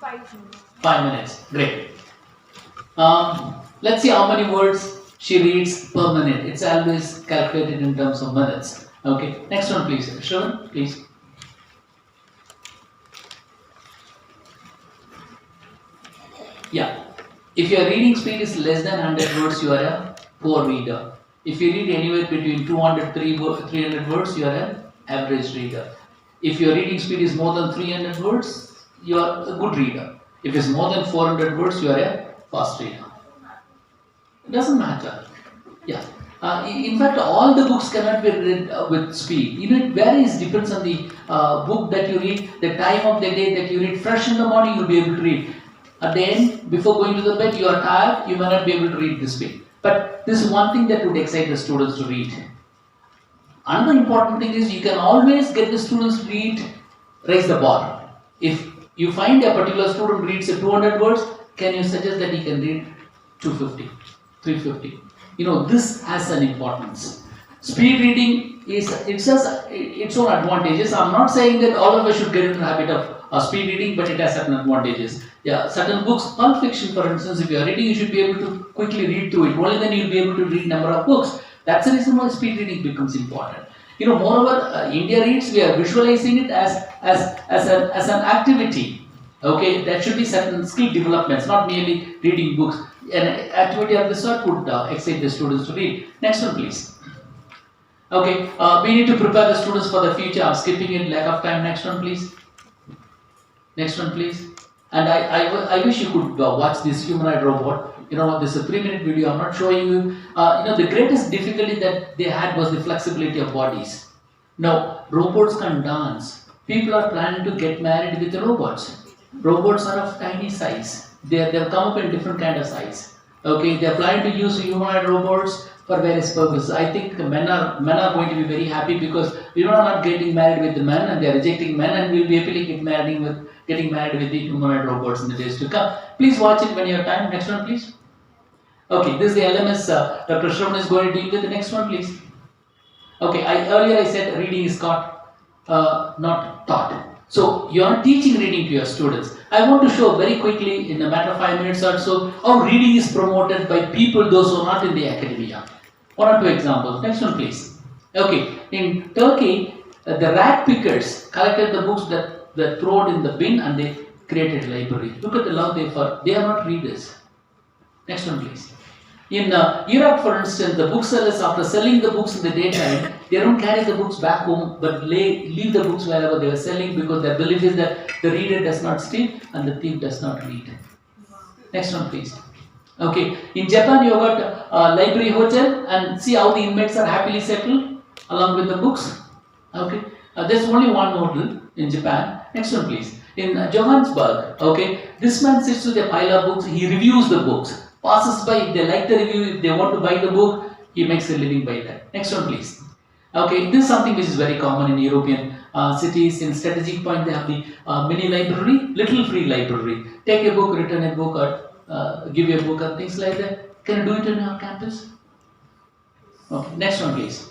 5 minutes. 5 minutes. Great. Let's see how many words she reads per minute. It's always calculated in terms of minutes. Okay, next one please. Shravan, please. Yeah. If your reading speed is less than 100 words, you are a poor reader. If you read anywhere between 200 300 words, you are an average reader. If your reading speed is more than 300 words, you are a good reader. If it's more than 400 words, you are a fast reader. It doesn't matter. Yeah. In fact, all the books cannot be read with speed. It varies, depends on the book that you read, the time of the day that you read. Fresh in the morning, you'll be able to read. At the end, before going to the bed, you are tired, you may not be able to read this way. But this is one thing that would excite the students to read. Another important thing is you can always get the students to read, raise the bar. If you find a particular student reads 200 words, can you suggest that he can read 250, 350? This has an importance. Speed reading has its own advantages. I'm not saying that all of us should get into the habit of speed reading, but it has certain advantages. Yeah, certain books, pulp fiction for instance, if you are reading, you should be able to quickly read through it. Only then you'll be able to read number of books. That's the reason why speed reading becomes important. Moreover, India reads, we are visualizing it as an activity. Okay, there should be certain skill developments, not merely reading books. An activity of this sort would excite the students to read. Next one, please. Okay, we need to prepare the students for the future. I'm skipping it, lack of time. Next one, please. Next one, please. And I wish you could watch this humanoid robot. You know, this is a 3-minute video. I'm not showing you. The greatest difficulty that they had was the flexibility of bodies. Now, robots can dance. People are planning to get married with the robots. Robots are of tiny size. They'll come up in different kind of size. Okay, they're planning to use humanoid robots for various purposes. I think men are going to be very happy because we are not getting married with the men and they are rejecting men, and we'll be happily getting married with the humanoid robots in the days to come. Please watch it when you have time. Next one, please. Okay, this is the LMS Dr. Shravan is going to deal with. The next one, please. Okay, earlier I said reading is not taught. So you are teaching reading to your students. I want to show very quickly, in a matter of 5 minutes or so, how reading is promoted by people, those who are not in the academia. 1 or 2 examples. Next one, please. Okay, in Turkey, the rag pickers collected the books that thrown in the bin and they created a library. Look at the love they are not readers. Next one, please. In Iraq, for instance, the booksellers, after selling the books in the daytime, they don't carry the books back home, but leave the books wherever they were selling, because their belief is that the reader does not steal and the thief does not read. Next one, please. Okay, in Japan, you got a library hotel, and see how the inmates are happily settled along with the books. Okay, there's only one model in Japan. Next one, please. In Johannesburg, okay, this man sits with a pile of books. He reviews the books. Passes by, if they like the review, if they want to buy the book, he makes a living by that. Next one, please. Okay, this is something which is very common in European cities. In strategic point, they have the mini library, little free library. Take a book, return a book, or give you a book, and things like that. Can you do it on your campus? Okay, next one, please.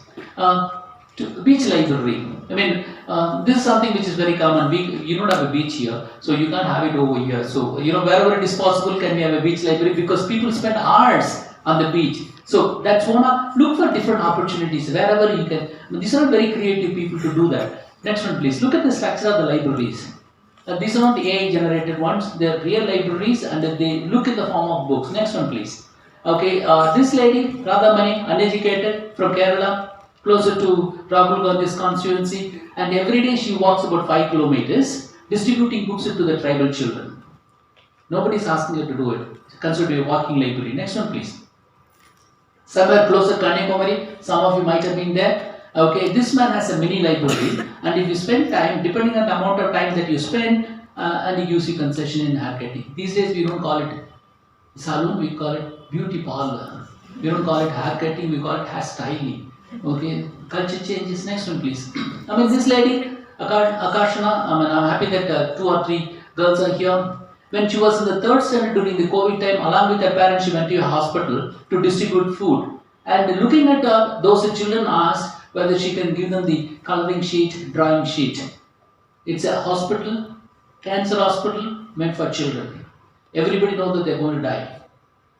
Beach library. I mean, this is something which is very common. You don't have a beach here, so you can't have it over here. So, wherever it is possible, can we have a beach library? Because people spend hours on the beach. So, that's one. Look for different opportunities wherever you can. These are very creative people to do that. Next one, please. Look at the structure of the libraries. These are not AI generated ones. They are real libraries, and they look in the form of books. Next one, please. Okay, this lady, Radhamani, uneducated, from Kerala, closer to Rahul Gandhi's constituency, and every day she walks about 5 kilometers distributing books to the tribal children. Nobody is asking her to do it. Consider a walking library. Next one, please. Somewhere closer Kanyakumari, some of you might have been there. Okay, this man has a mini library, and if you spend time, depending on the amount of time that you spend, and he gives you concession in haircutting. These days we don't call it salon, we call it beauty parlor. We don't call it haircutting, we call it hair styling. Okay, culture changes. Next one, please. I mean, this lady, Akashana, I'm happy that 2 or 3 girls are here. When she was in the 3rd standard during the COVID time, along with her parents, she went to a hospital to distribute food. And looking at her, those children asked whether she can give them the coloring sheet, drawing sheet. It's a hospital, cancer hospital, meant for children. Everybody knows that they're going to die.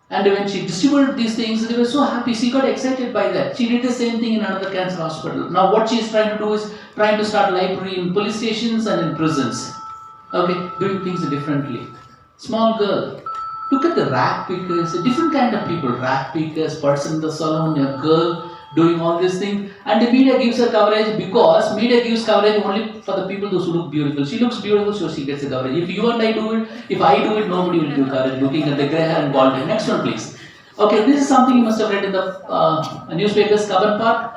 And when she distributed these things, they were so happy. She got excited by that. She did the same thing in another cancer hospital. Now what she is trying to do is trying to start library in police stations and in prisons. Okay, doing things differently. Small girl. Look at the rag pickers, a different kind of people. Rag pickers, person in the salon, a girl doing all these things. And the media gives her coverage because media gives coverage only for the people those who look beautiful. She looks beautiful, so she gets the coverage. If you and I do it, if I do it, nobody will give coverage. Looking at the grey hair and bald head. Next one, please. Okay, this is something you must have read in the newspapers, Kaban Park,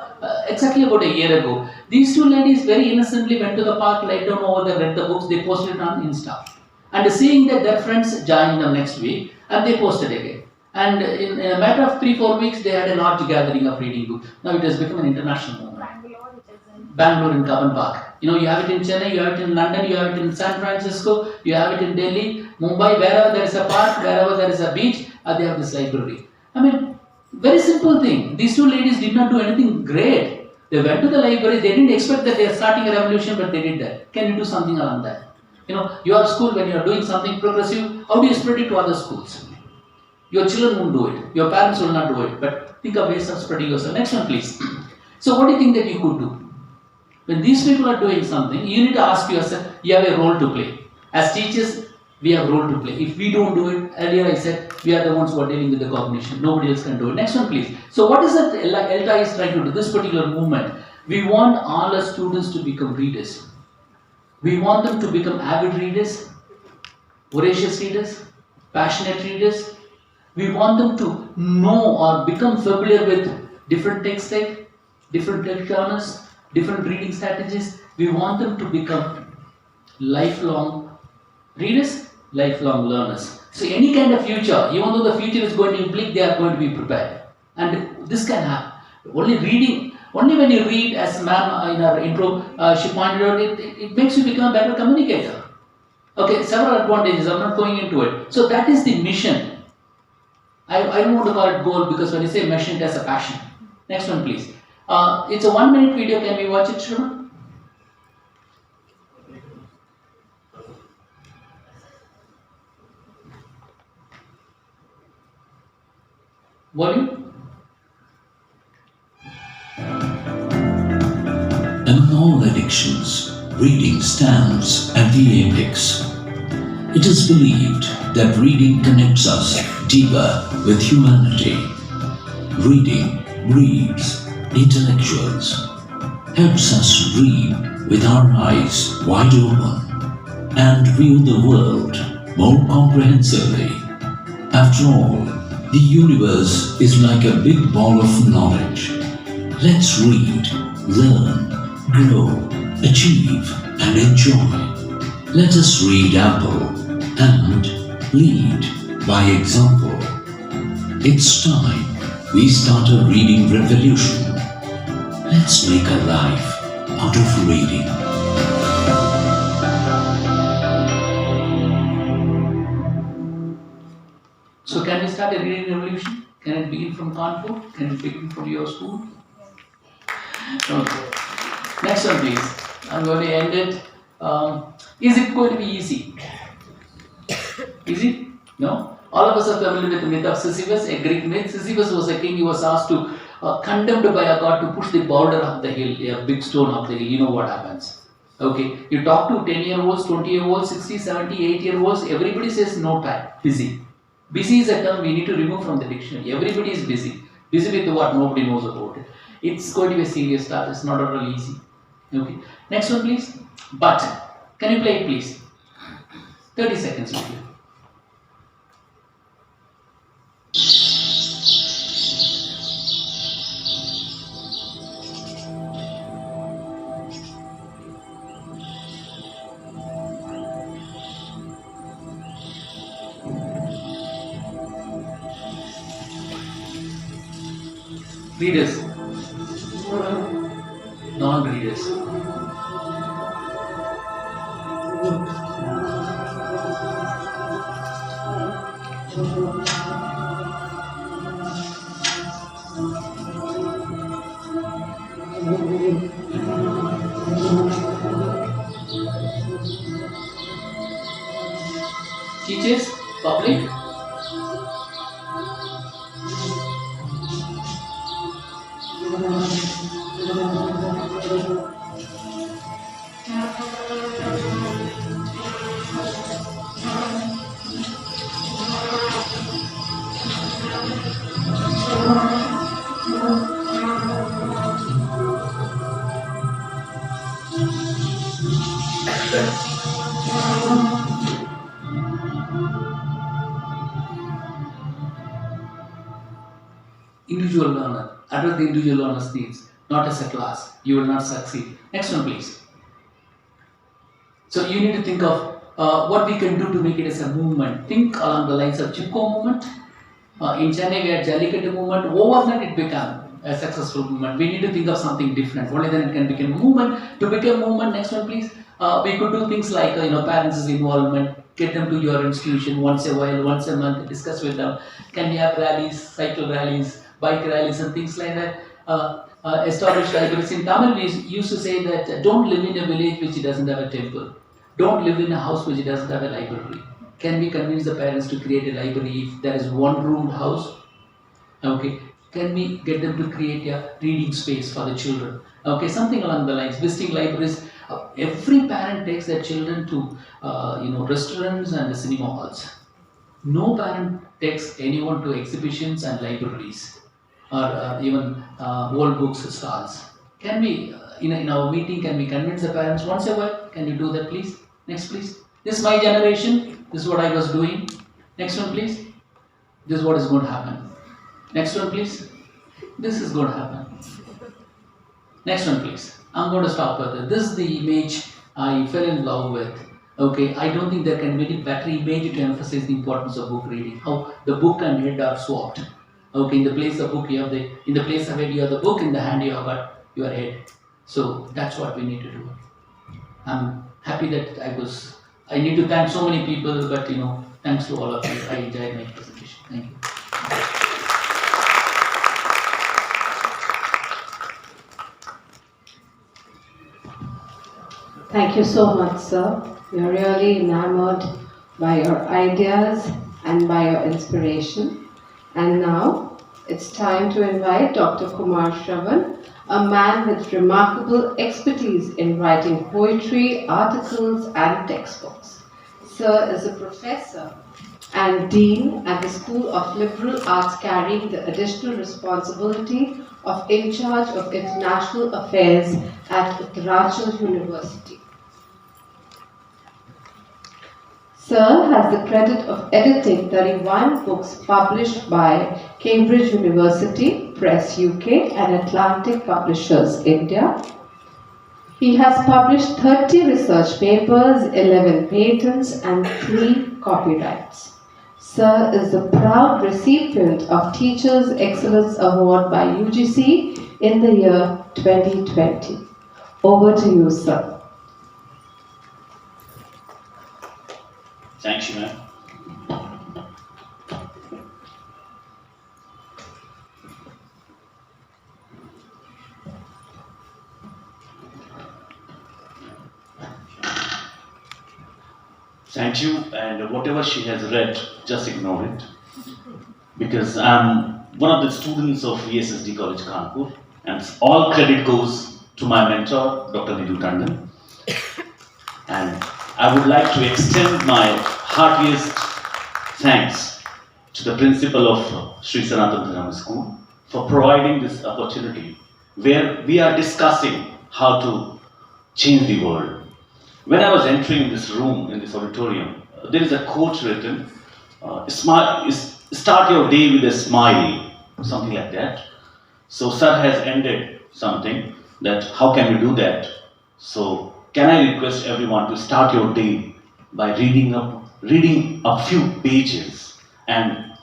exactly about a year ago. These 2 ladies very innocently went to the park, lied down over there, read the books, they posted it on Insta. And seeing that their friends joined them next week, and they posted again. And in a matter of 3-4 weeks, they had a large gathering of reading books. Now it has become an international movement. Bangalore in Kaban Park. You have it in Chennai, you have it in London, you have it in San Francisco, you have it in Delhi, Mumbai, wherever there is a park, wherever there is a beach, they have this library. I mean, very simple thing. These 2 ladies did not do anything great. They went to the library, they didn't expect that they are starting a revolution, but they did that. Can you do something around that? Your school, when you are doing something progressive, how do you spread it to other schools? Your children won't do it, your parents will not do it, but think of ways of spreading yourself. Next one, please. So what do you think that you could do? When these people are doing something, you need to ask yourself, you have a role to play. As teachers, We have a role to play. If we don't do it, earlier I said, we are the ones who are dealing with the cognition. Nobody else can do it. Next one, please. So what is that ELTAI is trying to do, this particular movement? We want all our students to become readers. We want them to become avid readers, voracious readers, passionate readers. We want them to know or become familiar with different text types, different text genres, different reading strategies. We want them to become lifelong readers, lifelong learners. So any kind of future, even though the future is going to be bleak, they are going to be prepared. And this can happen. Only reading, only when you read, as ma'am in her intro, she pointed out, it makes you become a better communicator. Okay, several advantages, I'm not going into it. So that is the mission. I don't want to call it goal, because when you say mission, it has a passion. Next one, please. It's a 1 minute video. Can we watch it, Shravan? Volume? Among all addictions, reading stands at the apex. It is believed that reading connects us deeper with humanity. Reading breeds intellectuals, helps us read with our eyes wide open and view the world more comprehensively. After all, the universe is like a big ball of knowledge. Let's read, learn, grow, achieve, and enjoy. Let us read ample and lead by example. It's time we start a reading revolution. Let's make a life out of reading. So can we start a reading revolution? Can it begin from Kanpur? Can it begin from your school? Okay. Next one, please. I'm going to end it. Is it going to be easy? Easy? No? All of us are familiar with the myth of Sisyphus, a Greek myth. Sisyphus was a king. He was asked to, condemned by a god to push the boulder up the hill, a big stone up the hill. You know what happens. Okay, you talk to 10-year-olds, 20-year-olds, 60, 70, 8-year-olds, everybody says no time, busy. Busy is a term we need to remove from the dictionary. Everybody is busy. Busy with what? Nobody knows about it. It's going to be a serious start. It's not at all easy. Okay. Next one, please. But, can you play it, please? 30 seconds, please. Readers, non-readers. Teachers, public. Individual learner, address the individual learner's needs, not as a class. You will not succeed. Next one, please. So you need to think of what we can do to make it as a movement. Think along the lines of Chipko movement. In Chennai, we had Jallikattu movement. Overnight, it became a successful movement. We need to think of something different. Only then it can become a movement. To become a movement, next one, please. We could do things like parents' involvement. Get them to your institution once a while, once a month. Discuss with them. Can we have rallies, cycle rallies, bike rallies, and things like that? Establish libraries. In Tamil, we used to say that don't live in a village which doesn't have a temple. Don't live in a house which doesn't have a library. Can we convince the parents to create a library if there is one-roomed house? Okay. Can we get them to create a reading space for the children? Okay, something along the lines. Visiting libraries. Every parent takes their children to restaurants and the cinema halls. No parent takes anyone to exhibitions and libraries or even old books stalls. Can we, in our meeting, can we convince the parents once a while? Can you do that, please? Next, please. This is my generation. This is what I was doing. Next one, please. This is what is going to happen. Next one, please. This is going to happen. Next one, please. I'm going to stop with it. This is the image I fell in love with. Okay, I don't think there can be any better image to emphasize the importance of book reading. How the book and head are swapped. Okay, in the place of book you have in the place of head you have the book, in the hand you have got your head. So that's what we need to do. I'm happy that I need to thank so many people, but thanks to all of you. I enjoyed my presentation. Thank you. Thank you so much, sir. We are really enamored by your ideas and by your inspiration. And now it's time to invite Dr. Kumar Shravan, a man with remarkable expertise in writing poetry, articles, and textbooks. Sir is a professor and dean at the School of Liberal Arts, carrying the additional responsibility of in charge of international affairs at Uttarakhand University. Sir has the credit of editing 31 books published by Cambridge University Press UK and Atlantic Publishers India. He has published 30 research papers, 11 patents and 3 copyrights. Sir is the proud recipient of Teachers Excellence Award by UGC in the year 2020. Over to you, sir. Thank you, ma'am. Thank you, and whatever she has read, just ignore it. Because I'm one of the students of VSSD College, Kanpur, and all credit goes to my mentor, Dr. Nidhu Tandon. And I would like to extend my heartiest thanks to the principal of Shree Sanatan Dharm School for providing this opportunity where we are discussing how to change the world. When I was entering this room, in this auditorium, there is a quote written, start your day with a smile, something like that. So sir has ended something that how can we do that? So can I request everyone to start your day by reading a few pages, and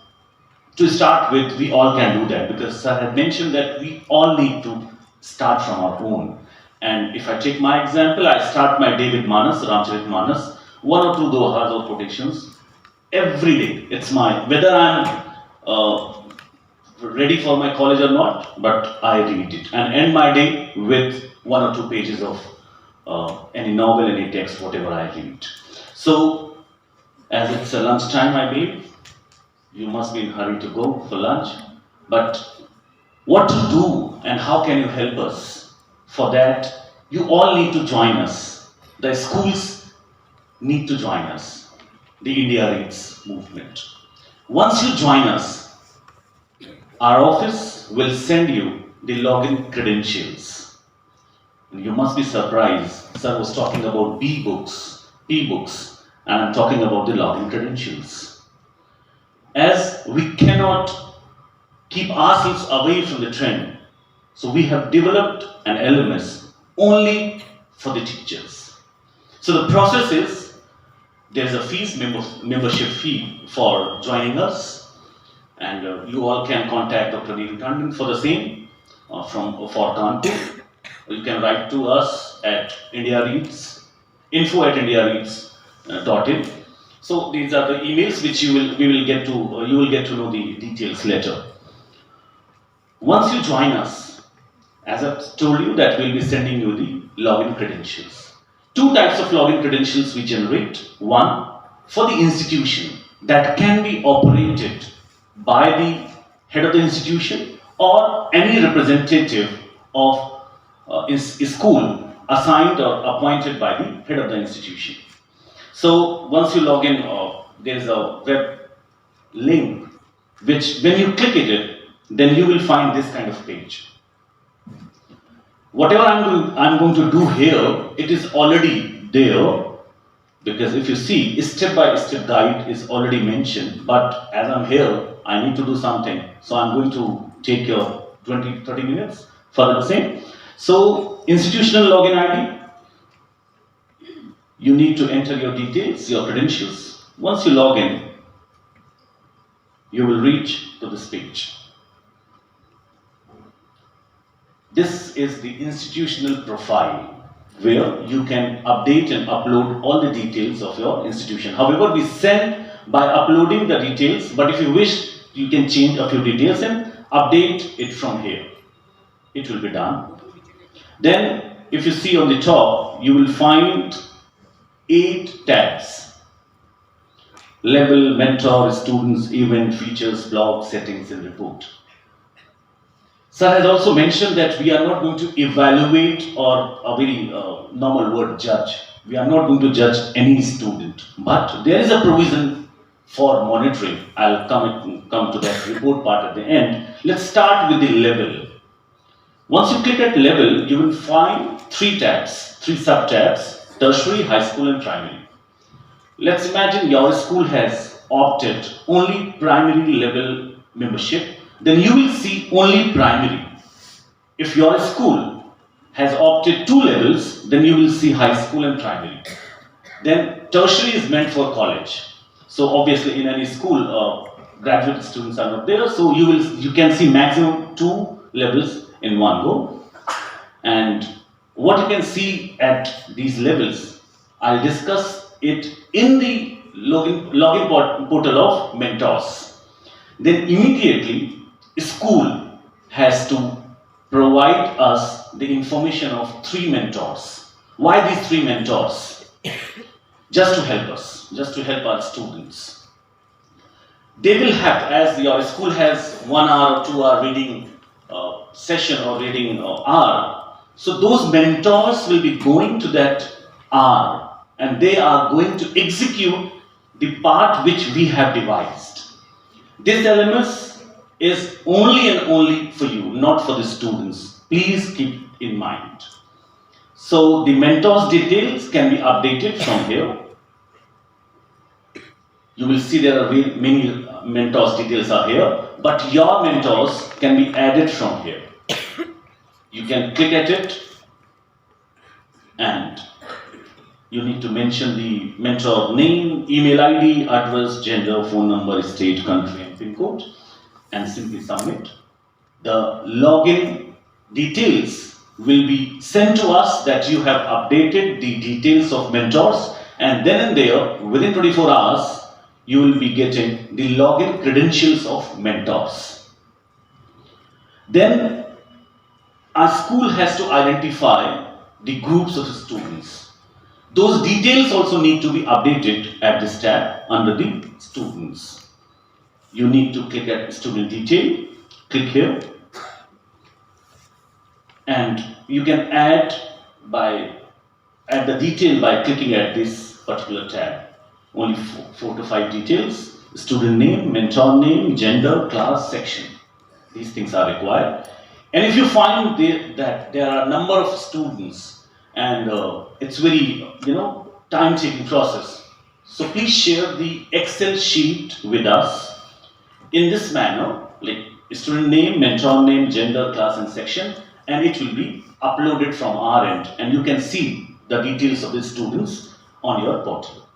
to start with, we all can do that because sir had mentioned that we all need to start from our own. And if I take my example, I start my day with Manas, Ramcharitmanas, 1 or 2 dohas or quotations every day. It's whether I'm ready for my college or not, but I read it and end my day with 1 or 2 pages of any novel, any text, whatever I read. So, as it's a lunchtime, I believe, you must be in a hurry to go for lunch. But what to do and how can you help us? For that, you all need to join us. The schools need to join us. The India Reads movement. Once you join us, our office will send you the login credentials. You must be surprised. Sir was talking about B-books, P-books, and I'm talking about the login credentials. As we cannot keep ourselves away from the trend, so we have developed an LMS only for the teachers. So the process is, there's a membership fee for joining us, and you all can contact Dr. Nidhu Tandon for the same for Kanpur. You can write to us at India Reads, info@indiareads.in. So these are the emails which you will get to know the details later. Once you join us, as I've told you that we'll be sending you the login credentials. 2 types of login credentials we generate. One, for the institution that can be operated by the head of the institution or any representative of a school assigned or appointed by the head of the institution. So once you log in, there is a web link which when you click it, then you will find this kind of page. Whatever I'm going to do here, it is already there, because if you see, step-by-step guide is already mentioned, but as I'm here, I need to do something, so I'm going to take your 20-30 minutes for the same. So institutional login ID, you need to enter your details, your credentials. Once you log in, you will reach to this page. This is the institutional profile where you can update and upload all the details of your institution. However, we send by uploading the details, but if you wish, you can change a few details and update it from here. It will be done. Then, if you see on the top, you will find 8 tabs. Level, mentor, students, event, features, blog, settings, and report. Sir has also mentioned that we are not going to evaluate, or a very normal word, judge. We are not going to judge any student, but there is a provision for monitoring. I'll come to that report part at the end. Let's start with the level. Once you click at level, you will find 3 tabs, 3 sub-tabs: tertiary, high school, and primary. Let's imagine your school has opted only primary level membership, then you will see only primary. If your school has opted 2 levels, then you will see high school and primary. Then tertiary is meant for college. So obviously in any school, graduate students are not there, so you can see maximum 2 levels in one go. And what you can see at these levels, I'll discuss it in the login portal of mentors. Then immediately, school has to provide us the information of 3 mentors. Why these 3 mentors? Just to help us, just to help our students. They will have, as your school has 1 hour or 2 hour reading session or reading hour, so those mentors will be going to that hour and they are going to execute the part which we have devised. This LMS is only and only for you, not for the students. Please keep in mind. So the mentors details can be updated from here. You will see there are many mentors details are here, but your mentors can be added from here. You can click at it and you need to mention the mentor name, email ID, address, gender, phone number, state, country, and PIN code, and simply submit. The login details will be sent to us that you have updated the details of mentors, and then and there, within 24 hours, you will be getting the login credentials of mentors. Then, our school has to identify the groups of students. Those details also need to be updated at this tab under the students. You need to click at student detail, click here, and you can add the detail by clicking at this particular tab. Only 4 to 5 details: student name, mentor name, gender, class, section. These things are required. And if you find that there are a number of students and it's very time-taking process, so please share the Excel sheet with us in this manner, like student name, mentor name, gender, class, and section, and it will be uploaded from our end, and you can see the details of the students on your portal.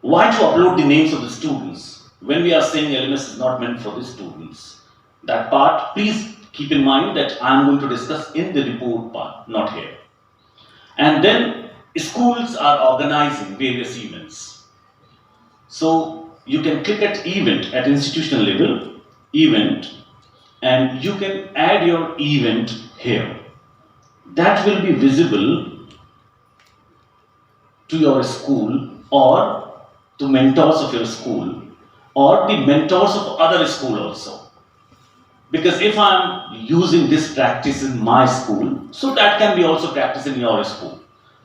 Why to upload the names of the students when we are saying LMS is not meant for the students? That part, please keep in mind that I am going to discuss in the report part, not here. And then schools are organizing various events. So you can click at event at institutional level, event, and you can add your event here. That will be visible to your school or to mentors of your school or the mentors of other school also. Because if I'm using this practice in my school, so that can be also practiced in your school.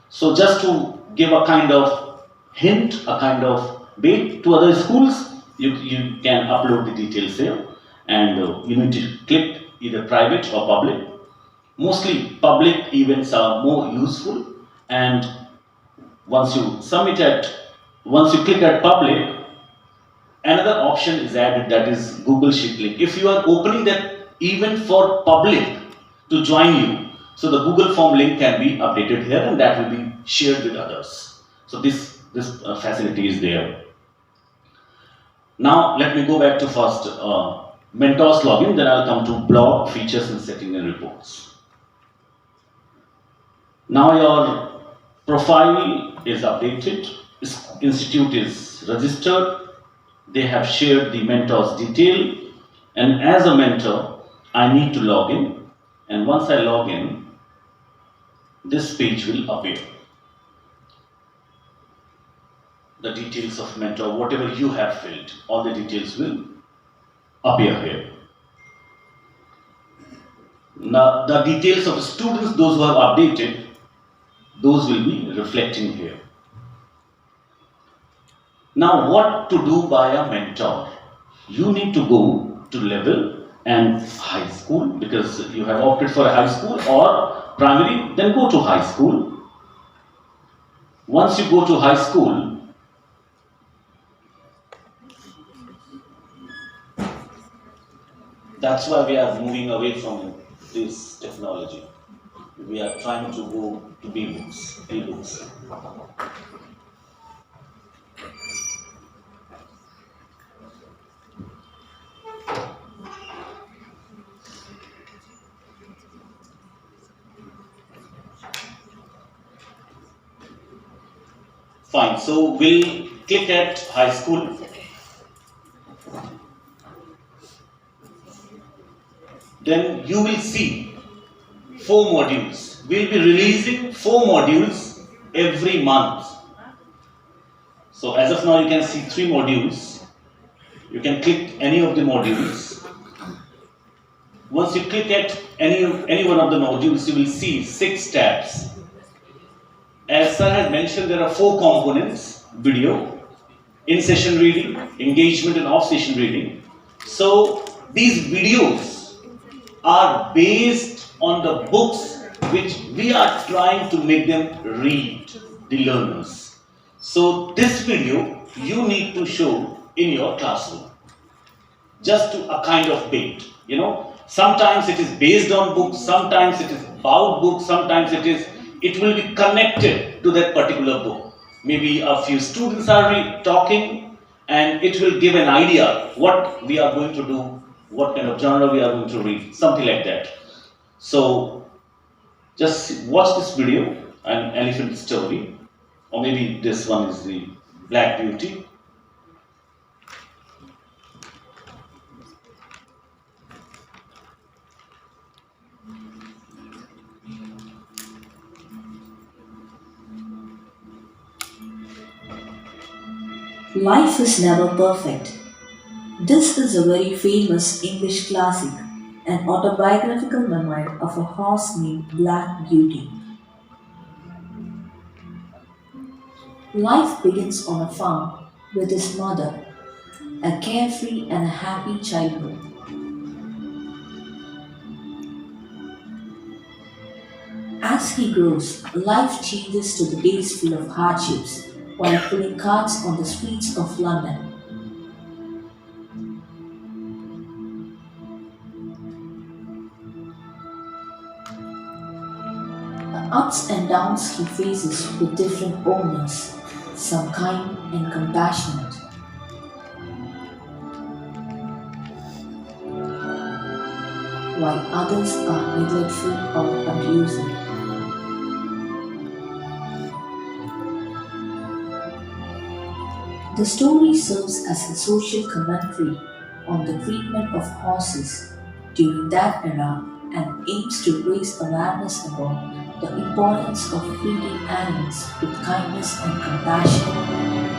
So just to give a kind of hint, a kind of bait to other schools, you can upload the details here, and you need to click either private or public. Mostly public events are more useful, and once you submit it, once you click at public, another option is added, that is Google Sheet link. If you are opening that event for public to join you, so the Google form link can be updated here and that will be shared with others. So this facility is there. Now let me go back to first mentors login, then I'll come to blog features and setting and reports. Now your profile is updated, institute is registered, they have shared the mentor's detail, and as a mentor I need to log in, and once I log in, this page will appear. The details of mentor, whatever you have filled, all the details will appear here. Now the details of the students, those who have updated, those will be reflecting here. Now what to do by a mentor? You need to go to level and high school, because you have opted for a high school or primary, then go to high school. Once you go to high school, that's why we are moving away from this technology. We are trying to go to e-books. Fine, so we'll click at high school. Then you will see 4 modules. We'll be releasing 4 modules every month. So as of now you can see 3 modules. You can click any of the modules. Once you click at any one of the modules, you will see 6 tabs. As sir had mentioned, there are 4 components: video, in-session reading, engagement and off-session reading. So these videos are based on the books which we are trying to make them read, the learners. So this video you need to show in your classroom, just to a kind of bait. You know, sometimes it is based on books, sometimes it is about books, sometimes it will be connected to that particular book. Maybe a few students are talking, and it will give an idea what we are going to do, what kind of genre we are going to read, something like that. So just watch this video, an elephant story, or maybe this one is the Black Beauty. Life is never perfect. This is a very famous English classic, an autobiographical memoir of a horse named Black Beauty. Life begins on a farm with his mother, a carefree and a happy childhood. As he grows, life changes to the days full of hardships while pulling carts on the streets of London. The ups and downs he faces with different owners, some kind and compassionate, while others are neglectful or abusing. The story serves as a social commentary on the treatment of horses during that era and aims to raise awareness about the importance of treating animals with kindness and compassion.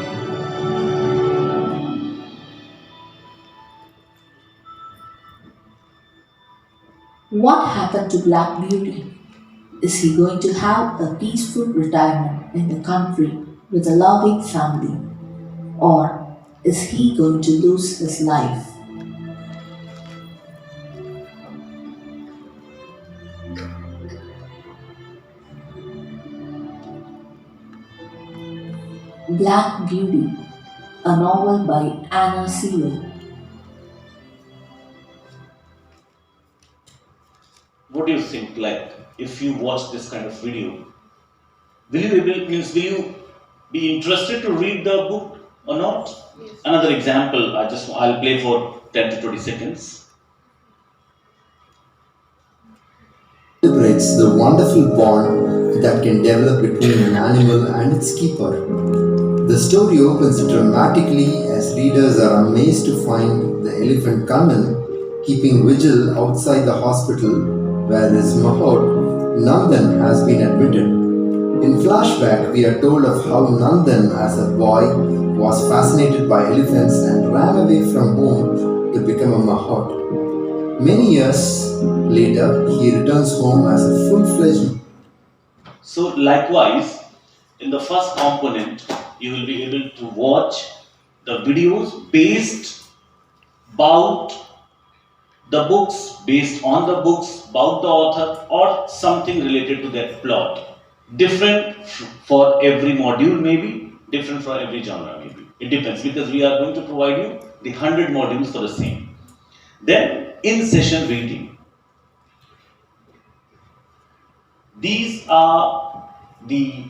What happened to Black Beauty? Is he going to have a peaceful retirement in the country with a loving family? Or is he going to lose his life? Black Beauty, a novel by Anna Sewell. What do you think? Like, if you watch this kind of video, will you be interested to read the book or not? Yes. Another example, I'll play for 10 to 20 seconds. Celebrates the wonderful bond that can develop between an animal and its keeper. The story opens dramatically as readers are amazed to find the elephant Kannan keeping vigil outside the hospital where his mahout Nandan has been admitted. In flashback, we are told of how Nandan as a boy was fascinated by elephants and ran away from home to become a mahout. Many years later, he returns home as a full-fledged. So likewise, in the first component, you will be able to watch the videos based about the books, based on the books, about the author, or something related to that plot. Different for every module maybe, different for every genre maybe. It depends, because we are going to provide you the 100 modules for the same. Then, in-session reading. These are the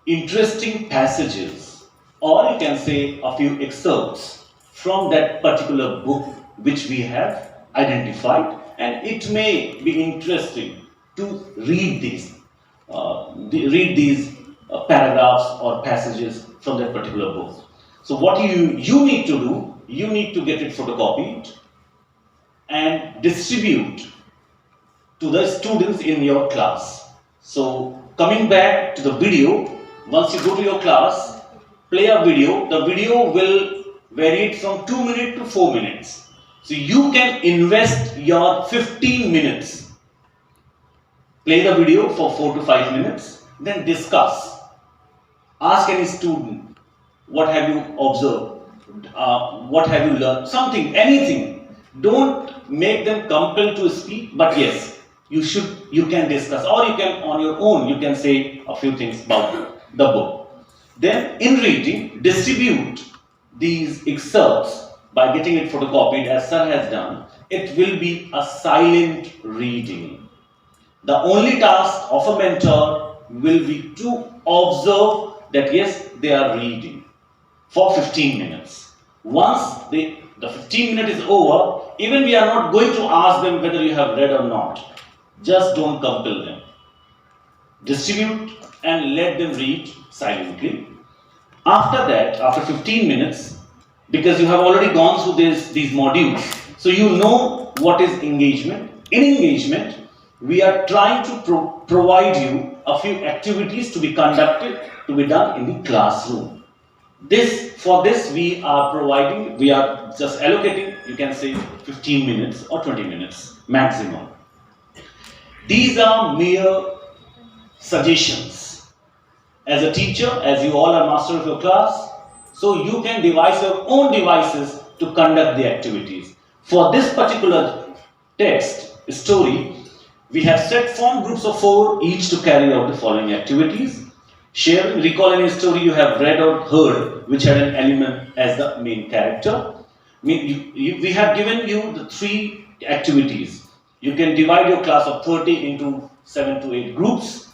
interesting passages, or you can say a few excerpts from that particular book which we have identified, and it may be interesting to read these paragraphs or passages from that particular book. So what you need to do, you need to get it photocopied and distribute to the students in your class. So coming back to the video, once you go to your class, play a video. The video will vary from 2 minutes to 4 minutes. So you can invest your 15 minutes. Play the video for 4 to 5 minutes, then discuss. Ask any student, what have you observed? What have you learned? Something, anything. Don't make them compelled to speak, but yes, you can discuss, or you can on your own, you can say a few things about the book. Then in reading, distribute these excerpts by getting it photocopied as sir has done. It will be a silent reading. The only task of a mentor will be to observe that yes, they are reading for 15 minutes. Once the 15 minutes is over, even we are not going to ask them whether you have read or not. Just don't compel them. Distribute and let them read silently. After that, after 15 minutes, because you have already gone through these modules, so you know what is engagement. In engagement, we are trying to provide you a few activities to be conducted, to be done in the classroom. For this we are just allocating, you can say 15 minutes or 20 minutes maximum. These are mere suggestions. As a teacher, as you all are master of your class, so you can devise your own devices to conduct the activities. For this particular text, story, we have formed groups of 4 each to carry out the following activities. Share, recall any story you have read or heard which had an element as the main character. We have given you the 3 activities. You can divide your class of 30 into 7 to 8 groups.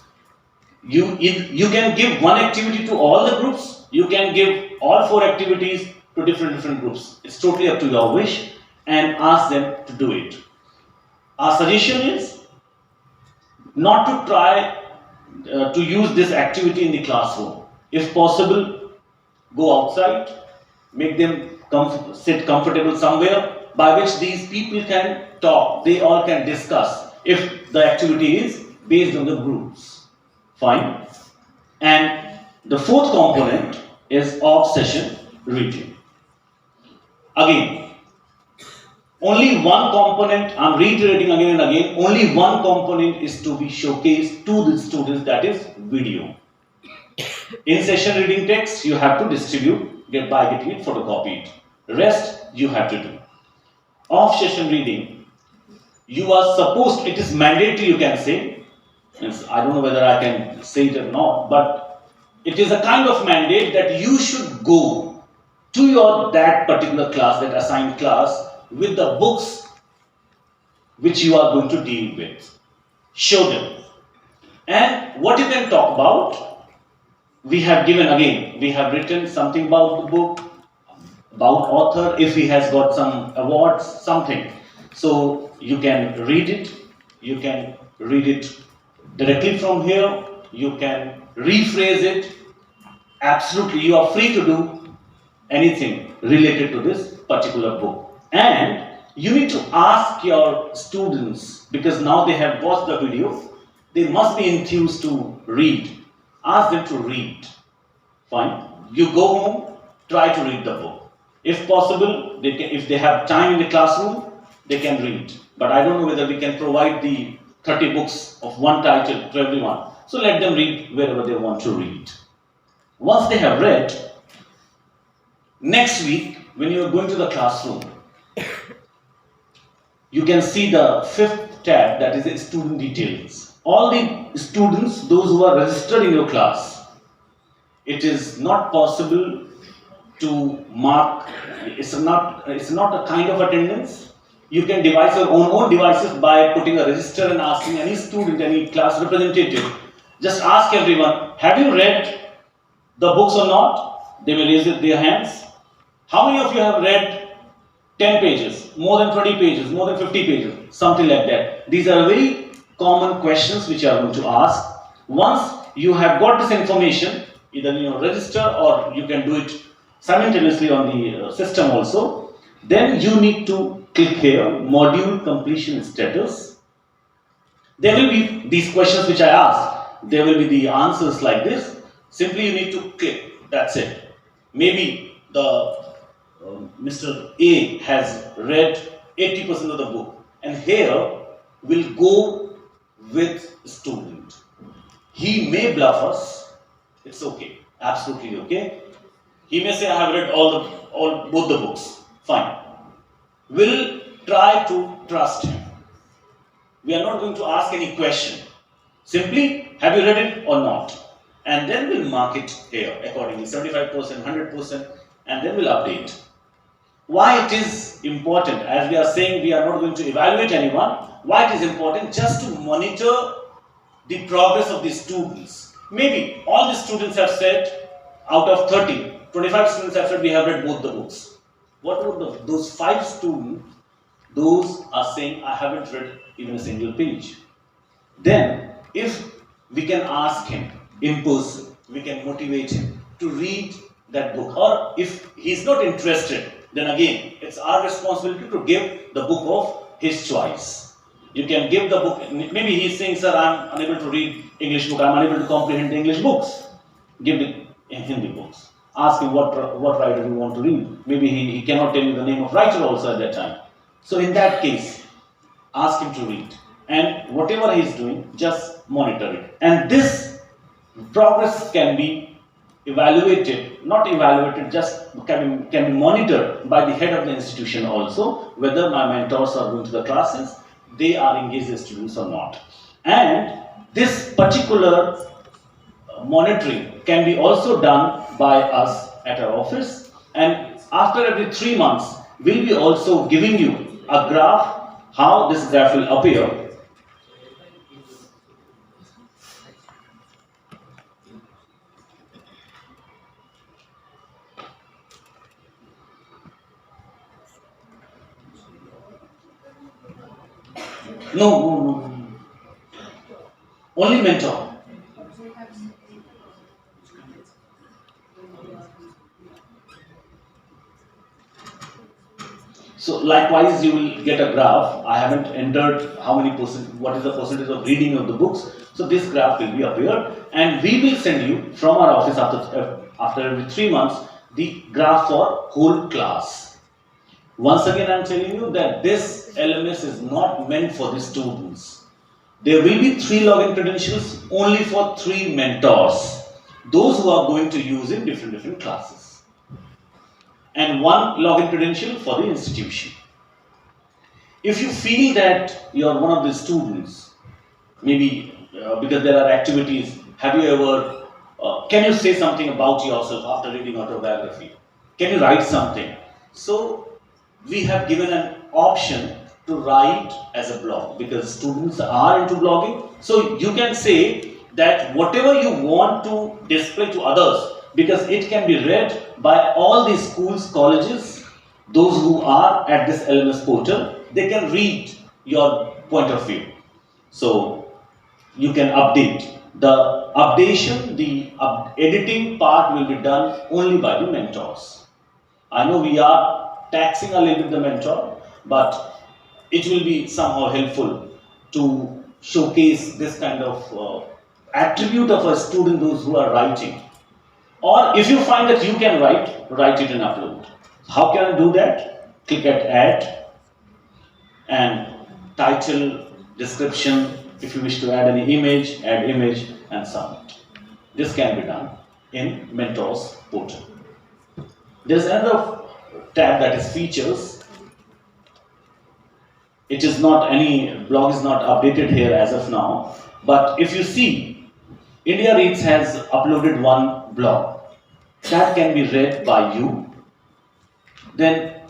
You can give one activity to all the groups. You can give all 4 activities to different groups. It's totally up to your wish, and ask them to do it. Our suggestion is not to try to use this activity in the classroom. If possible, go outside, make them sit comfortable somewhere by which these people can talk, they all can discuss if the activity is based on the groups. Fine. And the 4th component is off-session reading. Again, only one component, I'm reiterating again and again, only one component is to be showcased to the students, that is video. In session reading text, you have to distribute, by getting it photocopied. Rest, you have to do. Off session reading, you are supposed, it is mandatory, you can say. I don't know whether I can say it or not, but it is a kind of mandate that you should go to that particular class, that assigned class, with the books which you are going to deal with. Show them. And what you can talk about, we have given again, we have written something about the book, about author, if he has got some awards, something. So you can read it directly from here, you can rephrase it. Absolutely, you are free to do anything related to this particular book. And you need to ask your students, because now they have watched the video, they must be enthused to read. Ask them to read. Fine. You go home, try to read the book. If possible, if they have time in the classroom, they can read. But I don't know whether we can provide the 30 books of one title to everyone. So let them read wherever they want to read. Once they have read, next week, when you are going to the classroom, you can see the 5th tab, that is the student details. All the students, those who are registered in your class, it is not possible to mark, it's not a kind of attendance. You can devise your own devices by putting a register and asking any student, any class representative, just ask everyone, have you read the books or not? They will raise their hands. How many of you have read 10 pages, more than 20 pages, more than 50 pages, something like that? These are very common questions which you are going to ask. Once you have got this information, either in your register or you can do it simultaneously on the system also, then you need to click here, module completion status. There will be these questions which I asked. There will be the answers like this. Simply you need to click, that's it. Maybe the Mr. A has read 80% of the book, and here will go with student. He may bluff us, it's okay, absolutely okay. He may say, I have read both the books, fine. We'll try to trust him. We are not going to ask any question. Simply, have you read it or not? And then we'll mark it here accordingly, 75%, 100%, and then we'll update. Why it is important, as we are saying, we are not going to evaluate anyone. Why it is important? Just to monitor the progress of the students. Maybe all the students have said, out of 30, 25 students have said we have read both the books. What about those 5 students? Those are saying I haven't read even a single page. Then, if we can ask him in person, we can motivate him to read that book. Or if he's not interested, then again, it's our responsibility to give the book of his choice. You can give the book, maybe he's saying, sir, I'm unable to read English book, I'm unable to comprehend the English books. Give the Hindi books. Ask him what writer you want to read. Maybe he cannot tell you the name of writer also at that time. So in that case, ask him to read. And whatever he is doing, just monitor it. And this progress can be evaluated, not evaluated, just can be monitored by the head of the institution also, whether my mentors are going to the classes, they are engaged with students or not. And this particular monitoring can be also done by us at our office, and after every 3 months, we'll be also giving you a graph, how this graph will appear. No. Only mentor. So likewise, you will get a graph. I haven't entered how many percent, what is the percentage of reading of the books. So this graph will be appeared, and we will send you from our office after every 3 months the graph for whole class. Once again, I'm telling you that this LMS is not meant for the students. There will be 3 login credentials only for 3 mentors, those who are going to use in different classes, and 1 login credential for the institution. If you feel that you are one of the students, maybe because there are activities, have you ever, can you say something about yourself after reading autobiography? Can you write something? So we have given an option to write as a blog because students are into blogging. So you can say that whatever you want to display to others, because it can be read by all the schools, colleges, those who are at this LMS portal, they can read your point of view. So you can update. The updation, the editing part will be done only by the mentors. I know we are taxing a little bit the mentor, but it will be somehow helpful to showcase this kind of attribute of a student, those who are writing. Or if you find that you can write it and upload. How can I do that? Click at add and title, description. If you wish to add any image, add image and submit. This can be done in Mentors portal. There is another tab that is features. It is not any blog is not updated here as of now, but if you see, India Reads has uploaded 1 blog that can be read by you. Then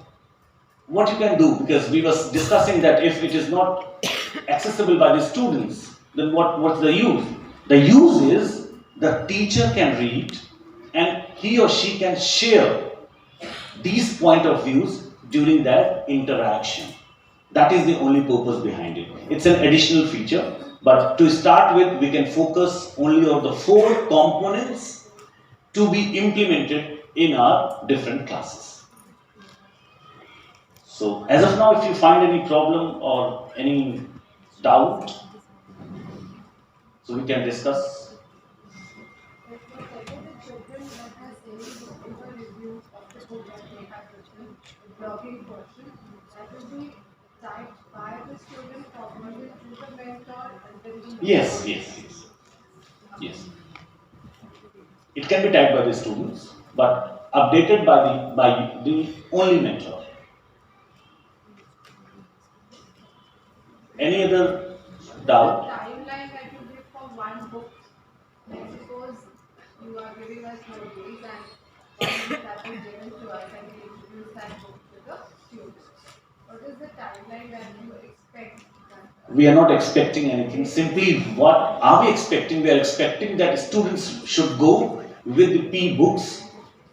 what you can do, because we were discussing that if it is not accessible by the students, then what's the use? The use is the teacher can read and he or she can share these point of views during that interaction. That is the only purpose behind it. It's an additional feature, but to start with, we can focus only on the 4 components to be implemented in our different classes. So as of now, if you find any problem or any doubt, so we can discuss. Blogging portion that will be typed by the student, forwarded to the mentor, and then the Yes. It can be typed by the students, but updated by the only mentor. Any other doubt? The timeline that you give for 1 book, like suppose you are giving us your days and 1 book that is given to us and we introduce that book to the students. What is the timeline that you expect? We are not expecting anything. Simply, what are we expecting? We are expecting that students should go with the P-books.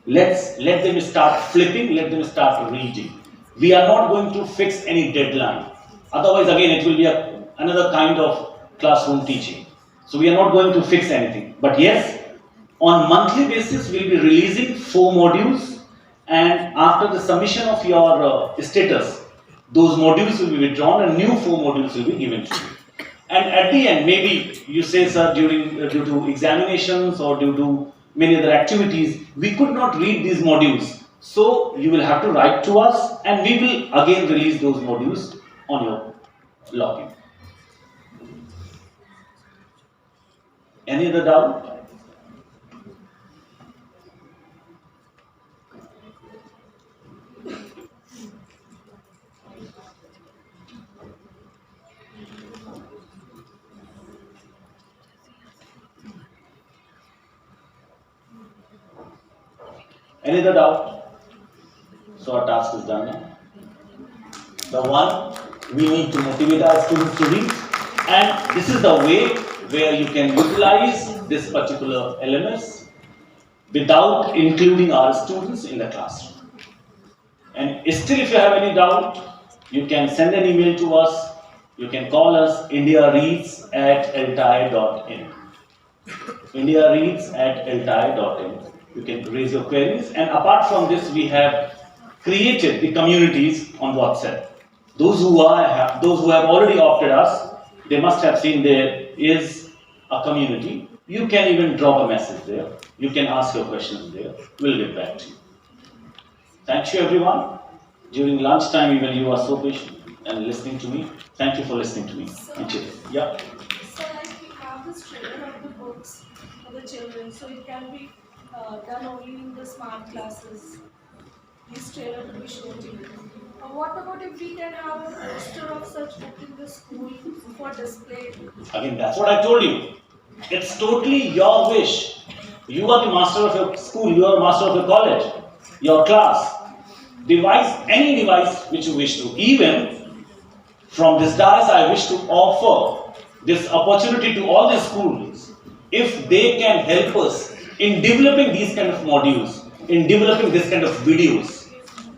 Let them start flipping, let them start reading. We are not going to fix any deadline. Otherwise, again, it will be another kind of classroom teaching. So we are not going to fix anything. But yes, on monthly basis, we will be releasing 4 modules, and after the submission of your status, those modules will be withdrawn and new 4 modules will be given to you. And at the end, maybe you say, sir, due to examinations or due to many other activities, we could not read these modules. So you will have to write to us and we will again release those modules on your login. Any other doubt? Any other doubt? So our task is done now. The one, we need to motivate our students to read, and this is the way where you can utilize this particular LMS without including our students in the classroom. And still, if you have any doubt, you can send an email to us, you can call us indiareads@eltai.in. indiareads@eltai.in. You can raise your queries, and apart from this, we have created the communities on WhatsApp. Those who have already opted us, they must have seen there is a community. You can even drop a message there. You can ask your questions there. We'll get back to you. Thank you, everyone. During lunchtime, even you are so patient and listening to me. Thank you for listening to me. Thank you. Yeah. So like we have this trailer of the books for the children, so it can be done only in the smart classes. This trailer to be shown to you. What about if we can have a poster of such book in the school for display? Again, that's what I told you. It's totally your wish. You are the master of your school, you are the master of your college, your class. Device, any device which you wish to. Even from this dais, I wish to offer this opportunity to all the schools. If they can help us in developing these kind of modules, in developing this kind of videos,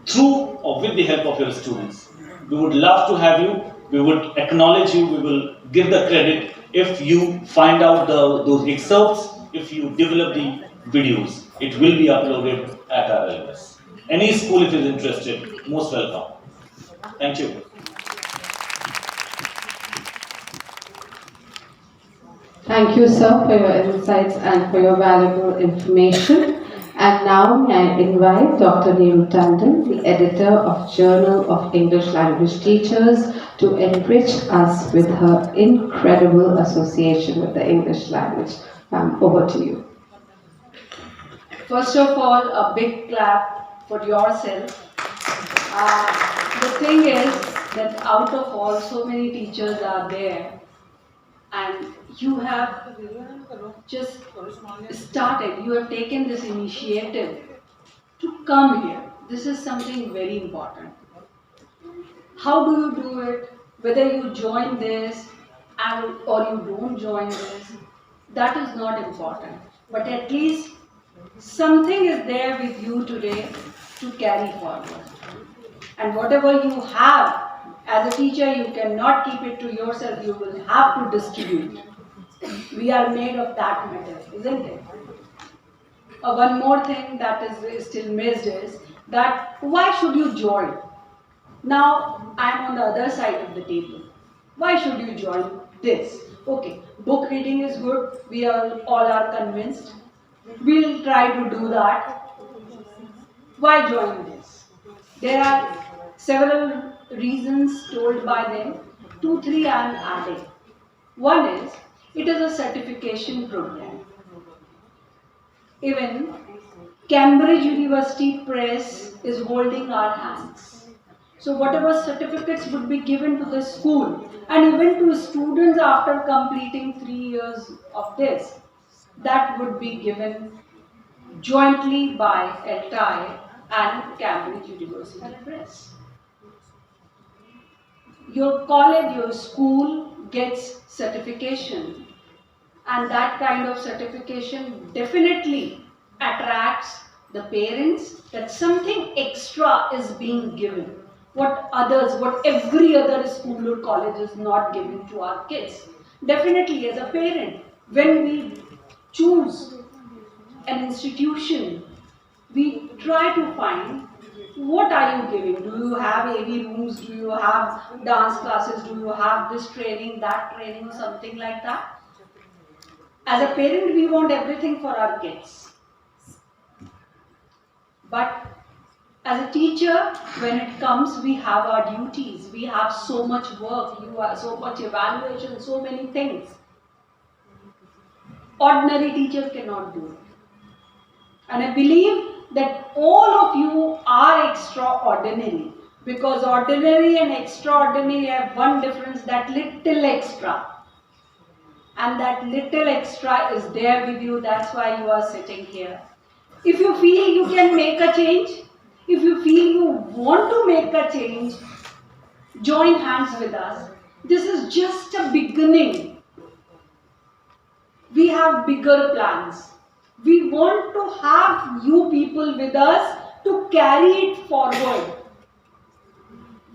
through or with the help of your students. We would love to have you, we would acknowledge you, we will give the credit if you find out those excerpts, if you develop the videos. It will be uploaded at our LMS. Any school if is interested, most welcome. Thank you. Thank you, sir, for your insights and for your valuable information. And now may I invite Dr. Neeru Tandon, the editor of Journal of English Language Teachers, to enrich us with her incredible association with the English language. Over to you. First of all, a big clap for yourself. The thing is that out of all, so many teachers are there, and you have just started, you have taken this initiative to come here. This is something very important. How do you do it? Whether you join this or you don't join this, that is not important. But at least something is there with you today to carry forward. And whatever you have, as a teacher, you cannot keep it to yourself, you will have to distribute. We are made of that metal, isn't it? One more thing that is still missed is that why should you join? Now I am on the other side of the table. Why should you join this? Okay, book reading is good, we all are convinced. We'll try to do that. Why join this? There are several reasons told by them. 2, 3 I am adding. One is, it is a certification program. Even Cambridge University Press is holding our hands. So whatever certificates would be given to the school and even to students after completing 3 years of this, that would be given jointly by ELTAI and Cambridge University Press. Your college, your school gets certification, and that kind of certification definitely attracts the parents that something extra is being given. What every other school or college is not giving to our kids. Definitely as a parent, when we choose an institution, we try to find what are you giving? Do you have AV rooms? Do you have dance classes? Do you have this training, that training, something like that? As a parent, we want everything for our kids. But as a teacher, when it comes, we have our duties. We have so much work, so much evaluation, so many things. Ordinary teachers cannot do it. And I believe that all of you are extraordinary, because ordinary and extraordinary have one difference, that little extra. And that little extra is there with you, that's why you are sitting here. If you feel you can make a change, if you feel you want to make a change, join hands with us. This is just a beginning. We have bigger plans. We want to have you people with us to carry it forward.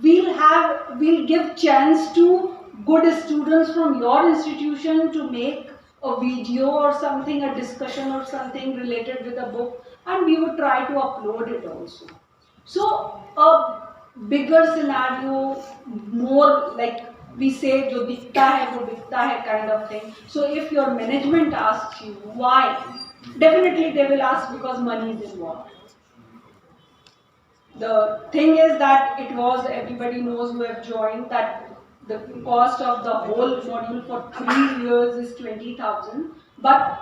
We'll give chance to good students from your institution to make a video or something, a discussion or something related with a book, and we would try to upload it also. So a bigger scenario, more like we say, jo dikhta hai, wo bikhta hai kind of thing. So if your management asks you why, definitely they will ask because money is involved. The thing is that it was, everybody knows who have joined, that the cost of the whole module for 3 years is 20,000, but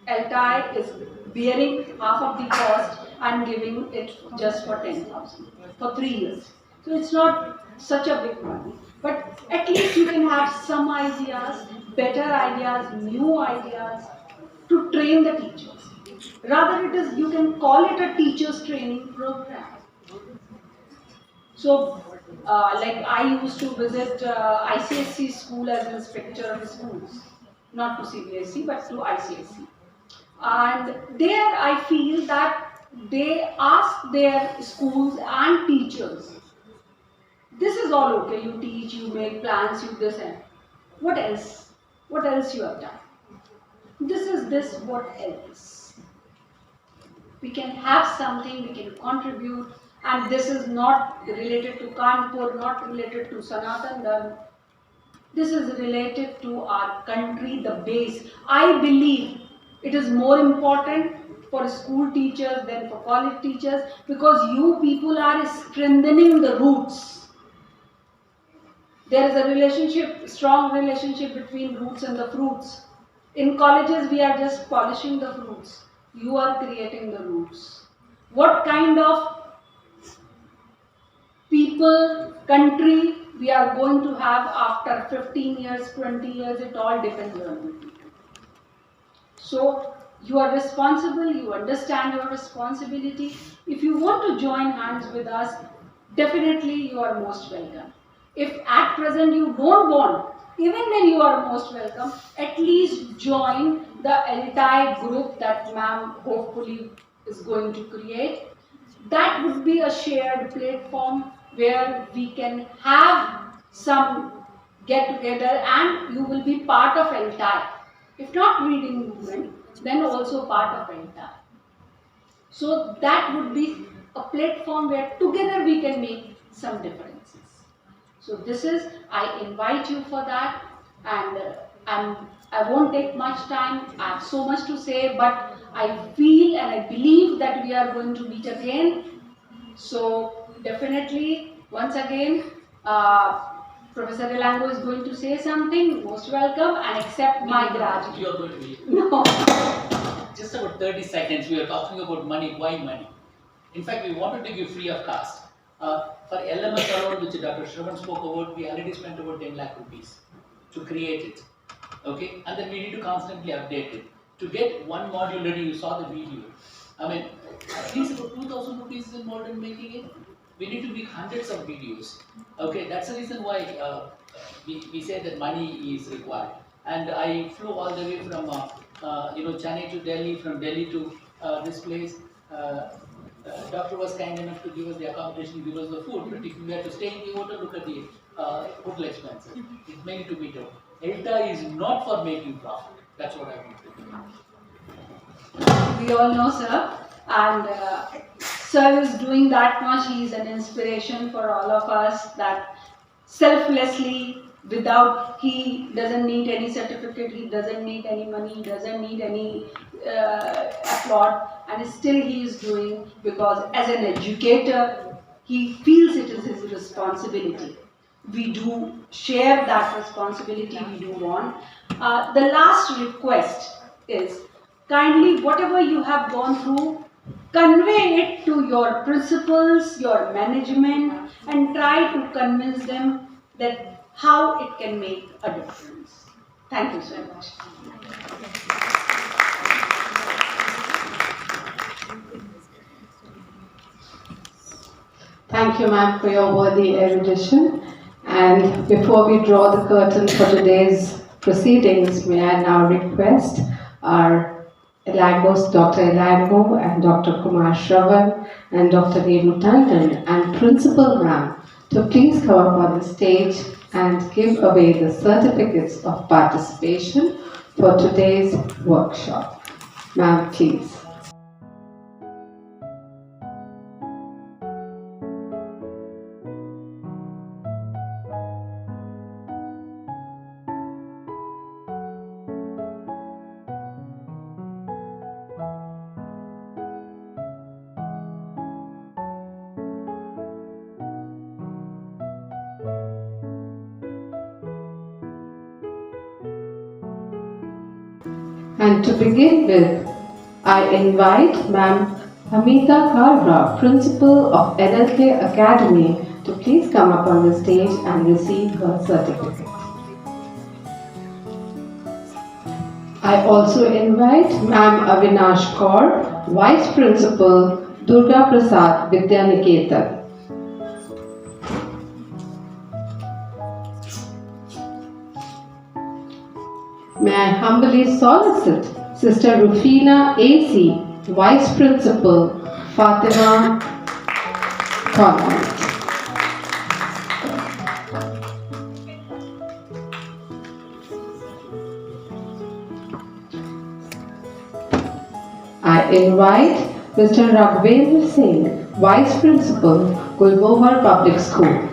ELTAI is bearing half of the cost and giving it just for 10,000 for 3 years. So it's not such a big money, but at least you can have some ideas, better ideas, new ideas to train the teachers. Rather, it is, you can call it a teachers training program. So, like I used to visit ICSC school as inspector of schools, not to CBSE but to ICSC. And there I feel that they ask their schools and teachers, this is all okay, you teach, you make plans, you this and what else? What else you have done? This is this, what else? We can have something, we can contribute, and this is not related to Kanpur, not related to Sanatan Dharm. This is related to our country, the base. I believe it is more important for school teachers than for college teachers, because you people are strengthening the roots. There is a relationship, strong relationship between roots and the fruits. In colleges, we are just polishing the fruits. You are creating the roots. What kind of people, country we are going to have after 15 years, 20 years, it all depends on you. So, you are responsible, you understand your responsibility. If you want to join hands with us, definitely you are most welcome. If at present you don't want, even then you are most welcome. At least join the ELTAI group that ma'am hopefully is going to create. That would be a shared platform where we can have some get together and you will be part of ELTAI. If not reading movement, then also part of ELTAI. So that would be a platform where together we can make some differences. So this is, I invite you for that, and I won't take much time. I have so much to say, but I feel and I believe that we are going to meet again. So definitely, once again, Professor Elango is going to say something. Most welcome and accept my gratitude. You are going to be. No. Just about 30 seconds, we are talking about money. Why money? In fact, we wanted to give free of cost. For LMS alone, which Dr. Shravan spoke about, we already spent about 10 lakh rupees to create it. Okay, and then we need to constantly update it. To get one module ready, you saw the video. I mean, at least about 2,000 rupees is involved in making it. We need to make hundreds of videos. Okay, that's the reason why we say that money is required. And I flew all the way from Chennai to Delhi, from Delhi to this place. Doctor was kind enough to give us the accommodation, give us the food, but if we had to stay in the hotel, look at the hotel expenses. It's mainly to meet out. ELTAI is not for making profit. That's what I want to do. We all know sir, and sir is doing that much. He is an inspiration for all of us, that selflessly, without, he doesn't need any certificate, he doesn't need any money, he doesn't need any applaud, and still he is doing, because as an educator, he feels it is his responsibility. We do share that responsibility, we do want. The last request is, kindly, whatever you have gone through, convey it to your principals, your management, and try to convince them that how it can make a difference. Thank you so much. Thank you, ma'am, for your worthy erudition. And before we draw the curtain for today's proceedings, may I now request our Dr. Elango and Dr. Kumar Shravan and Dr. Renu Tandon and Principal Ma'am to please come up on the stage and give away the certificates of participation for today's workshop. Ma'am, please. And to begin with, I invite Ma'am Hamida Karra, Principal of ELTAI Academy, to please come up on the stage and receive her certificate. I also invite Ma'am Avinash Kaur, Vice Principal, Durga Prasad Vidyaniketan. May I humbly solicit Sister Rufina A.C., Vice Principal, Fatima Convent. I invite Mr. Raghvendra Singh, Vice Principal, Gulmohar Public School.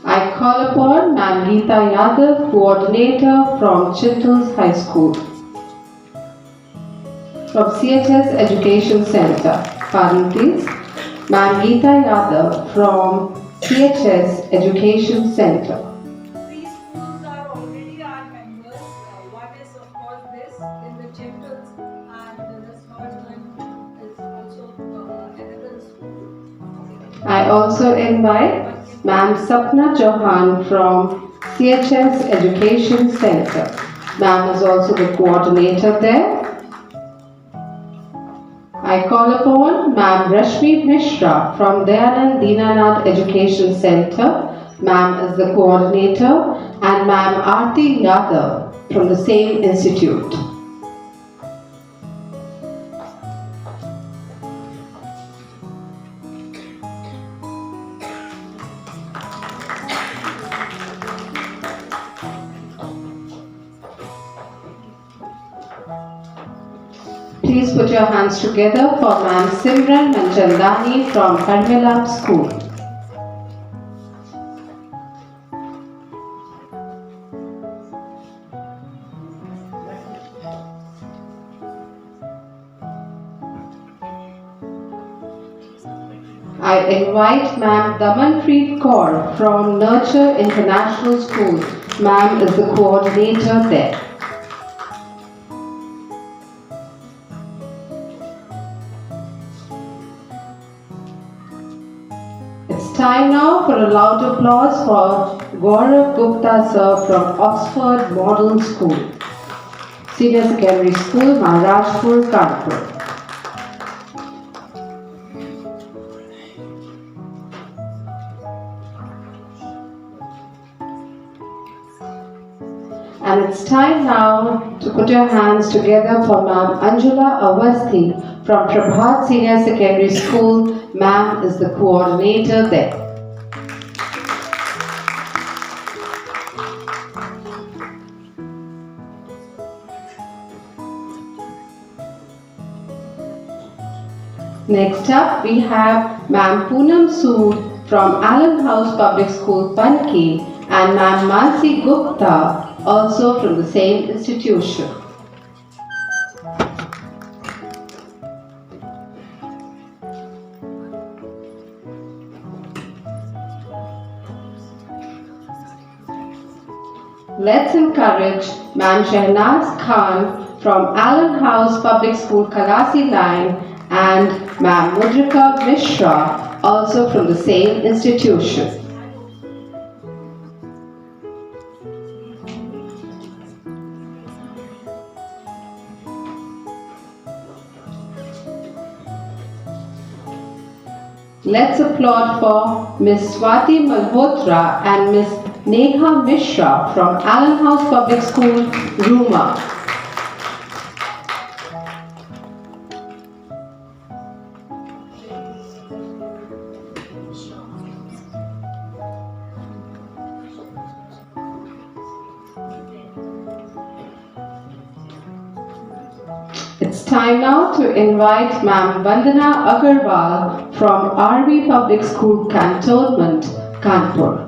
I call upon Ma'am Geeta Yadav, Coordinator from Chintles High School. From CHS Education Center. Pardon please. Ma'am Geeta Yadav from CHS Education Center. Three schools are already our members. One is of course this in the Chintles, and the third one is also another school. I also invite Ma'am Sapna Chauhan from CHS Education Center. Ma'am is also the coordinator there. I call upon Ma'am Rashmi Mishra from Dayanand Dinanath Education Center. Ma'am is the coordinator, and Ma'am Aarti Yadav from the same institute. Please put your hands together for Ma'am Simran Manchandani from Harmelap School. I invite Ma'am Damanpreet Kaur from Nurture International School. Ma'am is the coordinator there. It's time now for a loud applause for Gaurav Gupta sir from Oxford Model School, Senior Secondary School, Maharashpur, Kanpur. And it's time now to put your hands together for Ma'am Anjula Awasthi from Prabhat Senior Secondary School. Ma'am is the coordinator there. Next up, we have Ma'am Poonam Sood from Allen House Public School, Panki, and Ma'am Mansi Gupta, also from the same institution. Let's encourage Ma'am Shehnaz Khan from Allen House Public School, Kalasi Line, and Ma'am Mudrika Mishra, also from the same institution. Let's applaud for Ms. Swati Malhotra and Ms. Neha Mishra from Allen House Public School, Ruma. time now to invite Ma'am Vandana Agarwal from RV Public School Cantonment, Kanpur.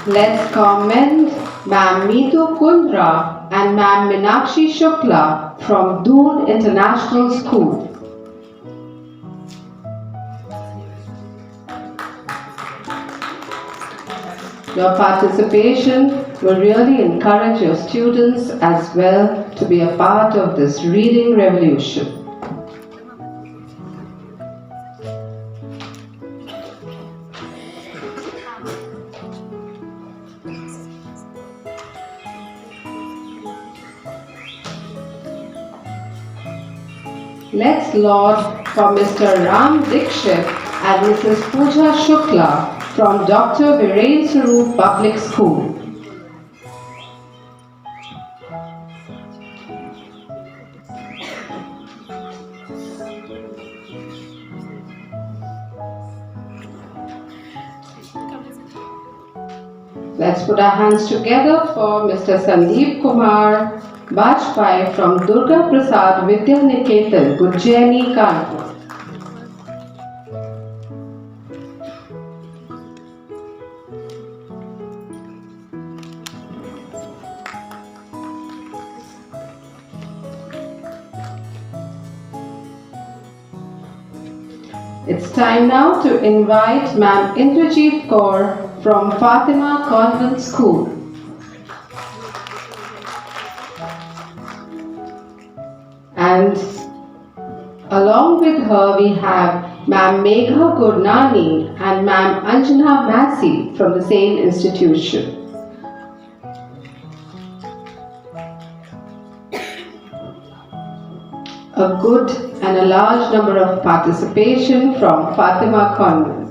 Let's commend Ma'am Meetu Kundra and Ma'am Minakshi Shukla from Doon International School. Your participation will really encourage your students as well to be a part of this reading revolution. Let's laud for Mr. Ram Dikshit and Mrs. Pooja Shukla from Dr. Viren Saroop Public School. Let's put our hands together for Mr. Sandeep Kumar Bajpai from Durga Prasad Vidya Niketan, Ujjaini, Kanpur. It's time now to invite Ma'am Indrajit Kaur from Fatima Convent School. And along with her we have Ma'am Megha Gurnani and Ma'am Anjana Massey from the same institution. A good and a large number of participation from Fatima Convent.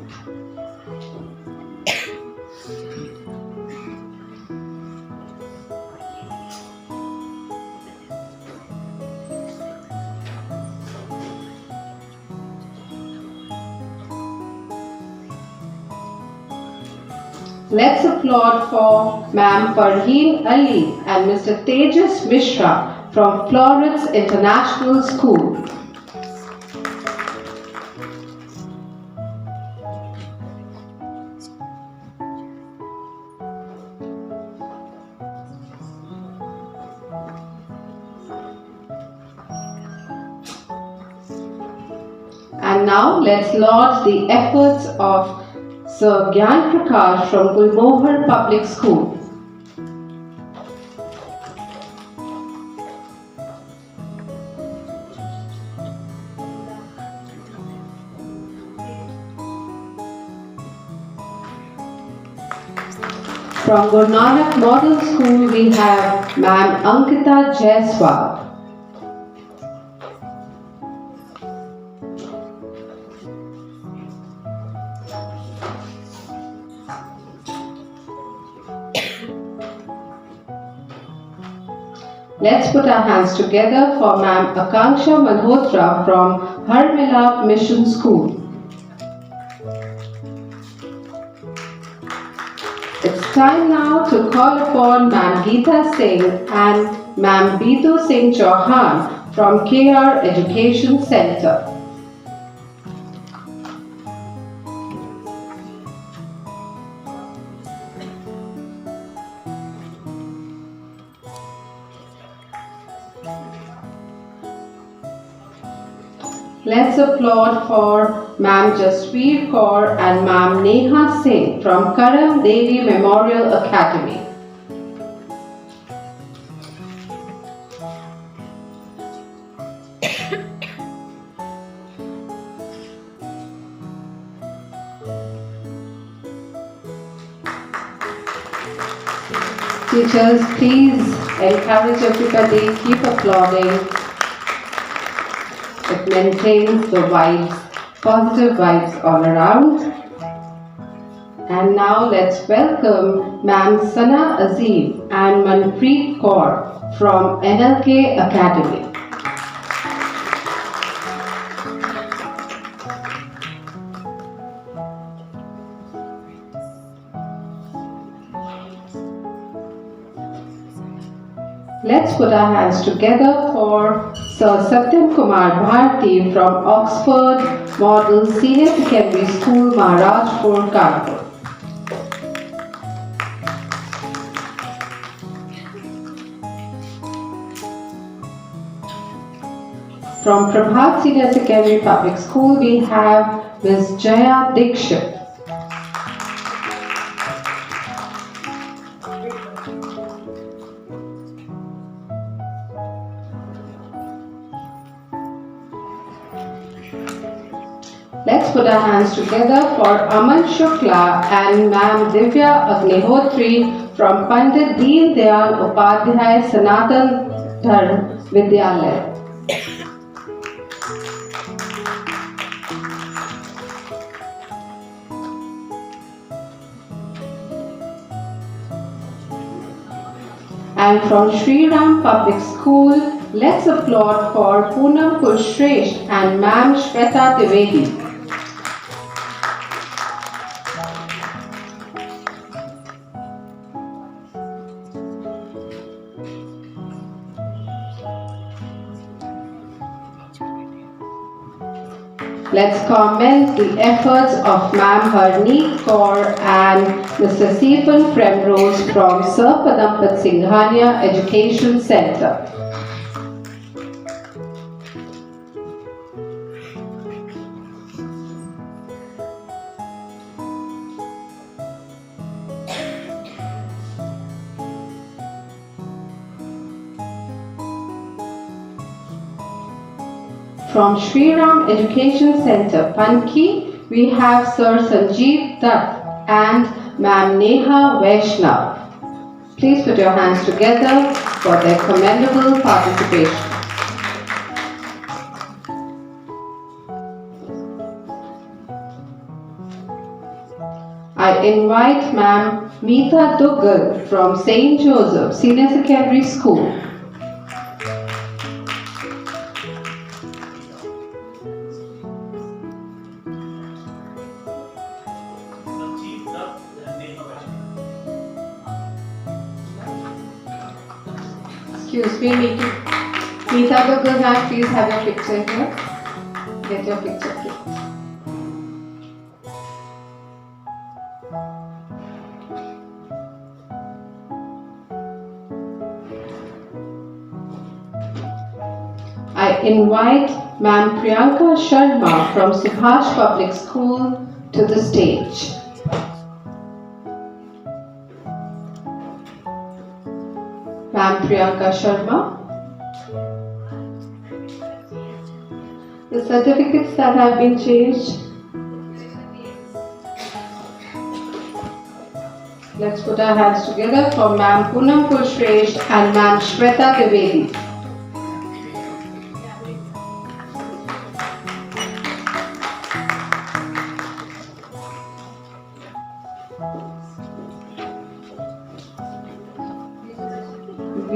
Let's applaud for Ma'am Farheen Ali and Mr. Tejas Mishra from Florence International School. And now let's laud the efforts of Sir Gyan Prakash from Gulmohar Public School. From Guru Nanak Model School we have Ma'am Ankita Jaiswal. Let's put our hands together for Ma'am Akanksha Malhotra from Har Milap Mission School. It's time now to call upon Ma'am Geeta Singh and Ma'am Bitu Singh Chauhan from KR Education Center. Let's applaud for Ma'am Jasveer Kaur and Ma'am Neha Singh from Karam Devi Memorial Academy. Teachers, please encourage everybody, keep applauding. It maintains the vibes, positive vibes all around. And now let's welcome Ma'am Sana Azim and Manpreet Kaur from NLK Academy. Let's put our hands together for Sir Satyam Kumar Bharti from Oxford Model Senior Secondary School, Maharashtra, Kanpur. From Prabhat Senior Secondary Public School, we have Ms. Jaya Dikshit. Let's put our hands together for Aman Shukla and Ma'am Divya Agnihotri from Pandit Deen Dayal Upadhyay Sanatan Dharm Vidyalaya. And from Shree Public School, let's applaud for Poonam Purshresht and Ma'am Shweta Trivedi. Let's commend the efforts of Ma'am Harneet Kaur and Mr. Stephen Fremrose from Sir Padampat Singhania Education Centre. From Sri Ram Education Centre, Panki, we have Sir Sanjeev Dutt and Ma'am Neha Vaishnav. Please put your hands together for their commendable participation. I invite Ma'am Meeta Duggal from St. Joseph Senior Secondary School. Excuse me, Meeta Duggal ma'am, please have your picture here. Get your picture, please. I invite Ma'am Priyanka Sharma from Subhash Public School to the stage. Ma'am Priyanka Sharma. The certificates that have been changed. Let's put our hands together for Ma'am Poonam Purshresht and Ma'am Shweta Trivedi.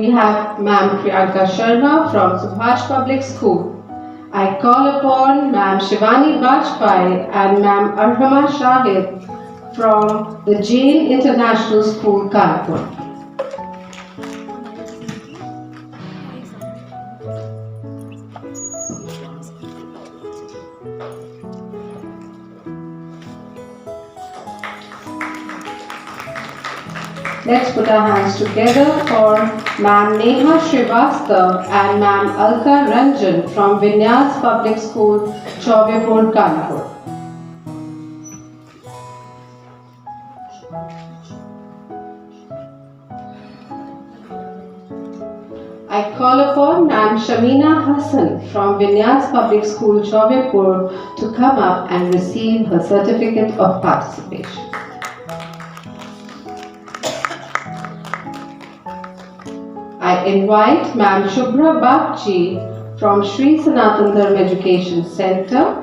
We have Ma'am Priyanka Sharma from Subhash Public School. I call upon Ma'am Shivani Bajpai and Ma'am Arhama Shahid from the Jain International School, Kanpur. Let's put our hands together for Ma'am Neha Srivastav and Ma'am Alka Ranjan from Vinyas Public School, Chaubepur, Kanpur. I call upon Ma'am Shamina Hassan from Vinyas Public School, Chaubepur to come up and receive her certificate of participation. I invite Ma'am Shubhra Bakchi from Shree Sanatan Dharm Education Centre.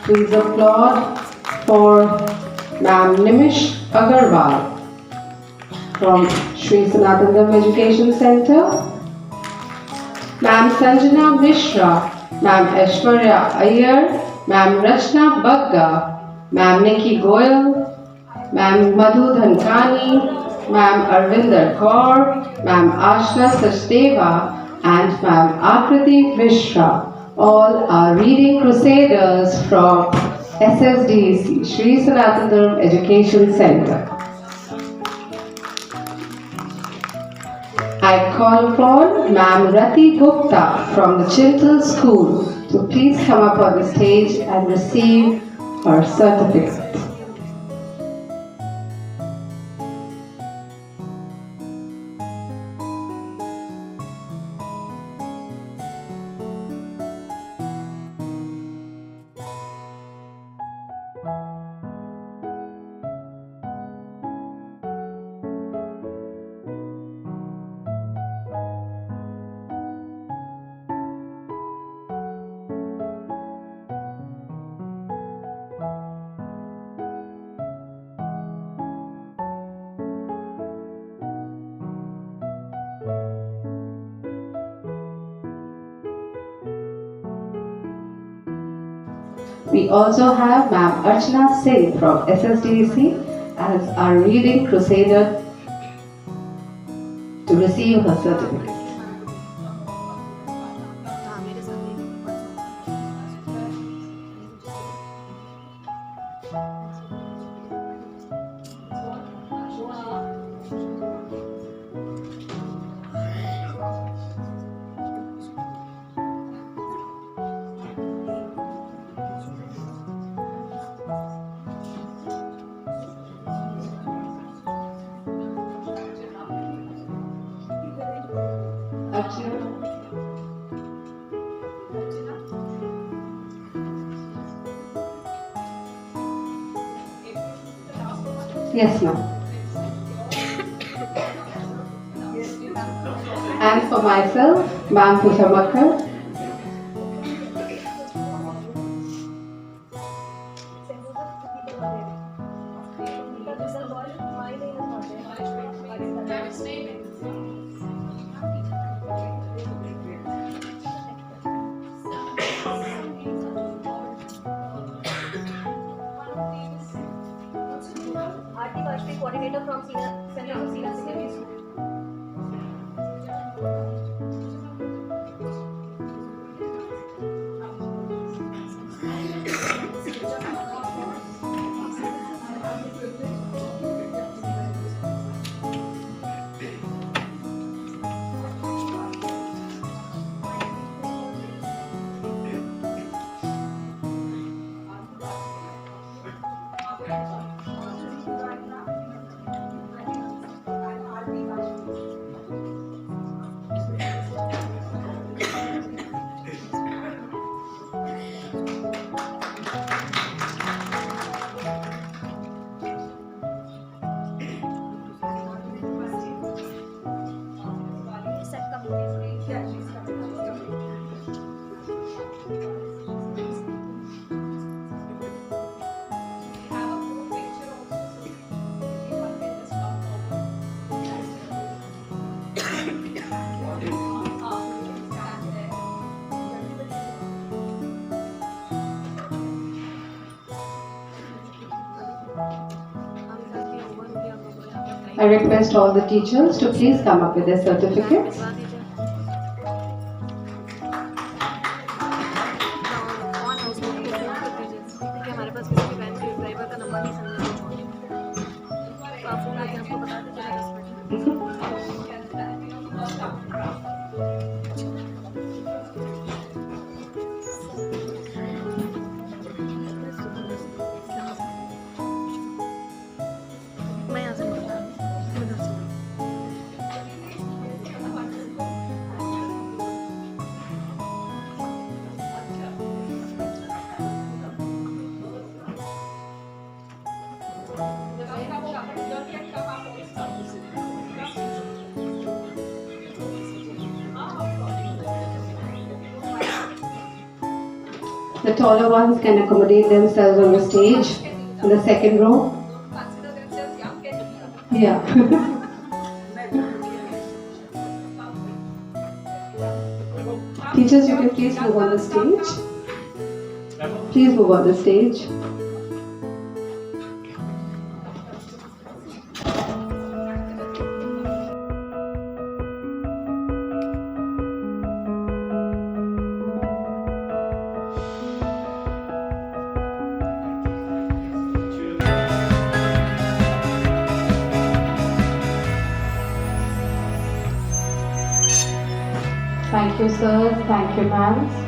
Please applaud for Ma'am Nimish Agarwal from Shree Sanatan Education Center, Ma'am Sanjana Mishra, Ma'am Aishwarya Iyer, Ma'am Rachna Bagga, Ma'am Nikki Goyal, Ma'am Madhu Dhankani, Ma'am Arvinder Kaur, Ma'am Ashna Sachdeva, and Ma'am Akriti Mishra. All are reading crusaders from SSDC, Shree Sanatan Education Center. I call upon Ma'am Rati Gupta from the Chintal School to please come up on the stage and receive her certificate. We also have Ma'am Archana Singh from SSDC as our reading crusader to receive her certificate. Yes, ma'am. And for myself, Ma'am Pusha Makkar. Coordinator from Central Senior Secondary School. I request all the teachers to please come up with their certificates. The taller ones can accommodate themselves on the stage in the second row. Yeah. Teachers, you can please move on the stage. Please move on the stage. Thank you, sir. Thank you, ma'am.